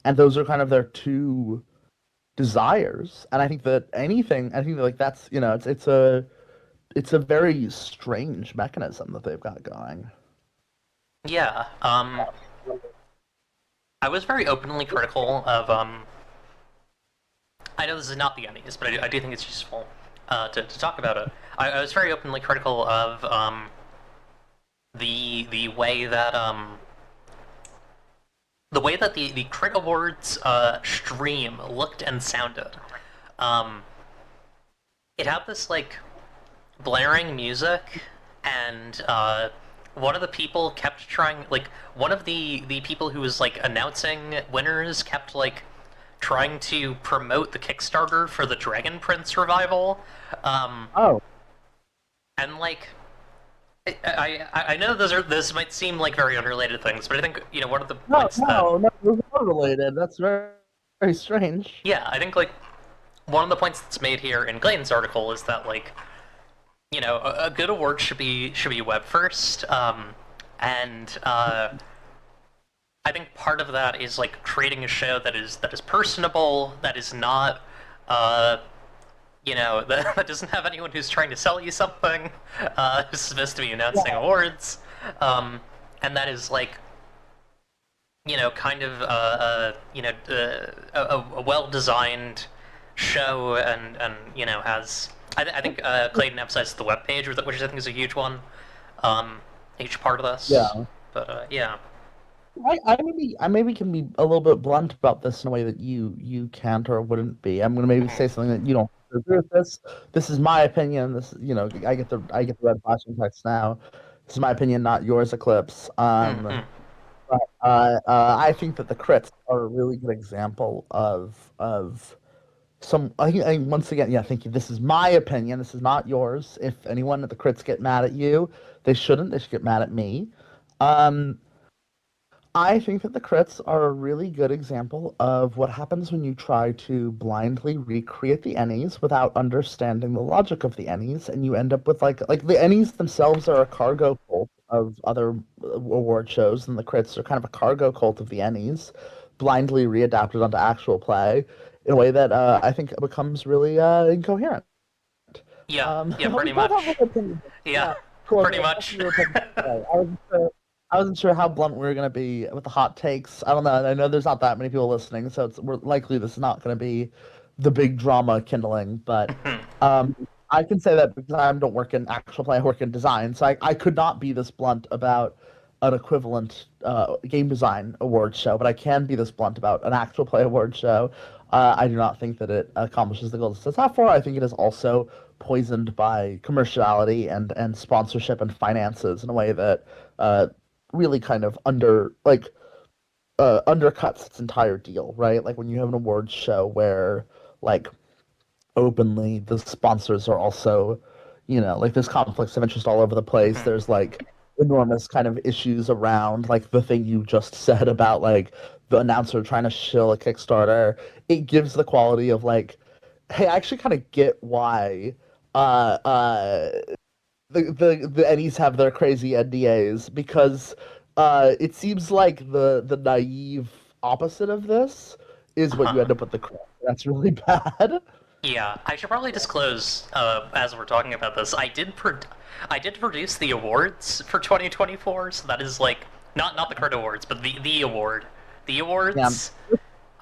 [SPEAKER 5] And those are kind of their two desires. And I think that I think that, like that's it's a very strange mechanism that they've got going.
[SPEAKER 2] Yeah. I was very openly critical of. I know this is not the Ennies, but I do think it's useful to talk about it. I was very openly critical of the way that the Crit Awards stream looked and sounded. Um, it had this like blaring music, and one of the people kept trying like one of the people who was like announcing winners kept like trying to promote the Kickstarter for the Dragon Prince revival. Um,
[SPEAKER 5] Oh,
[SPEAKER 2] and like I know this might seem like very unrelated things, but I think one of the
[SPEAKER 5] no,
[SPEAKER 2] points that
[SPEAKER 5] no, no, those are related. That's very, very strange.
[SPEAKER 2] yeah, I think like one of the points that's made here in Clayton's article is that like a good award should be web first, and I think part of that is like creating a show that is personable, that is not that doesn't have anyone who's trying to sell you something, who's supposed to be announcing awards, and that is like kind of a well-designed show, and has I think Clayton emphasized the web page, which I think is a huge one, each part of this.
[SPEAKER 5] Yeah.
[SPEAKER 2] But yeah.
[SPEAKER 5] I maybe can be a little bit blunt about this in a way that you can't or wouldn't be. I'm gonna maybe say something that you don't agree with this. This is my opinion. This I get the red flashing text now. This is my opinion, not yours, Eclipse.
[SPEAKER 2] Mm-hmm.
[SPEAKER 5] I think that the crits are a really good example of some. I think once again, yeah, thank you. This is my opinion. This is not yours. If anyone at the crits get mad at you, they shouldn't. They should get mad at me. Um, I think that the crits are a really good example of what happens when you try to blindly recreate the Ennies without understanding the logic of the Ennies, and you end up with like the Ennies themselves are a cargo cult of other award shows, and the crits are kind of a cargo cult of the Ennies, blindly readapted onto actual play in a way that I think becomes really incoherent.
[SPEAKER 2] Yeah, yeah,
[SPEAKER 5] We
[SPEAKER 2] pretty
[SPEAKER 5] both have
[SPEAKER 2] much.
[SPEAKER 5] little opinions.
[SPEAKER 2] Yeah,
[SPEAKER 5] Yeah, cool.
[SPEAKER 2] pretty
[SPEAKER 5] Yeah,
[SPEAKER 2] much.
[SPEAKER 5] your opinion. Okay. I wasn't sure how blunt we were gonna be with the hot takes. I don't know. I know there's not that many people listening, so we're likely this is not gonna be the big drama kindling. But um, I can say that because I don't work in actual play, I work in design, so I could not be this blunt about an equivalent game design award show, but I can be this blunt about an actual play award show. I do not think that it accomplishes the goals it sets out for. I think it is also poisoned by commerciality and sponsorship and finances in a way that really kind of undercuts its entire deal, right? Like when you have an awards show where like openly the sponsors are also, like there's conflicts of interest all over the place.
[SPEAKER 2] Mhm.
[SPEAKER 5] There's like enormous kind of issues around like the thing you just said about like the announcer trying to shill a Kickstarter. It gives the quality of like, hey, I actually kind of get why uh uh the Ennies have their crazy NDAs because it seems like the naive opposite of this is what you
[SPEAKER 2] Uh-huh.
[SPEAKER 5] end up with the crap. That's really bad.
[SPEAKER 2] Yeah, I should probably disclose as we're talking about this. I did produce the awards for 2024, so that is like not the credit awards, but the award, the
[SPEAKER 5] Yeah.
[SPEAKER 2] awards.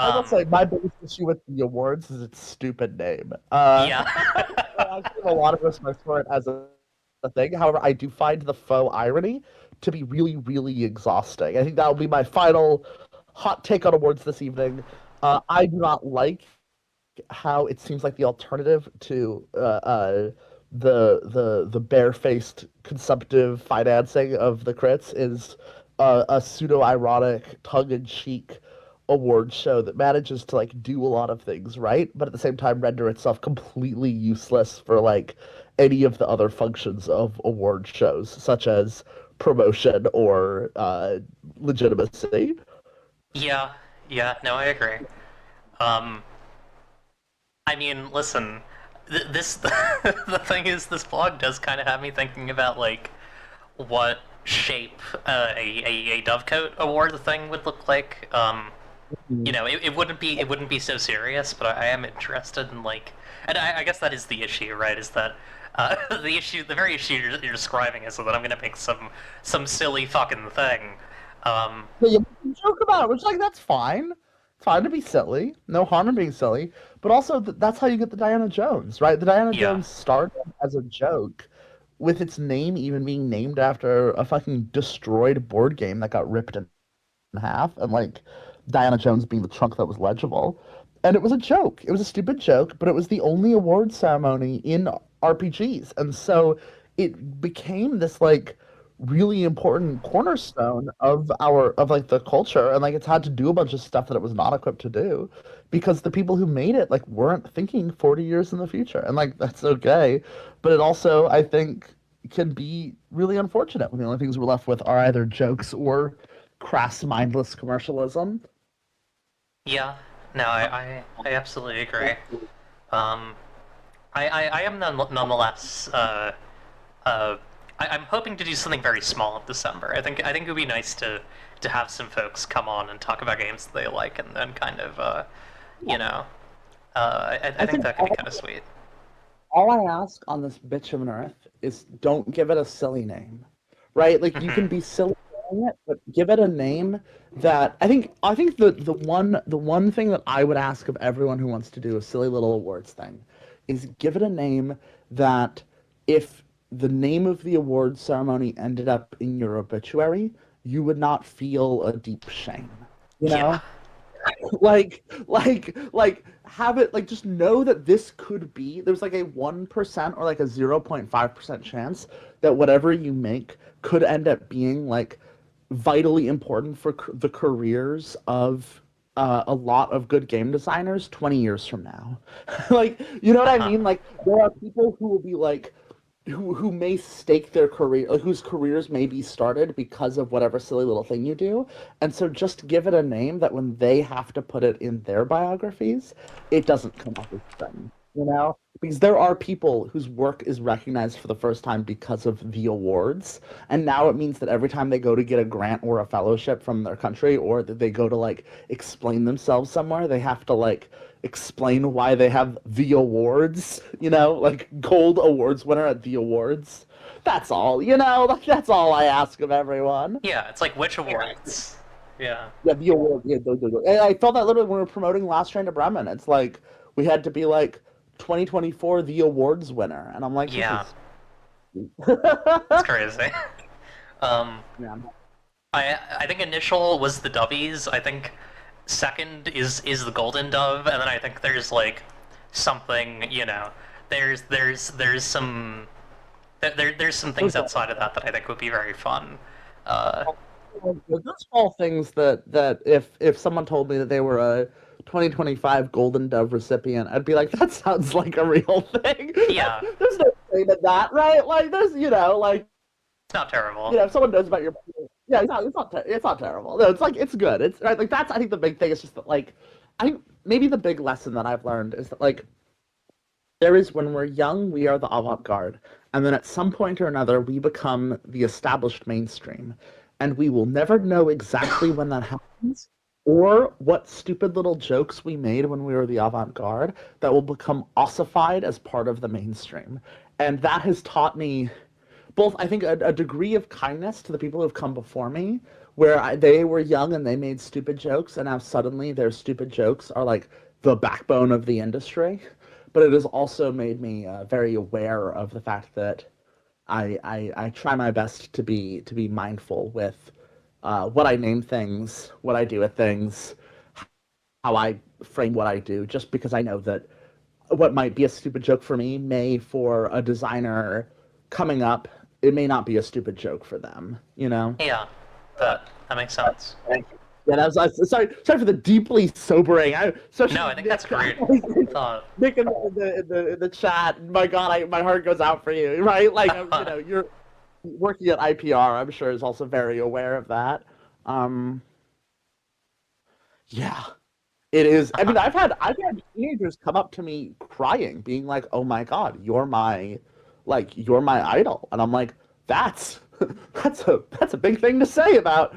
[SPEAKER 5] I will
[SPEAKER 2] Um,
[SPEAKER 5] say my biggest issue with the awards is its stupid name.
[SPEAKER 2] yeah.
[SPEAKER 5] I give a lot of respect for it as a thing. However, I do find the faux irony to be really, really exhausting. I think that will be my final hot take on awards this evening. I do not like how it seems like the alternative to the barefaced consumptive financing of the crits is a pseudo ironic tongue in cheek award show that manages to like do a lot of things right, but at the same time render itself completely useless for like any of the other functions of award shows, such as promotion or legitimacy.
[SPEAKER 2] Yeah, yeah, no, I agree. Um, I mean, listen, this the thing is, this blog does kind of have me thinking about like what shape a Dovecote award thing would look like. You know, it wouldn't be so serious, but I am interested in like, and I guess that is the issue, right? Is that the very issue you're describing is that I'm gonna make some silly fucking thing.
[SPEAKER 5] Yeah, you can joke about it, which like that's fine. It's fine to be silly. No harm in being silly. But also, that's how you get the Diana Jones, right? The Diana
[SPEAKER 2] Yeah,
[SPEAKER 5] Jones started as a joke, with its name even being named after a fucking destroyed board game that got ripped in half, and like Diana Jones being the chunk that was legible. And it was a joke. It was a stupid joke, but it was the only award ceremony in RPGs. And so it became this like really important cornerstone of our of like the culture, and like it's had to do a bunch of stuff that it was not equipped to do because the people who made it like weren't thinking 40 years in the future. And like that's okay, but it also I think can be really unfortunate when the only things we're left with are either jokes or crass, mindless commercialism.
[SPEAKER 2] yeah. No, I absolutely agree. Um, I am nonetheless I'm hoping to do something very small in December. I think it would be nice to have some folks come on and talk about games that they like, and then kind of you know, I
[SPEAKER 5] I
[SPEAKER 2] think
[SPEAKER 5] think
[SPEAKER 2] that could be kind of sweet.
[SPEAKER 5] all I ask on this bitch of an earth is don't give it a silly name, right? Like you can
[SPEAKER 2] Hmm.
[SPEAKER 5] be silly calling it, but give it a name that I think the one thing that I would ask of everyone who wants to do a silly little awards thing is give it a name that if the name of the awards ceremony ended up in your obituary, you would not feel a deep shame. You
[SPEAKER 2] Yeah.
[SPEAKER 5] know? Like have it like just know that this could be there's like a 1% or like a 0.5% chance that whatever you make could end up being like vitally important for the careers of a lot of good game designers 20 years from now. Like, you know what I
[SPEAKER 2] Uh-huh.
[SPEAKER 5] mean? Like there are people who will be like who may stake their career, like, whose careers may be started because of whatever silly little thing you do. And so just give it a name that when they have to put it in their biographies, it doesn't come off as threatening, you know? Because there are people whose work is recognized for the first time because of the awards. And now it means that every time they go to get a grant or a fellowship from their country, or that they go to like explain themselves somewhere, they have to like explain why they have the awards, like gold awards winner at the awards. That's all, like that's all I ask of everyone.
[SPEAKER 2] Yeah, it's like which awards? Yeah.
[SPEAKER 5] Yeah, the award. Yeah, and I felt that literally when we were promoting Last Train to Bremen. It's like we had to be like 2024 the awards winner, and I'm like, this
[SPEAKER 2] Yeah.
[SPEAKER 5] is.
[SPEAKER 2] It's crazy. Um,
[SPEAKER 5] Yeah.
[SPEAKER 2] I think initial was the Dovies. I think second is the Golden Dove, and then I think there's like something, there's some there's some things
[SPEAKER 5] Those
[SPEAKER 2] outside of that I think would be very fun.
[SPEAKER 5] those small things that if someone told me that they were a 2025 Golden Dove recipient, I'd be like, that sounds like a real thing.
[SPEAKER 2] Yeah,
[SPEAKER 5] There's no shame in that, right? Like, there's, like,
[SPEAKER 2] it's not terrible.
[SPEAKER 5] if someone knows about your, yeah, it's not terrible. No, it's like it's good. It's right. Like that's I think the big thing is just that like, I think maybe the big lesson that I've learned is that like there is when we're young we are the avant-garde, and then at some point or another we become the established mainstream, and we will never know exactly when that happens or what stupid little jokes we made when we were the avant-garde that will become ossified as part of the mainstream. And that has taught me both, I think, a degree of kindness to the people who have come before me, where they were young and they made stupid jokes, and now suddenly their stupid jokes are like the backbone of the industry. But it has also made me very aware of the fact that I try my best to be mindful with what I name things, what I do with things, how I frame what I do, just because I know that what might be a stupid joke for me may, for a designer coming up, it may not be a stupid joke for them, you know?
[SPEAKER 2] Yeah, that makes sense.
[SPEAKER 5] Yeah, sorry for the deeply sobering.
[SPEAKER 2] No, I think that's a great thought.
[SPEAKER 5] Nick in the chat. My God, my heart goes out for you, right? Like, you're working at IPR. I'm sure is also very aware of that. Um, yeah, it is. I mean, I've had teenagers come up to me crying, being like, "Oh my God, you're my idol," and I'm like, "That's that's a big thing to say about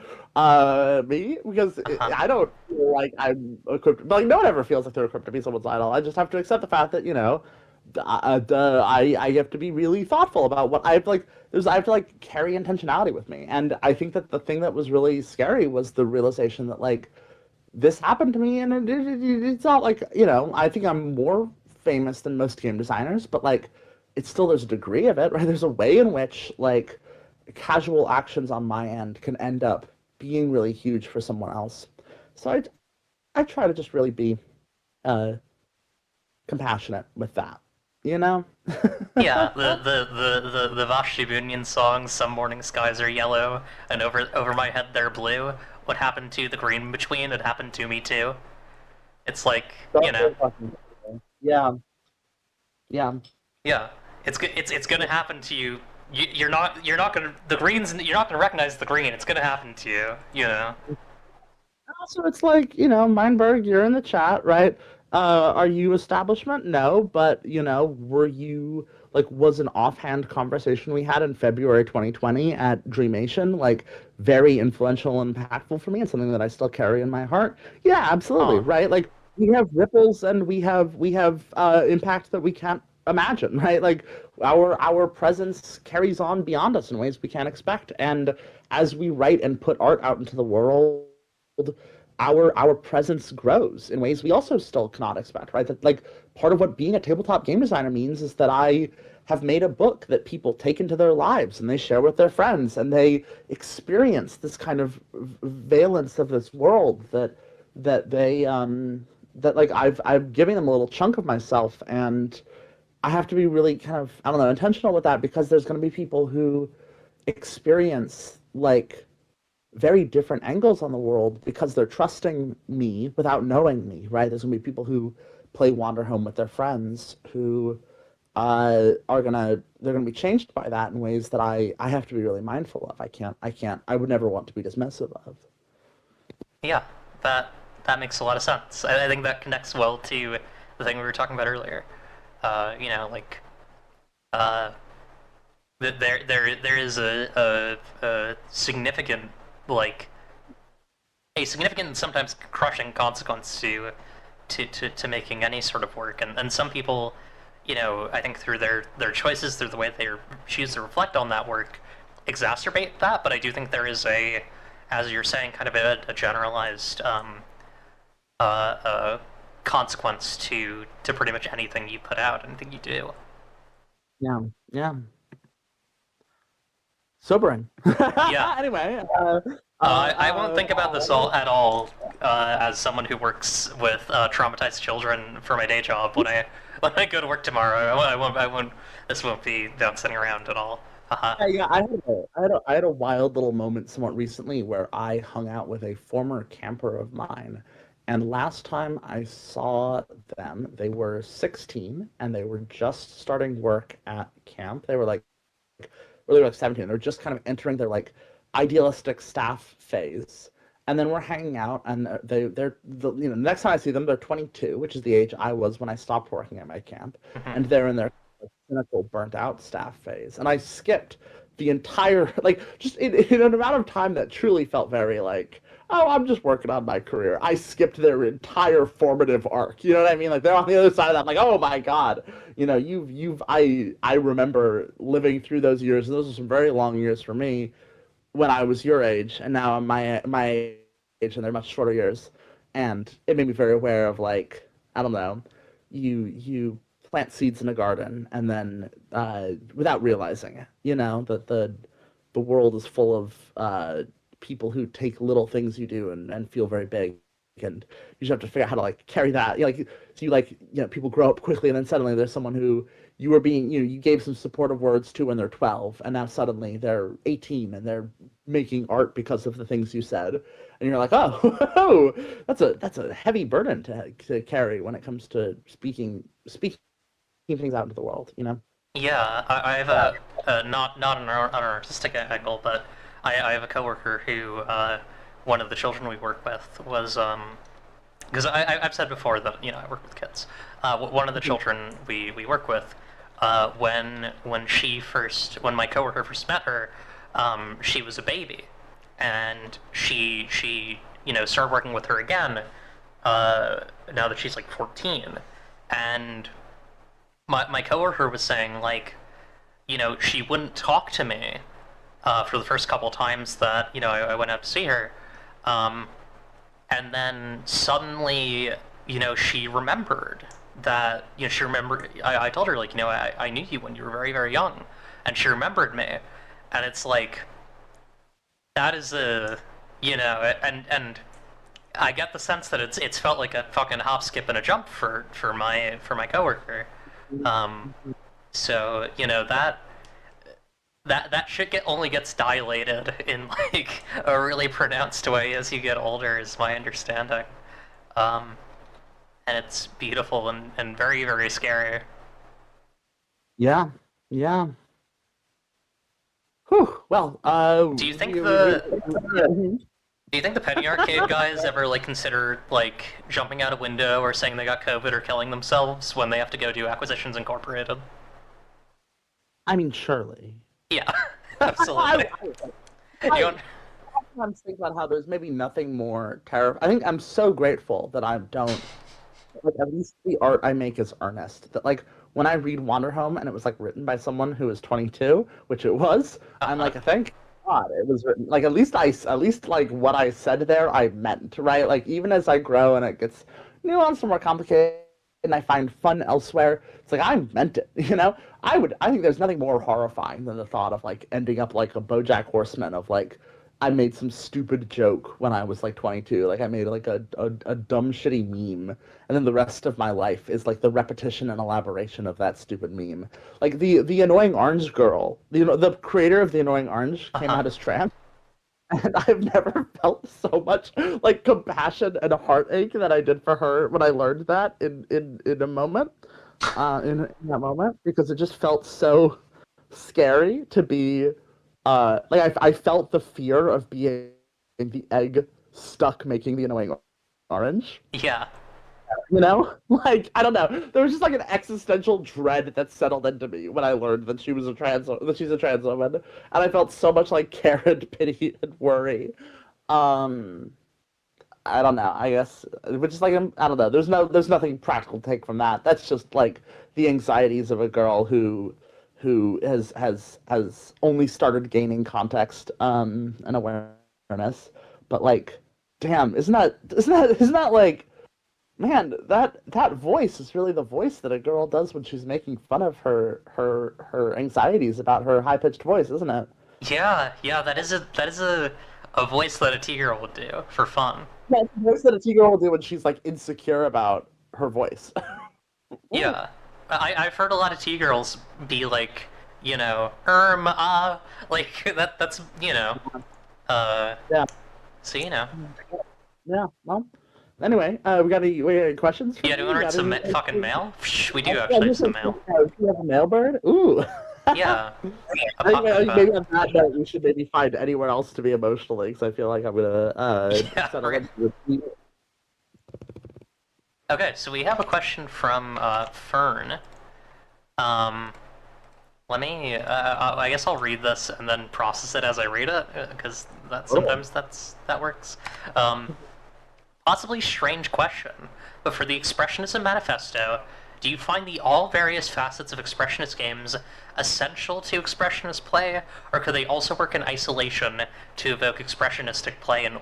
[SPEAKER 5] me, because I don't feel like I'm equipped. Like, no one ever feels like they're equipped to be someone's idol. I just have to accept the fact that I have to be really thoughtful about what I have to like. I have to like carry intentionality with me, and I think that the thing that was really scary was the realization that like this happened to me, and it's not like, I think I'm more famous than most game designers, but like it's still, there's a degree of it, right? There's a way in which like casual actions on my end can end up being really huge for someone else. So I try to just really be uh compassionate with that, you know?
[SPEAKER 2] Yeah, the Vashti Bunyan song, "Some morning skies are yellow, and over my head they're blue. What happened to the green in between? It happened to me too." It's like,
[SPEAKER 5] Yeah, yeah.
[SPEAKER 2] yeah, it's gonna happen to you. You're not gonna the greens. You're not gonna recognize the green. It's gonna happen to you. You know.
[SPEAKER 5] Also, it's like, Meinberg, you're in the chat, right? Are you establishment? No, but, were you, like, was an offhand conversation we had in February 2020 at Dreamation, like, very influential and impactful for me, and something that I still carry in my heart? Yeah, absolutely,
[SPEAKER 2] Huh.
[SPEAKER 5] right? Like, we have ripples, and we have impact that we can't imagine, right? Like, our presence carries on beyond us in ways we can't expect, and as we write and put art out into the world, our presence grows in ways we also still cannot expect, right? That, like, part of what being a tabletop game designer means is that I have made a book that people take into their lives and they share with their friends, and they experience this kind of valence of this world that like I'm giving them a little chunk of myself, and I have to be really kind of, I don't know, intentional with that, because there's going to be people who experience like very different angles on the world because they're trusting me without knowing me, right? There's gonna be people who play Wanderhome with their friends who they're gonna be changed by that in ways that I have to be really mindful of. I would never want to be dismissive of.
[SPEAKER 2] Yeah, that makes a lot of sense. I think that connects well to the thing we were talking about earlier. Like, there is a significant, like, a significant and sometimes crushing consequence to making any sort of work, and some people, I think through their choices, through the way they choose to reflect on that work, exacerbate that. But I do think there is as you're saying, kind of a generalized consequence to pretty much anything you put out, anything you do.
[SPEAKER 5] Yeah, yeah. Sobering.
[SPEAKER 2] Yeah.
[SPEAKER 5] Anyway,
[SPEAKER 2] I won't think about this at all as someone who works with traumatized children for my day job. When I go to work tomorrow, I won't. This won't be bouncing around at all.
[SPEAKER 5] yeah. I had a wild little moment somewhat recently where I hung out with a former camper of mine, and last time I saw them, they were 16 and they were just starting work at camp. They were like really like 17. They're just kind of entering their like idealistic staff phase. And then we're hanging out, and the next time I see them, they're 22, which is the age I was when I stopped working at my camp, and they're in their cynical, burnt out staff phase. And I skipped the entire like just in an amount of time that truly felt very like, oh, I'm just working on my career. I skipped their entire formative arc. You know what I mean? Like, they're on the other side of that. I'm like, oh my God, I remember living through those years, and those are some very long years for me when I was your age, and now I'm my age, and they're much shorter years, and it made me very aware of, like, I don't know, you plant seeds in a garden, and then without realizing it, that the world is full of people who take little things you do and feel very big, and you just have to figure out how to like carry that. So you like people grow up quickly, and then suddenly there's someone who you were being you gave some supportive words to when they're 12, and now suddenly they're 18 and they're making art because of the things you said, and you're like, oh, that's a heavy burden to carry when it comes to speaking things out into the world.
[SPEAKER 2] Yeah, I have a not an artistic angle, but I have a coworker who one of the children we work with was because I've said before that I work with kids. One of the children we work with, when my coworker first met her, she was a baby, and she started working with her again now that she's like 14, and my coworker was saying like, she wouldn't talk to me for the first couple times that I went out to see her. And then suddenly, she remembered that, she remembered, I told her, like, I knew you when you were very, very young. And she remembered me. And it's like, that is and I get the sense that it's felt like a fucking hop, skip, and a jump for my coworker. So, that shit only gets dilated in like a really pronounced way as you get older, is my understanding. And it's beautiful and very, very scary.
[SPEAKER 5] Yeah, yeah. Whew. Well,
[SPEAKER 2] Do you think the Penny Arcade guys ever like consider like jumping out a window or saying they got COVID or killing themselves when they have to go do Acquisitions Incorporated?
[SPEAKER 5] I mean, surely.
[SPEAKER 2] Yeah, absolutely.
[SPEAKER 5] I'm thinking about how there's maybe nothing more terrible. I think I'm so grateful that I don't, like, at least the art I make is earnest. That, like, when I read Wanderhome and it was, like, written by someone who was 22, which it was, I'm like, thank God it was written. Like, at least, like, what I said there, I meant, right? Like, even as I grow and it gets nuanced and more complicated, and I find fun elsewhere, it's like, I meant it, I think there's nothing more horrifying than the thought of, like, ending up like a BoJack Horseman of, like, I made some stupid joke when I was, like, 22. Like, I made, like, a dumb, shitty meme, and then the rest of my life is, like, the repetition and elaboration of that stupid meme. Like, the Annoying Orange girl, the creator of The Annoying Orange came out as trans, and I've never felt so much like compassion and heartache that I did for her when I learned that in a moment, in that moment, because it just felt so scary to be, like I felt the fear of being the egg stuck making the annoying orange.
[SPEAKER 2] Yeah.
[SPEAKER 5] Like, I don't know. There was just like an existential dread that settled into me when I learned that she's a trans woman, and I felt so much like care and pity and worry. I don't know. I guess, which is like, I don't know. There's nothing practical to take from that. That's just like the anxieties of a girl who has only started gaining context and awareness. But like, damn, isn't that like, man, that voice is really the voice that a girl does when she's making fun of her anxieties about her high-pitched voice, isn't it?
[SPEAKER 2] Yeah, that is a voice that a T-girl would do for fun.
[SPEAKER 5] Yeah, it's the voice that a T-girl will do when she's like insecure about her voice.
[SPEAKER 2] Yeah. I've heard a lot of T-girls be like, like that's
[SPEAKER 5] Yeah.
[SPEAKER 2] So
[SPEAKER 5] Yeah. Well. Anyway, we got any questions?
[SPEAKER 2] Yeah, do you want to read some fucking mail? We do actually have some mail.
[SPEAKER 5] Do you have a mailbird? Ooh.
[SPEAKER 2] Yeah.
[SPEAKER 5] I think maybe on that note, we should maybe find anywhere else to be emotionally, because I feel like I'm gonna settle into the...
[SPEAKER 2] Okay, so we have a question from Fern. Let me. I guess I'll read this and then process it as I read it, because sometimes that works. Possibly strange question, but for the Expressionism Manifesto, do you find the all various facets of Expressionist games essential to Expressionist play, or could they also work in isolation to evoke Expressionistic play in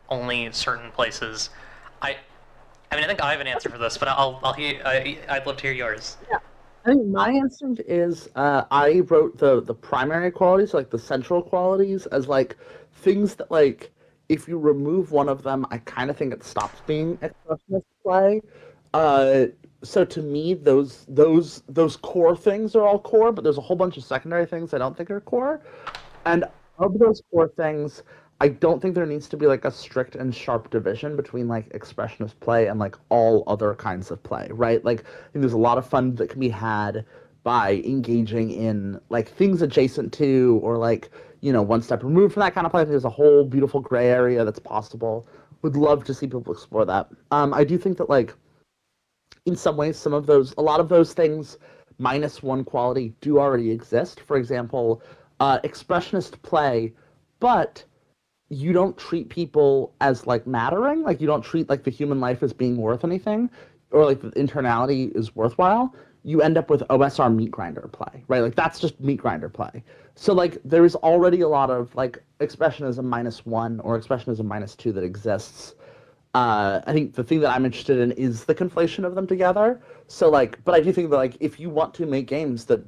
[SPEAKER 2] only certain places? I mean, I think I have an answer for this, but I'd love to hear yours.
[SPEAKER 5] Yeah. I think my instinct is I wrote the primary qualities, like the central qualities, as like things that like if you remove one of them, I kind of think it stops being expressionist play. Uh, so to me, those core things are all core, but there's a whole bunch of secondary things I don't think are core. And of those core things, I don't think there needs to be like a strict and sharp division between like expressionist play and like all other kinds of play, right? Like I think there's a lot of fun that can be had by engaging in like things adjacent to or like, one step removed from that kind of play. I think there's a whole beautiful gray area that's possible. Would love to see people explore that. I do think that like in some ways, a lot of those things minus one quality do already exist. For example, expressionist play, but you don't treat people as like mattering. Like you don't treat like the human life as being worth anything, or like the internality is worthwhile. You end up with OSR meat grinder play, right? Like that's just meat grinder play. So like there is already a lot of like expressionism minus one or expressionism minus two that exists. I think the thing that I'm interested in is the conflation of them together. So like, but I do think that like if you want to make games that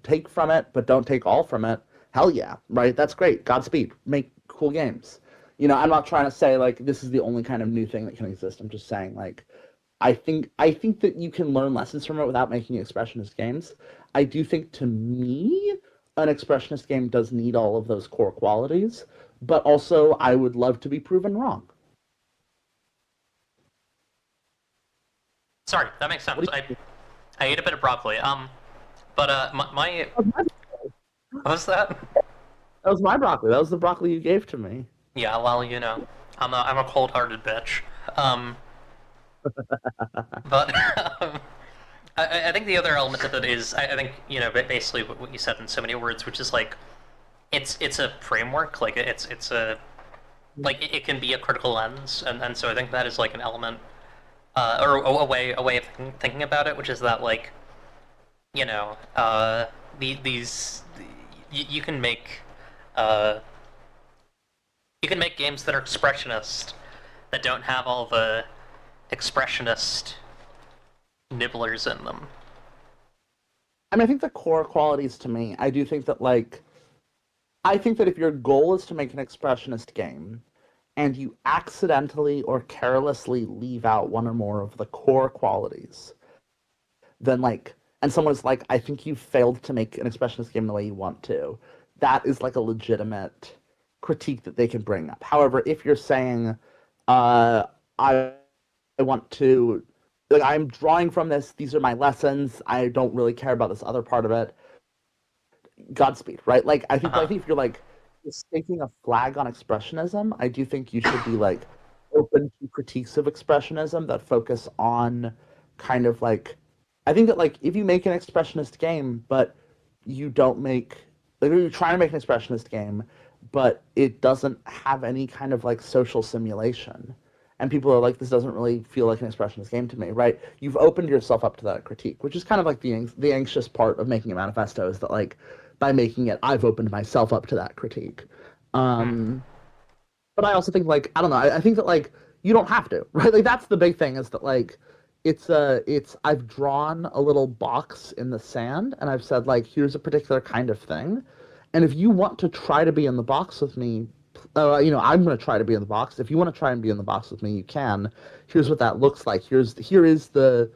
[SPEAKER 5] take from it but don't take all from it, hell yeah, right? That's great. Godspeed. Make cool games. I'm not trying to say like this is the only kind of new thing that can exist. I'm just saying like I think that you can learn lessons from it without making expressionist games. I do think to me an expressionist game does need all of those core qualities, but also I would love to be proven wrong.
[SPEAKER 2] Sorry, that makes sense.
[SPEAKER 5] What do
[SPEAKER 2] I ate a bit of broccoli. But my
[SPEAKER 5] you
[SPEAKER 2] what was that?
[SPEAKER 5] That was my broccoli. That was the broccoli you gave to me.
[SPEAKER 2] Yeah, well, I'm a cold-hearted bitch. Um, but I think the other element of it is I think basically what you said in so many words, which is like it's a framework, like it's a like it can be a critical lens, and so I think that is like an element or a way of thinking about it, which is that like these you can make uh, you can make games that are expressionist that don't have all the expressionist nibblers in them.
[SPEAKER 5] I mean, I think the core qualities to me, I do think that like I think that if your goal is to make an expressionist game and you accidentally or carelessly leave out one or more of the core qualities, then like and someone's like, I think you failed to make an expressionist game the way you want to, that is like a legitimate critique that they can bring up. However, if you're saying, uh, I want to, like, I'm drawing from this, these are my lessons, I don't really care about this other part of it, Godspeed, right? Like, I think if you're like staking a flag on expressionism, I do think you should be like open to critiques of expressionism that focus on kind of like I think that like if you make an expressionist game, but you don't make like you're trying to make an expressionist game, but it doesn't have any kind of like social simulation, and people are like, this doesn't really feel like an expressionist game to me, right? You've opened yourself up to that critique, which is kind of like the anxious part of making a manifesto is that like by making it, I've opened myself up to that critique. Um, but I also think like I don't know. I think that like you don't have to, right? Like that's the big thing is that like it's I've drawn a little box in the sand and I've said like here's a particular kind of thing, and if you want to try to be in the box with me, I'm going to try to be in the box. If you want to try and be in the box with me, you can. Here's what that looks like. Here's the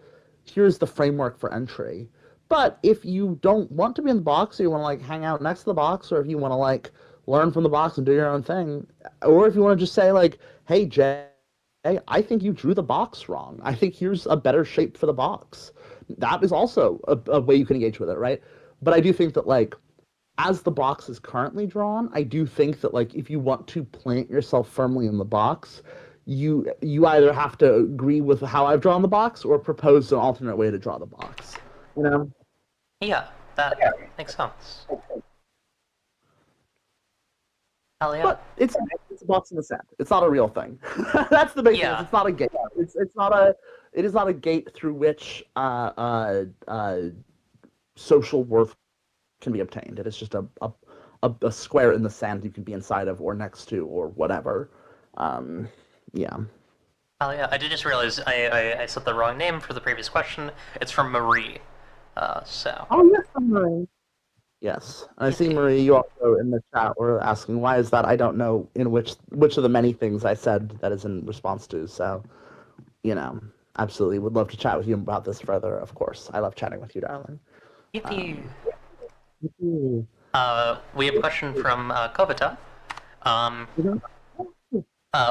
[SPEAKER 5] framework for entry. But if you don't want to be in the box, or you want to like hang out next to the box, or if you want to like learn from the box and do your own thing, or if you want to just say like, "Hey Jay, I think you drew the box wrong. I think here's a better shape for the box." That is also a way you can engage with it, right? But I do think that like as the box is currently drawn, I do think that like if you want to plant yourself firmly in the box, you either have to agree with how I've drawn the box or propose an alternate way to draw the box. You know?
[SPEAKER 2] Yeah, that makes sense. Hell yeah.
[SPEAKER 5] But it's a box in the sand. It's not a real thing. That's the big thing.
[SPEAKER 2] Yeah.
[SPEAKER 5] It's not a gate. It is not a gate through which social worth can be obtained. It is just a square in the sand you can be inside of or next to or whatever. Yeah.
[SPEAKER 2] Hell yeah. I did just realize I said the wrong name for the previous question. It's from Marie. So.
[SPEAKER 5] Oh yes, I'm right. Yes. I see, Marie, you also in the chat were asking why is that? I don't know in which of the many things I said that is in response to. So, absolutely would love to chat with you about this further, of course. I love chatting with you, darling.
[SPEAKER 2] Yippee!
[SPEAKER 5] Mhm.
[SPEAKER 2] We have a question from Kovata. Um,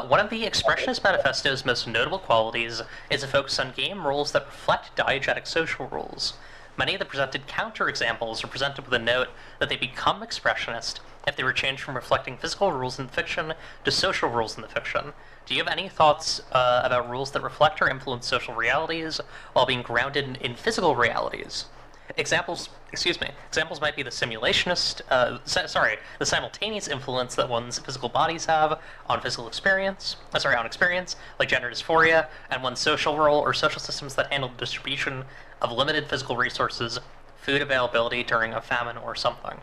[SPEAKER 2] one of the Expressionist Manifesto's most notable qualities is a focus on game rules that reflect diegetic social rules. Many of the presented counterexamples are presented with a note that they become expressionist if they were changed from reflecting physical rules in the fiction to social rules in the fiction. Do you have any thoughts about rules that reflect or influence social realities while being grounded in physical realities? Examples might be the simulationist, the simultaneous influence that one's physical bodies have on physical experience, on experience, like gender dysphoria, and one's social role or social systems that handle the distribution of limited physical resources, food availability during a famine or something.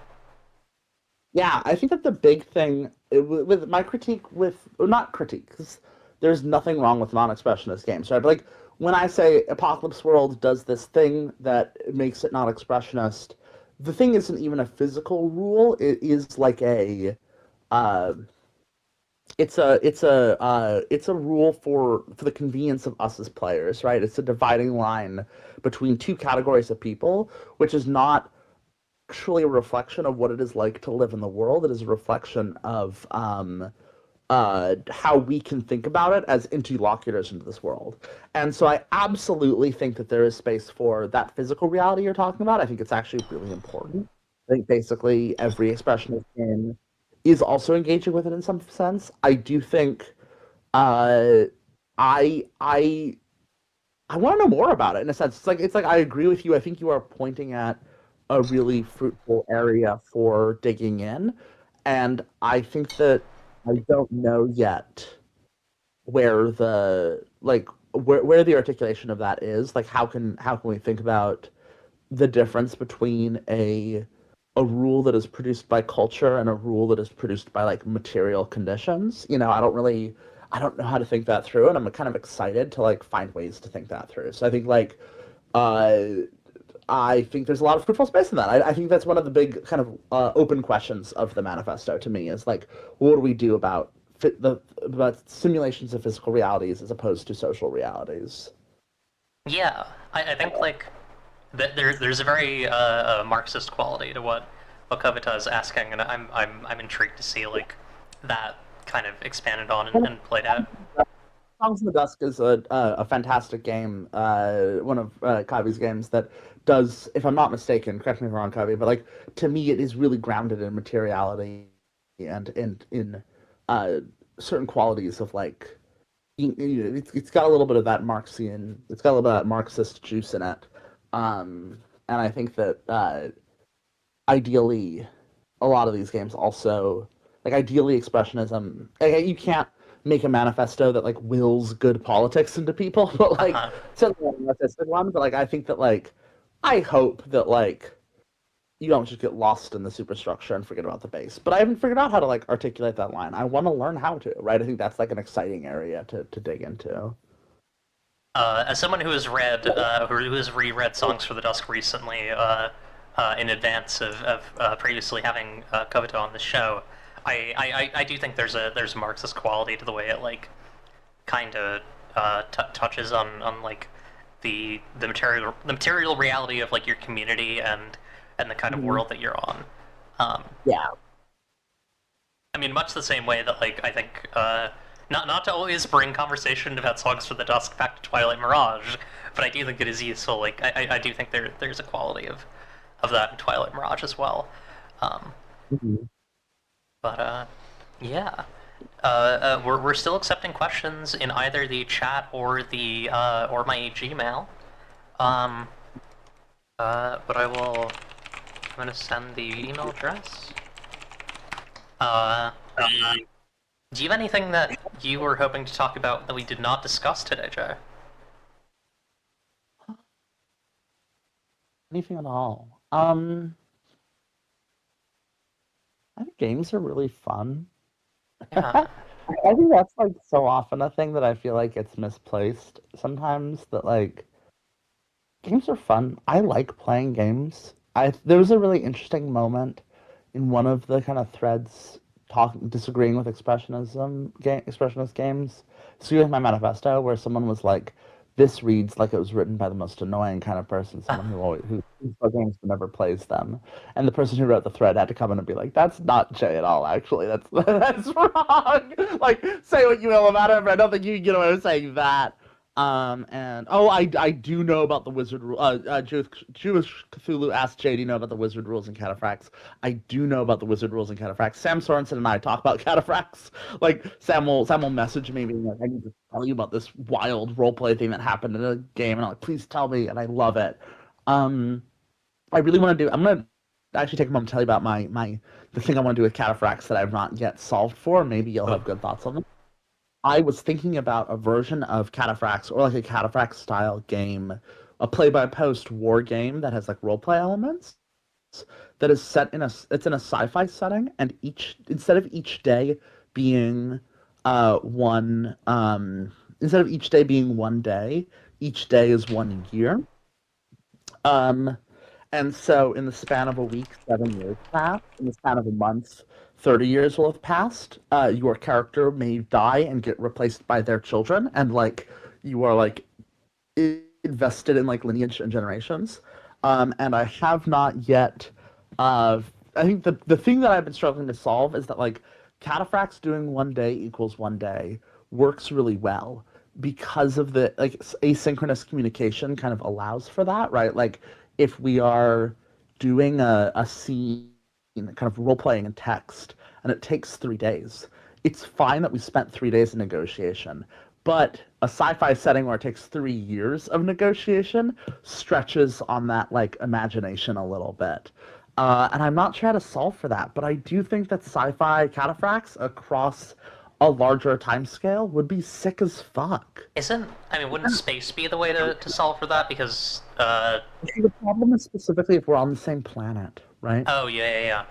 [SPEAKER 5] Yeah, I think that the big thing with my critique or not critique, because there's nothing wrong with non-expressionist games, right? But like when I say Apocalypse World does this thing that makes it not expressionist, the thing isn't even a physical rule. It is like uh, it's a rule for the convenience of us as players, right? It's a dividing line between two categories of people, which is not actually a reflection of what it is like to live in the world. It is a reflection of how we can think about it as interlocutors into this world. And so I absolutely think that there is space for that physical reality you're talking about. I think it's actually really important. I think basically every expression of skin is also engaging with it in some sense. I do think uh, I I want to know more about it in a sense. It's like I agree with you. I think you are pointing at a really fruitful area for digging in, and I think that I don't know yet where where the articulation of that is. Like how can we think about the difference between a rule that is produced by culture and a rule that is produced by like material conditions. I don't know how to think that through, and I'm kind of excited to like find ways to think that through. So I think uh I think there's a lot of fruitful space in that. I think that's one of the big kind of open questions of the manifesto to me is like, what do we do about simulations of physical realities as opposed to social realities?
[SPEAKER 2] Yeah, I think like there's a very Marxist quality to what Kavita is asking, and I'm intrigued to see like that kind of expanded on and played out.
[SPEAKER 5] Songs in the Dusk is a fantastic game, one of Kavi's games that does, if I'm not mistaken, correct me if I'm wrong, Kavi, but like to me, it is really grounded in materiality and in uh, certain qualities of like it's got a little bit of that Marxian, it's got a little bit of that Marxist juice in it, and I think that ideally a lot of these games also like ideally expressionism you can't make a manifesto that like wills good politics into people but like
[SPEAKER 2] Uh-huh.
[SPEAKER 5] certainly not an artistic one but like I think that like I hope that like you don't just get lost in the superstructure and forget about the base, but I haven't figured out how to like articulate that line. I want to learn how to, right? I think that's like an exciting area to dig into.
[SPEAKER 2] As someone who has read, who has reread Songs for the Dusk recently, in advance of previously having Kavita on the show, I do think there's a Marxist quality to the way it like kind of touches on like the material reality of like your community and the kind of
[SPEAKER 5] Mhm.
[SPEAKER 2] world that you're on. Um,
[SPEAKER 5] Yeah.
[SPEAKER 2] I mean, much the same way that like I think not to always bring conversation about Songs for the Dusk back to Twilight Mirage, but I do think it is useful. Like I do think there's a quality of that in Twilight Mirage as well. Um,
[SPEAKER 5] Mhm.
[SPEAKER 2] but yeah. We're still accepting questions in either the chat or my Gmail. Um, but I'm gonna send the email address. Uh, do you have anything that you were hoping to talk about that we did not discuss today, Joe?
[SPEAKER 5] Anything at all? I think games are really fun.
[SPEAKER 2] Yeah,
[SPEAKER 5] I think that's like so often a thing that I feel like it's misplaced sometimes that like games are fun. I like playing games. there was a really interesting moment in one of the kind of threads disagreeing with expressionist games. So with my manifesto, where someone was like, "This reads like it was written by the most annoying kind of person, someone who plays games but never plays them." And the person who wrote the thread had to come in and be like, "That's not Jay at all. Actually, that's that's wrong. Like, say what you will about it, but I don't think you get away with saying that." And I do know about the wizard rule. Jewish Cthulhu asked Jay, "Do you know about the wizard rules in Cataphracts?" I do know about the wizard rules in Cataphracts. Sam Sorensen and I talk about Cataphracts. Like Sam will message me being like, "I need to tell you about this wild roleplay thing that happened in a game," and I'm like, "Please tell me," and I love it. Um, I really want to do. I'm gonna actually take a moment to tell you about the thing I want to do with Cataphracts that I've not yet solved for. Maybe you'll have good thoughts on it. I was thinking about a version of Cataphracts or like a Cataphracts style game, a play-by-post war game that has like roleplay elements that is set in a sci-fi setting, and instead of each day being one instead of each day being one day, each day is 1 year. Um and so in the span of a week, 7 years pass. In the span of a month, 30 years will have passed. Your character may die and get replaced by their children, and like you are like invested in like lineage and generations. And I have not yet. I think the thing that I've been struggling to solve is that like Cataphracts doing 1 day equals 1 day works really well because of the like asynchronous communication kind of allows for that, right? Like if we are doing a scene, kind of role playing in text, and it takes 3 days, it's fine that we spent 3 days in negotiation. But a sci-fi setting where it takes 3 years of negotiation stretches on that like imagination a little bit. And I'm not sure how to solve for that, but I do think that sci-fi cataphracts across a larger timescale would be sick as fuck.
[SPEAKER 2] Wouldn't space be the way to solve for that? Because,
[SPEAKER 5] See, the problem is specifically if we're on the same planet, right?
[SPEAKER 2] oh, yeah.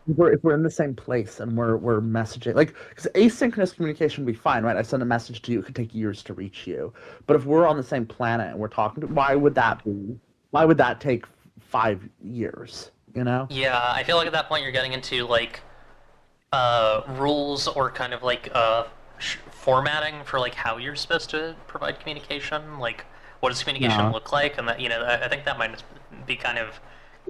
[SPEAKER 5] If we're in the same place and we're messaging, like, because asynchronous communication would be fine, right? I send a message to you, it could take years to reach you. But if we're on the same planet and we're talking to, why would that be? Why would that take 5 years? You know?
[SPEAKER 2] Yeah, I feel like at that point you're getting into, like, rules or kind of, like, formatting for, like, how you're supposed to provide communication. Like, what does communication look like? And that, I think that might be kind of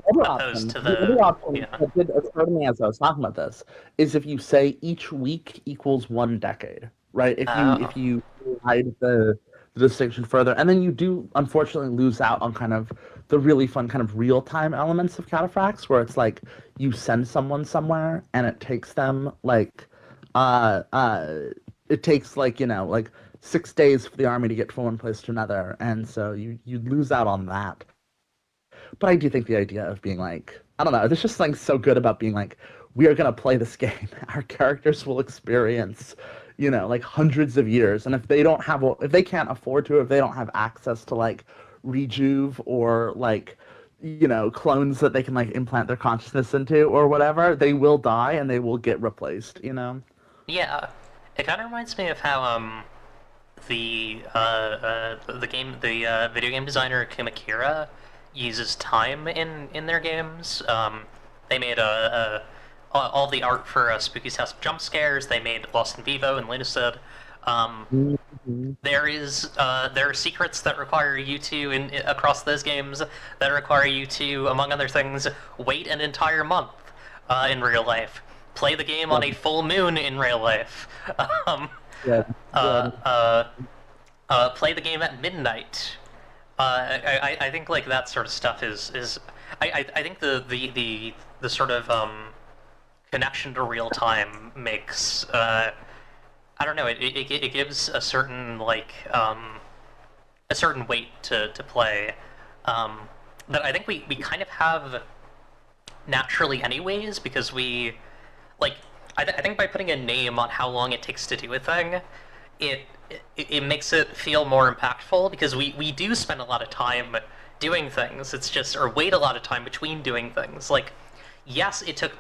[SPEAKER 2] opposed to
[SPEAKER 5] the other option
[SPEAKER 2] yeah.
[SPEAKER 5] that did occur to me as I was talking about this is if you say each week equals 1 decade, right? If you hide the distinction further, and then you do unfortunately lose out on kind of the really fun kind of real time elements of cataphracts, where it's like you send someone somewhere and it takes them like uh uh it takes like like 6 days for the army to get from one place to another, and so you lose out on that. But I do think the idea of being like, I don't know, there's just something so good about being like, we are going to play this game. Our characters will experience, like hundreds of years. And if if they can't afford to, if they don't have access to like rejuve or like, clones that they can like implant their consciousness into or whatever, they will die and they will get replaced,
[SPEAKER 2] Yeah, it kind of reminds me of how the video game designer Kimakira uses time in their games. They made all the art for Spooky's House of Jump Scares. They made Lost in Vivo and Lunacid. There are secrets that require you to across those games that require you to, among other things, wait an entire month in real life. Play the game on a full moon in real life. Play the game at midnight. I think like that sort of stuff is I think the sort of connection to real time makes I don't know, it gives a certain like a certain weight to play that I think we kind of have naturally anyways, because we like I think by putting a name on how long it takes to do a thing, it makes it feel more impactful, because we do spend a lot of time doing things. It's just, or wait a lot of time between doing things. Like, yes, it took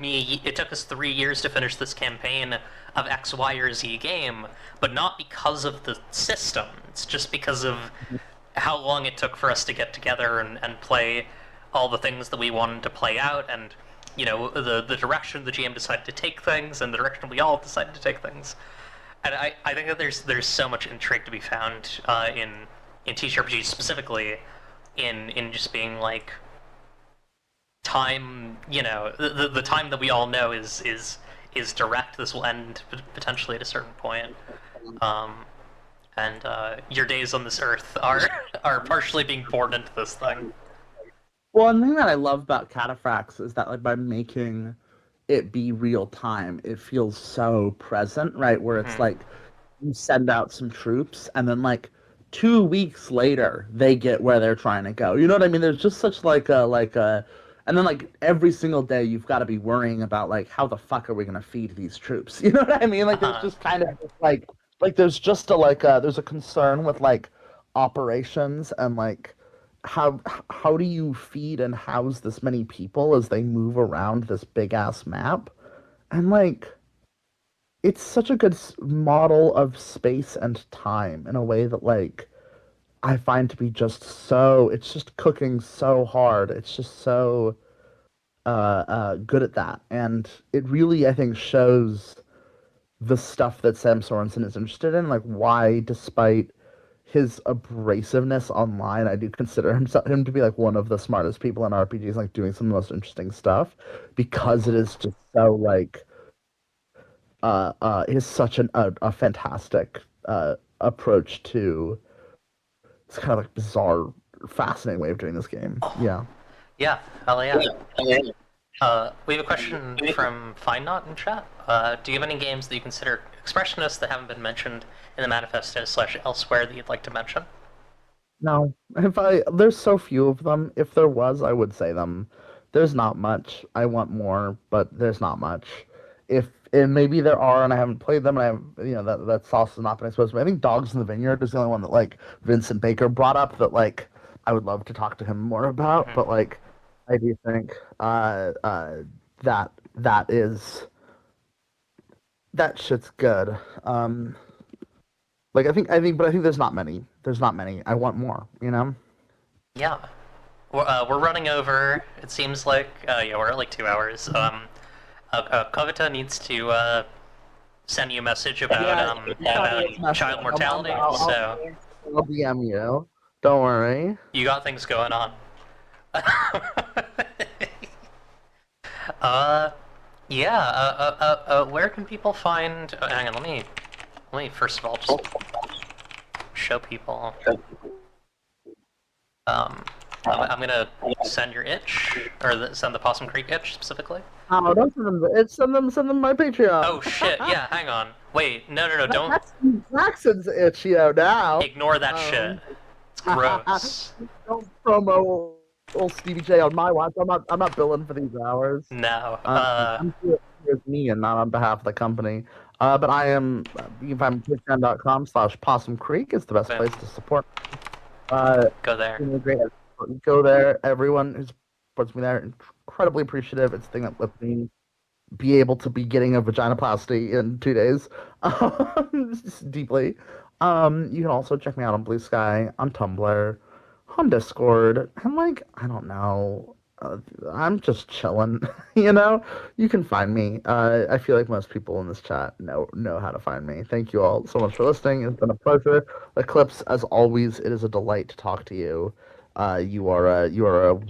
[SPEAKER 2] us 3 years to finish this campaign of X, Y, or Z game, but not because of the system. It's just because of how long it took for us to get together and play all the things that we wanted to play out, and the direction the GM decided to take things, and the direction we all decided to take things. And I think that there's so much intrigue to be found in TTRPGs specifically, in just being like time. The time that we all know is direct. This will end potentially at a certain point. And your days on this earth are partially being poured into this thing.
[SPEAKER 3] Well, one thing that I love about Cataphracts is that, like, by making it be real time, it feels so present, right? Where it's like you send out some troops, and then like 2 weeks later, they get where they're trying to go. You know what I mean? There's just such and then like every single day, you've got to be worrying about like how the fuck are we gonna feed these troops? You know what I mean? Like there's just kind of like there's just there's a concern with like operations and like how do you feed and house this many people as they move around this big ass map, and like it's such a good model of space and time in a way that like I find to be just so it's just cooking so hard. It's just so good at that, and it really I think shows the stuff that Sam Sorensen is interested in, like why, despite his abrasiveness online, I do consider him to be like one of the smartest people in RPGs, like doing some of the most interesting stuff, because it is just so like it is such a fantastic approach to it's kind of like bizarre, fascinating way of doing this game. Yeah.
[SPEAKER 2] Yeah, hell yeah. We have a question from Fine Knot in chat. Do you have any games that you consider expressionists that haven't been mentioned in the manifesto / elsewhere that you'd like to mention?
[SPEAKER 5] No, there's so few of them. If there was, I would say them. There's not much. I want more, but there's not much. If and maybe there are, and I haven't played them, and I have that sauce has not been exposed. But I think Dogs in the Vineyard is the only one that like Vincent Baker brought up that like I would love to talk to him more about. But like I do think that is that shit's good. Like I think but I think there's not many. There's not many. I want more.
[SPEAKER 2] Yeah. We're running over. It seems like we're at like 2 hours. Kavita needs to send you a message about child mortality. So
[SPEAKER 5] I'll DM you. Don't worry.
[SPEAKER 2] you got things going on. Where can people find? Hang on, let me first of all just show people. I'm gonna send your itch, or send the Possum Creek itch specifically.
[SPEAKER 5] Oh, don't send them. Send them my Patreon.
[SPEAKER 2] Oh shit! Yeah, hang on. Wait, no, don't.
[SPEAKER 5] Jackson's itch, now.
[SPEAKER 2] Ignore that shit. It's gross.
[SPEAKER 5] Don't promo old Stevie J on my watch. I'm not billing for these hours.
[SPEAKER 2] No.
[SPEAKER 5] I'm here with me and not on behalf of the company. But I am. You can find me patreon.com/Possum Creek is the best place to support.
[SPEAKER 2] Go there.
[SPEAKER 5] Great. Go there. Everyone who supports me there, incredibly appreciative. It's the thing that lets me be able to be getting a vaginoplasty in 2 days. Deeply. You can also check me out on Blue Sky, on Tumblr, on Discord, and like I don't know. I'm just chilling, You can find me. I feel like most people in this chat know how to find me. Thank you all so much for listening. It's been a pleasure. Eclipse, as always, it is a delight to talk to you. You are a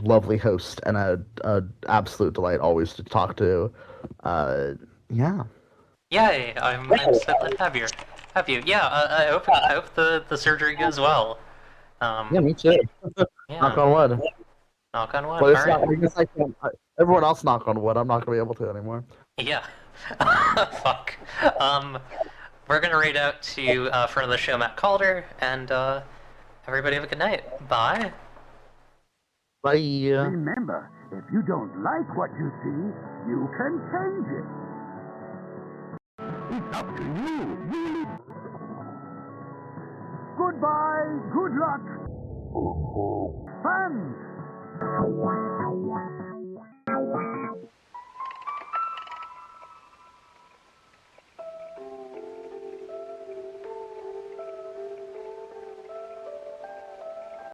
[SPEAKER 5] lovely host and a absolute delight always to talk to. Yeah.
[SPEAKER 2] Yay! I'm so glad to have you. Yeah. I hope the surgery goes well.
[SPEAKER 5] Yeah, me too.
[SPEAKER 2] Yeah.
[SPEAKER 5] Knock on wood.
[SPEAKER 2] Knock on wood.
[SPEAKER 5] Well,
[SPEAKER 2] All right.
[SPEAKER 5] I guess I can't. Everyone else knock on wood. I'm not gonna be able to anymore.
[SPEAKER 2] Yeah. Fuck. We're gonna read out to friend of the show, Matt Calder, and everybody have a good night. Bye.
[SPEAKER 5] Bye.
[SPEAKER 6] Remember, if you don't like what you see, you can change it. It's up to you. Goodbye, good luck. Fans!